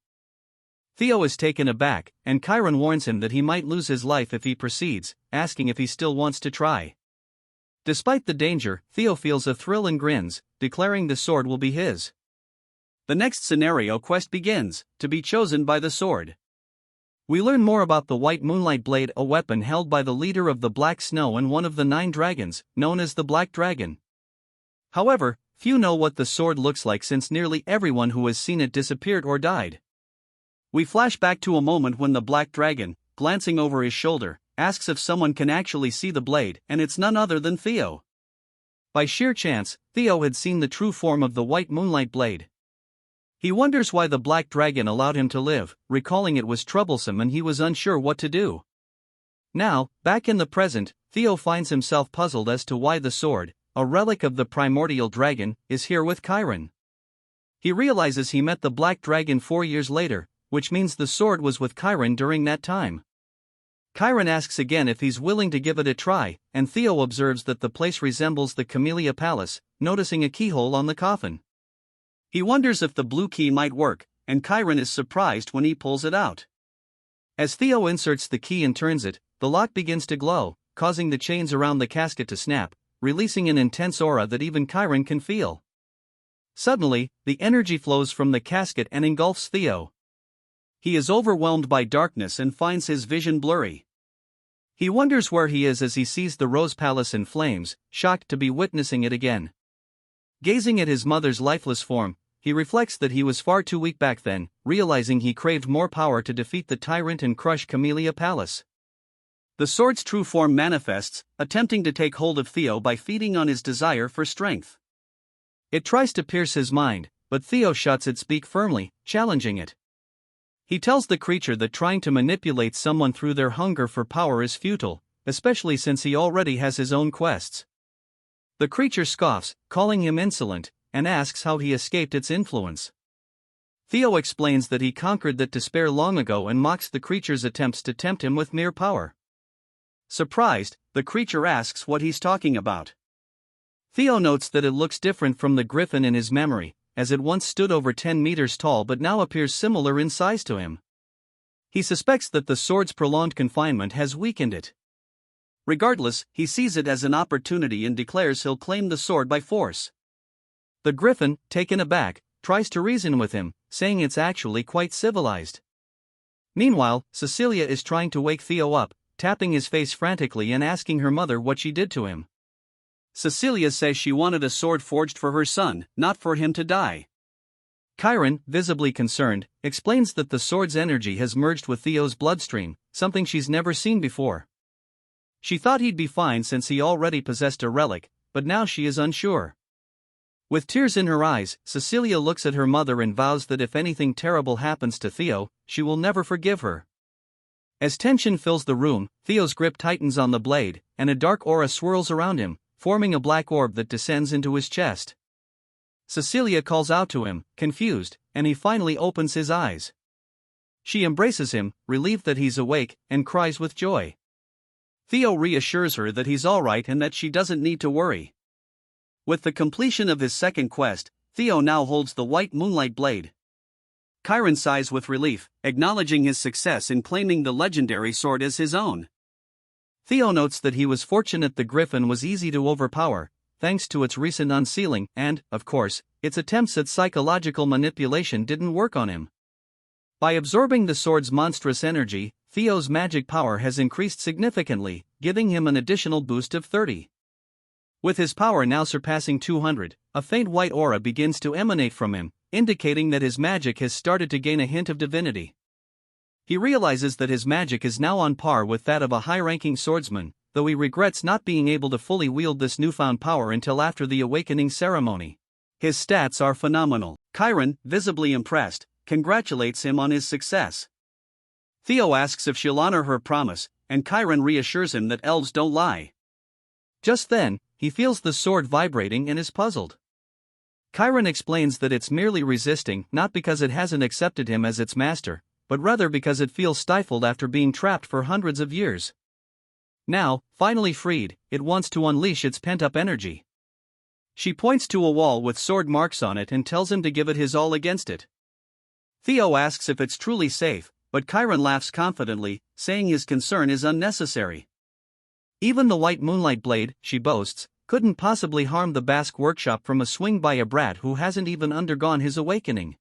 A: Theo is taken aback, and Chiron warns him that he might lose his life if he proceeds, asking if he still wants to try. Despite the danger, Theo feels a thrill and grins, declaring the sword will be his. The next scenario quest begins, to be chosen by the sword. We learn more about the White Moonlight Blade, a weapon held by the leader of the Black Snow and one of the 9 dragons, known as the Black Dragon. However, few know what the sword looks like since nearly everyone who has seen it disappeared or died. We flash back to a moment when the Black Dragon, glancing over his shoulder, asks if someone can actually see the blade, and it's none other than Theo. By sheer chance, Theo had seen the true form of the White Moonlight Blade. He wonders why the Black Dragon allowed him to live, recalling it was troublesome and he was unsure what to do. Now, back in the present, Theo finds himself puzzled as to why the sword, a relic of the primordial dragon, is here with Chiron. He realizes he met the Black Dragon 4 years later, which means the sword was with Chiron during that time. Chiron asks again if he's willing to give it a try, and Theo observes that the place resembles the Camellia Palace, noticing a keyhole on the coffin. He wonders if the blue key might work, and Chiron is surprised when he pulls it out. As Theo inserts the key and turns it, the lock begins to glow, causing the chains around the casket to snap, releasing an intense aura that even Chiron can feel. Suddenly, the energy flows from the casket and engulfs Theo. He is overwhelmed by darkness and finds his vision blurry. He wonders where he is as he sees the Rose Palace in flames, shocked to be witnessing it again. Gazing at his mother's lifeless form, he reflects that he was far too weak back then, realizing he craved more power to defeat the tyrant and crush Camellia Palace. The sword's true form manifests, attempting to take hold of Theo by feeding on his desire for strength. It tries to pierce his mind, but Theo shuts its beak firmly, challenging it. He tells the creature that trying to manipulate someone through their hunger for power is futile, especially since he already has his own quests. The creature scoffs, calling him insolent, and asks how he escaped its influence. Theo explains that he conquered that despair long ago and mocks the creature's attempts to tempt him with mere power. Surprised, the creature asks what he's talking about. Theo notes that it looks different from the griffin in his memory, as it once stood over 10 meters tall but now appears similar in size to him. He suspects that the sword's prolonged confinement has weakened it. Regardless, he sees it as an opportunity and declares he'll claim the sword by force. The griffin, taken aback, tries to reason with him, saying it's actually quite civilized. Meanwhile, Cecilia is trying to wake Theo up, tapping his face frantically and asking her mother what she did to him. Cecilia says she wanted a sword forged for her son, not for him to die. Chiron, visibly concerned, explains that the sword's energy has merged with Theo's bloodstream, something she's never seen before. She thought he'd be fine since he already possessed a relic, but now she is unsure. With tears in her eyes, Cecilia looks at her mother and vows that if anything terrible happens to Theo, she will never forgive her. As tension fills the room, Theo's grip tightens on the blade, and a dark aura swirls around him, forming a black orb that descends into his chest. Cecilia calls out to him, confused, and he finally opens his eyes. She embraces him, relieved that he's awake, and cries with joy. Theo reassures her that he's alright and that she doesn't need to worry. With the completion of his second quest, Theo now holds the White Moonlight Blade. Chiron sighs with relief, acknowledging his success in claiming the legendary sword as his own. Theo notes that he was fortunate the griffin was easy to overpower, thanks to its recent unsealing, and, of course, its attempts at psychological manipulation didn't work on him. By absorbing the sword's monstrous energy, Theo's magic power has increased significantly, giving him an additional boost of 30. With his power now surpassing 200, a faint white aura begins to emanate from him, indicating that his magic has started to gain a hint of divinity. He realizes that his magic is now on par with that of a high-ranking swordsman, though he regrets not being able to fully wield this newfound power until after the awakening ceremony. His stats are phenomenal. Chiron, visibly impressed, congratulates him on his success. Theo asks if she'll honor her promise, and Chiron reassures him that elves don't lie. Just then, he feels the sword vibrating and is puzzled. Chiron explains that it's merely resisting, not because it hasn't accepted him as its master, but rather because it feels stifled after being trapped for hundreds of years. Now, finally freed, it wants to unleash its pent-up energy. She points to a wall with sword marks on it and tells him to give it his all against it. Theo asks if it's truly safe, but Chiron laughs confidently, saying his concern is unnecessary. Even the White Moonlight Blade, she boasts, couldn't possibly harm the Basque workshop from a swing by a brat who hasn't even undergone his awakening.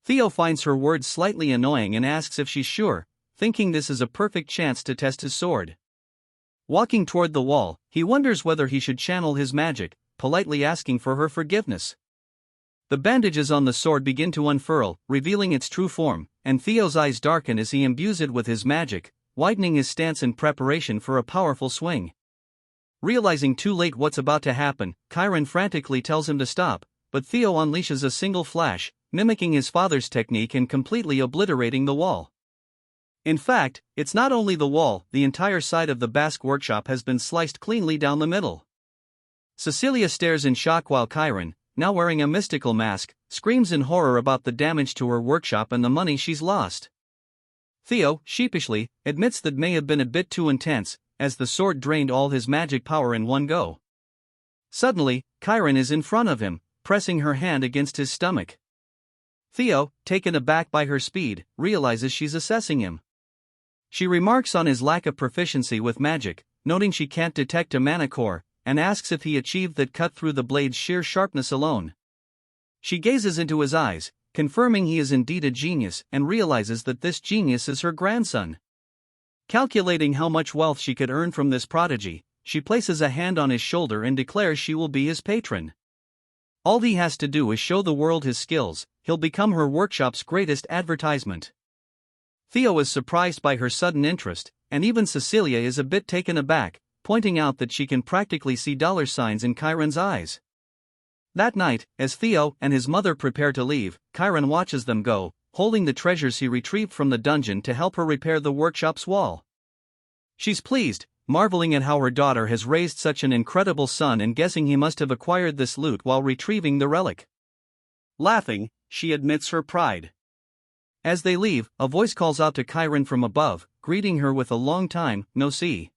A: Theo finds her words slightly annoying and asks if she's sure, thinking this is a perfect chance to test his sword. Walking toward the wall, he wonders whether he should channel his magic, politely asking for her forgiveness. The bandages on the sword begin to unfurl, revealing its true form, and Theo's eyes darken as he imbues it with his magic, widening his stance in preparation for a powerful swing. Realizing too late what's about to happen, Chiron frantically tells him to stop, but Theo unleashes a single flash, mimicking his father's technique and completely obliterating the wall. In fact, it's not only the wall, the entire side of the Basque workshop has been sliced cleanly down the middle. Cecilia stares in shock while Chiron, now wearing a mystical mask, screams in horror about the damage to her workshop and the money she's lost. Theo, sheepishly, admits that may have been a bit too intense, as the sword drained all his magic power in one go. Suddenly, Chiron is in front of him, pressing her hand against his stomach. Theo, taken aback by her speed, realizes she's assessing him. She remarks on his lack of proficiency with magic, noting she can't detect a mana core, and asks if he achieved that cut through the blade's sheer sharpness alone. She gazes into his eyes, confirming he is indeed a genius, and realizes that this genius is her grandson. Calculating how much wealth she could earn from this prodigy, she places a hand on his shoulder and declares she will be his patron. All he has to do is show the world his skills, he'll become her workshop's greatest advertisement. Theo is surprised by her sudden interest, and even Cecilia is a bit taken aback, pointing out that she can practically see dollar signs in Chiron's eyes. That night, as Theo and his mother prepare to leave, Chiron watches them go, holding the treasures he retrieved from the dungeon to help her repair the workshop's wall. She's pleased, marveling at how her daughter has raised such an incredible son and guessing he must have acquired this loot while retrieving the relic. Laughing, she admits her pride. As they leave, a voice calls out to Chiron from above, greeting her with a long time no see.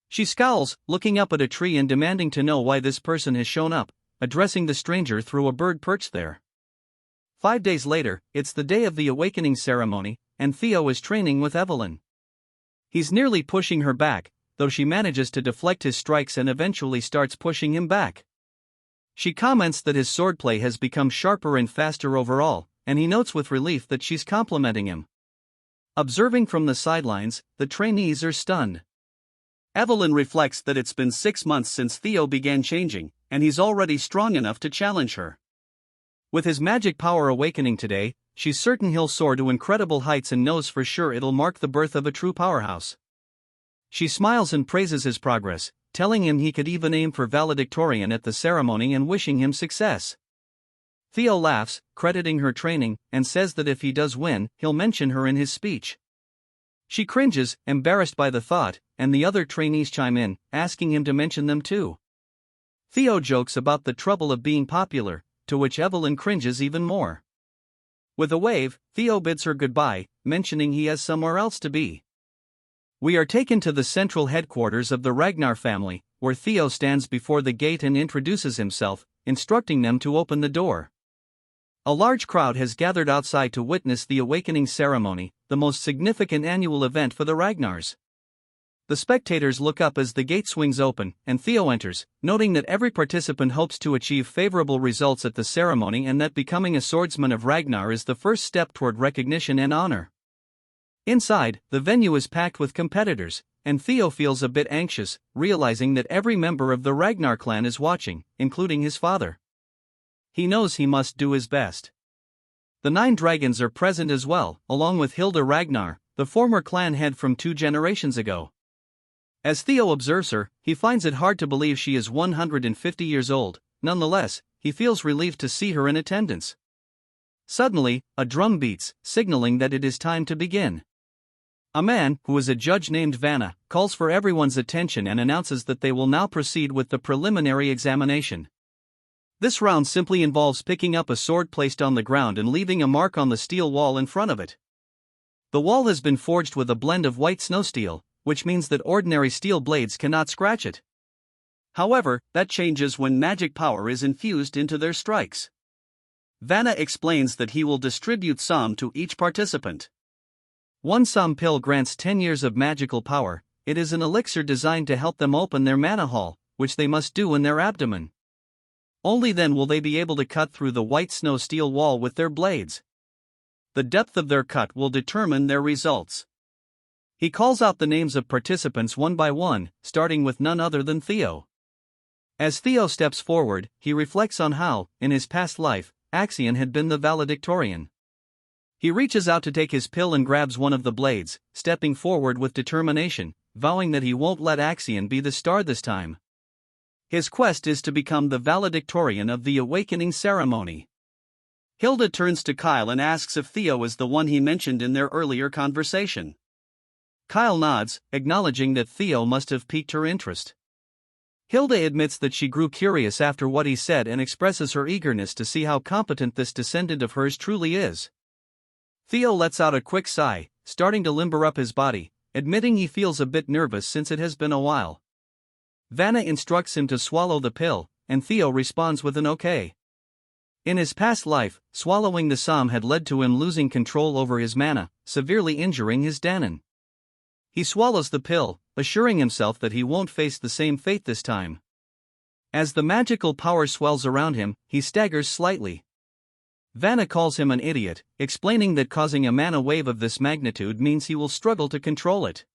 A: She scowls, looking up at a tree and demanding to know why this person has shown up, addressing the stranger through a bird perched there. 5 days later, it's the day of the awakening ceremony, and Theo is training with Evelyn. He's nearly pushing her back, though she manages to deflect his strikes and eventually starts pushing him back. She comments that his swordplay has become sharper and faster overall, and he notes with relief that she's complimenting him. Observing from the sidelines, the trainees are stunned. Evelyn reflects that it's been 6 months since Theo began changing, and he's already strong enough to challenge her. With his magic power awakening today, she's certain he'll soar to incredible heights and knows for sure it'll mark the birth of a true powerhouse. She smiles and praises his progress, telling him he could even aim for valedictorian at the ceremony and wishing him success. Theo laughs, crediting her training, and says that if he does win, he'll mention her in his speech. She cringes, embarrassed by the thought, and the other trainees chime in, asking him to mention them too. Theo jokes about the trouble of being popular, to which Evelyn cringes even more. With a wave, Theo bids her goodbye, mentioning he has somewhere else to be. We are taken to the central headquarters of the Ragnar family, where Theo stands before the gate and introduces himself, instructing them to open the door. A large crowd has gathered outside to witness the awakening ceremony, the most significant annual event for the Ragnars. The spectators look up as the gate swings open, and Theo enters, noting that every participant hopes to achieve favorable results at the ceremony and that becoming a swordsman of Ragnar is the first step toward recognition and honor. Inside, the venue is packed with competitors, and Theo feels a bit anxious, realizing that every member of the Ragnar clan is watching, including his father. He knows he must do his best. The 9 dragons are present as well, along with Hilda Ragnar, the former clan head from 2 generations ago. As Theo observes her, he finds it hard to believe she is 150 years old. Nonetheless, he feels relieved to see her in attendance. Suddenly, a drum beats, signaling that it is time to begin. A man, who is a judge named Vanna, calls for everyone's attention and announces that they will now proceed with the preliminary examination. This round simply involves picking up a sword placed on the ground and leaving a mark on the steel wall in front of it. The wall has been forged with a blend of white snow steel, which means that ordinary steel blades cannot scratch it. However, that changes when magic power is infused into their strikes. Vanna explains that he will distribute some to each participant. 1 Som pill grants 10 years of magical power. It is an elixir designed to help them open their mana hall, which they must do in their abdomen. Only then will they be able to cut through the white snow steel wall with their blades. The depth of their cut will determine their results. He calls out the names of participants one by one, starting with none other than Theo. As Theo steps forward, he reflects on how, in his past life, Axion had been the valedictorian. He reaches out to take his pill and grabs one of the blades, stepping forward with determination, vowing that he won't let Axion be the star this time. His quest is to become the valedictorian of the awakening ceremony. Hilda turns to Kyle and asks if Theo is the one he mentioned in their earlier conversation. Kyle nods, acknowledging that Theo must have piqued her interest. Hilda admits that she grew curious after what he said and expresses her eagerness to see how competent this descendant of hers truly is. Theo lets out a quick sigh, starting to limber up his body, admitting he feels a bit nervous since it has been a while. Vanna instructs him to swallow the pill, and Theo responds with an okay. In his past life, swallowing the psalm had led to him losing control over his mana, severely injuring his Danon. He swallows the pill, assuring himself that he won't face the same fate this time. As the magical power swells around him, he staggers slightly. Vanna calls him an idiot, explaining that causing a mana wave of this magnitude means he will struggle to control it.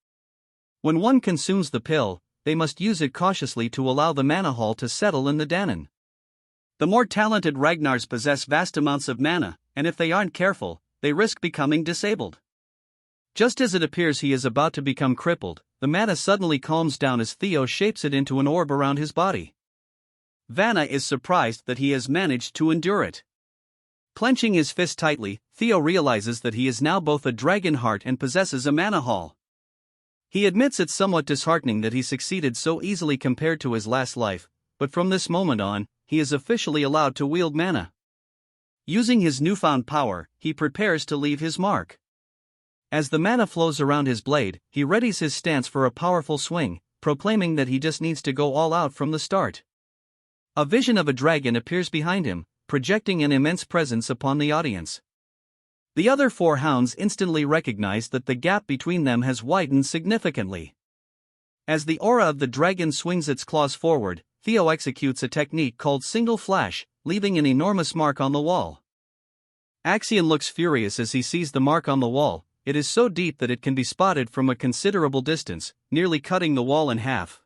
A: When one consumes the pill, they must use it cautiously to allow the mana hall to settle in the Danon. The more talented Ragnars possess vast amounts of mana, and if they aren't careful, they risk becoming disabled. Just as it appears he is about to become crippled, the mana suddenly calms down as Theo shapes it into an orb around his body. Vanna is surprised that he has managed to endure it. Clenching his fist tightly, Theo realizes that he is now both a dragon heart and possesses a mana hall. He admits it's somewhat disheartening that he succeeded so easily compared to his last life, but from this moment on, he is officially allowed to wield mana. Using his newfound power, he prepares to leave his mark. As the mana flows around his blade, he readies his stance for a powerful swing, proclaiming that he just needs to go all out from the start. A vision of a dragon appears behind him, projecting an immense presence upon the audience. The other four hounds instantly recognize that the gap between them has widened significantly. As the aura of the dragon swings its claws forward, Theo executes a technique called single flash, leaving an enormous mark on the wall. Axion looks furious as he sees the mark on the wall. It is so deep that it can be spotted from a considerable distance, nearly cutting the wall in half.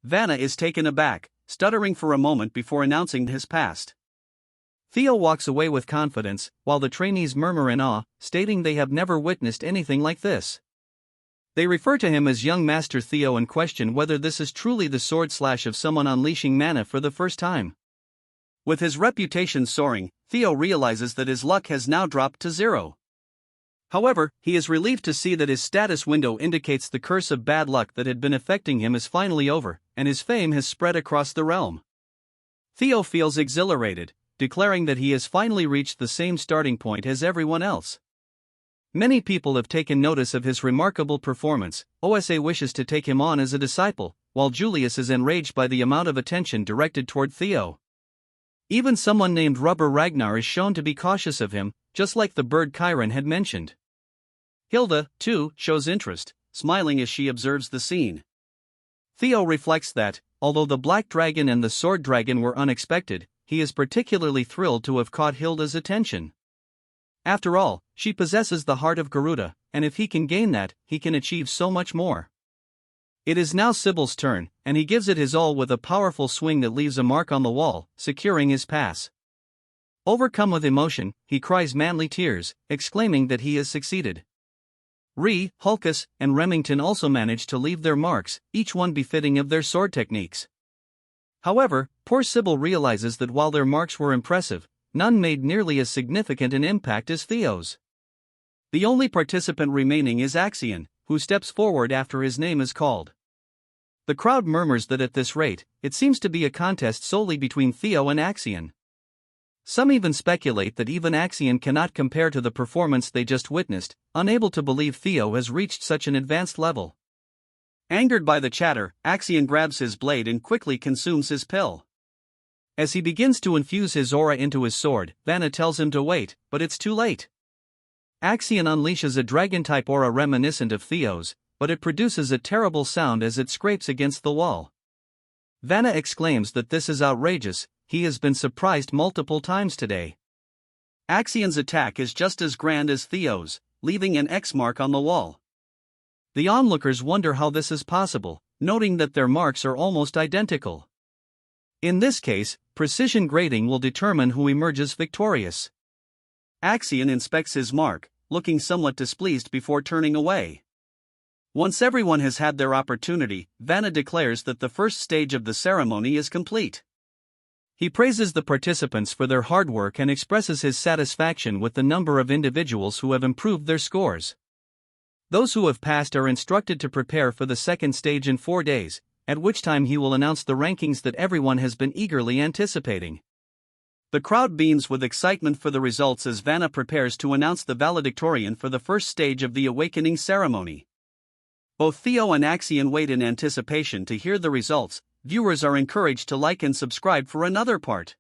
A: Vanna is taken aback, stuttering for a moment before announcing his past. Theo walks away with confidence, while the trainees murmur in awe, stating they have never witnessed anything like this. They refer to him as young Master Theo and question whether this is truly the sword slash of someone unleashing mana for the first time. With his reputation soaring, Theo realizes that his luck has now dropped to 0. However, he is relieved to see that his status window indicates the curse of bad luck that had been affecting him is finally over, and his fame has spread across the realm. Theo feels exhilarated, declaring that he has finally reached the same starting point as everyone else. Many people have taken notice of his remarkable performance. OSA wishes to take him on as a disciple, while Julius is enraged by the amount of attention directed toward Theo. Even someone named Rubber Ragnar is shown to be cautious of him, just like the bird Chiron had mentioned. Hilda, too, shows interest, smiling as she observes the scene. Theo reflects that, although the Black Dragon and the Sword Dragon were unexpected, he is particularly thrilled to have caught Hilda's attention. After all, she possesses the heart of Garuda, and if he can gain that, he can achieve so much more. It is now Sybil's turn, and he gives it his all with a powerful swing that leaves a mark on the wall, securing his pass. Overcome with emotion, he cries manly tears, exclaiming that he has succeeded. Hulkus, and Remington also manage to leave their marks, each one befitting of their sword techniques. However, poor Sybil realizes that while their marks were impressive, none made nearly as significant an impact as Theo's. The only participant remaining is Axion, who steps forward after his name is called. The crowd murmurs that at this rate, it seems to be a contest solely between Theo and Axion. Some even speculate that even Axion cannot compare to the performance they just witnessed, unable to believe Theo has reached such an advanced level. Angered by the chatter, Axion grabs his blade and quickly consumes his pill. As he begins to infuse his aura into his sword, Vanna tells him to wait, but it's too late. Axion unleashes a dragon-type aura reminiscent of Theo's, but it produces a terrible sound as it scrapes against the wall. Vanna exclaims that this is outrageous. He has been surprised multiple times today. Axion's attack is just as grand as Theo's, leaving an X mark on the wall. The onlookers wonder how this is possible, noting that their marks are almost identical. In this case, precision grading will determine who emerges victorious. Axion inspects his mark, looking somewhat displeased before turning away. Once everyone has had their opportunity, Vanna declares that the first stage of the ceremony is complete. He praises the participants for their hard work and expresses his satisfaction with the number of individuals who have improved their scores. Those who have passed are instructed to prepare for the second stage in 4 days, at which time he will announce the rankings that everyone has been eagerly anticipating. The crowd beams with excitement for the results as Vanna prepares to announce the valedictorian for the first stage of the awakening ceremony. Both Theo and Axion wait in anticipation to hear the results. Viewers are encouraged to like and subscribe for another part.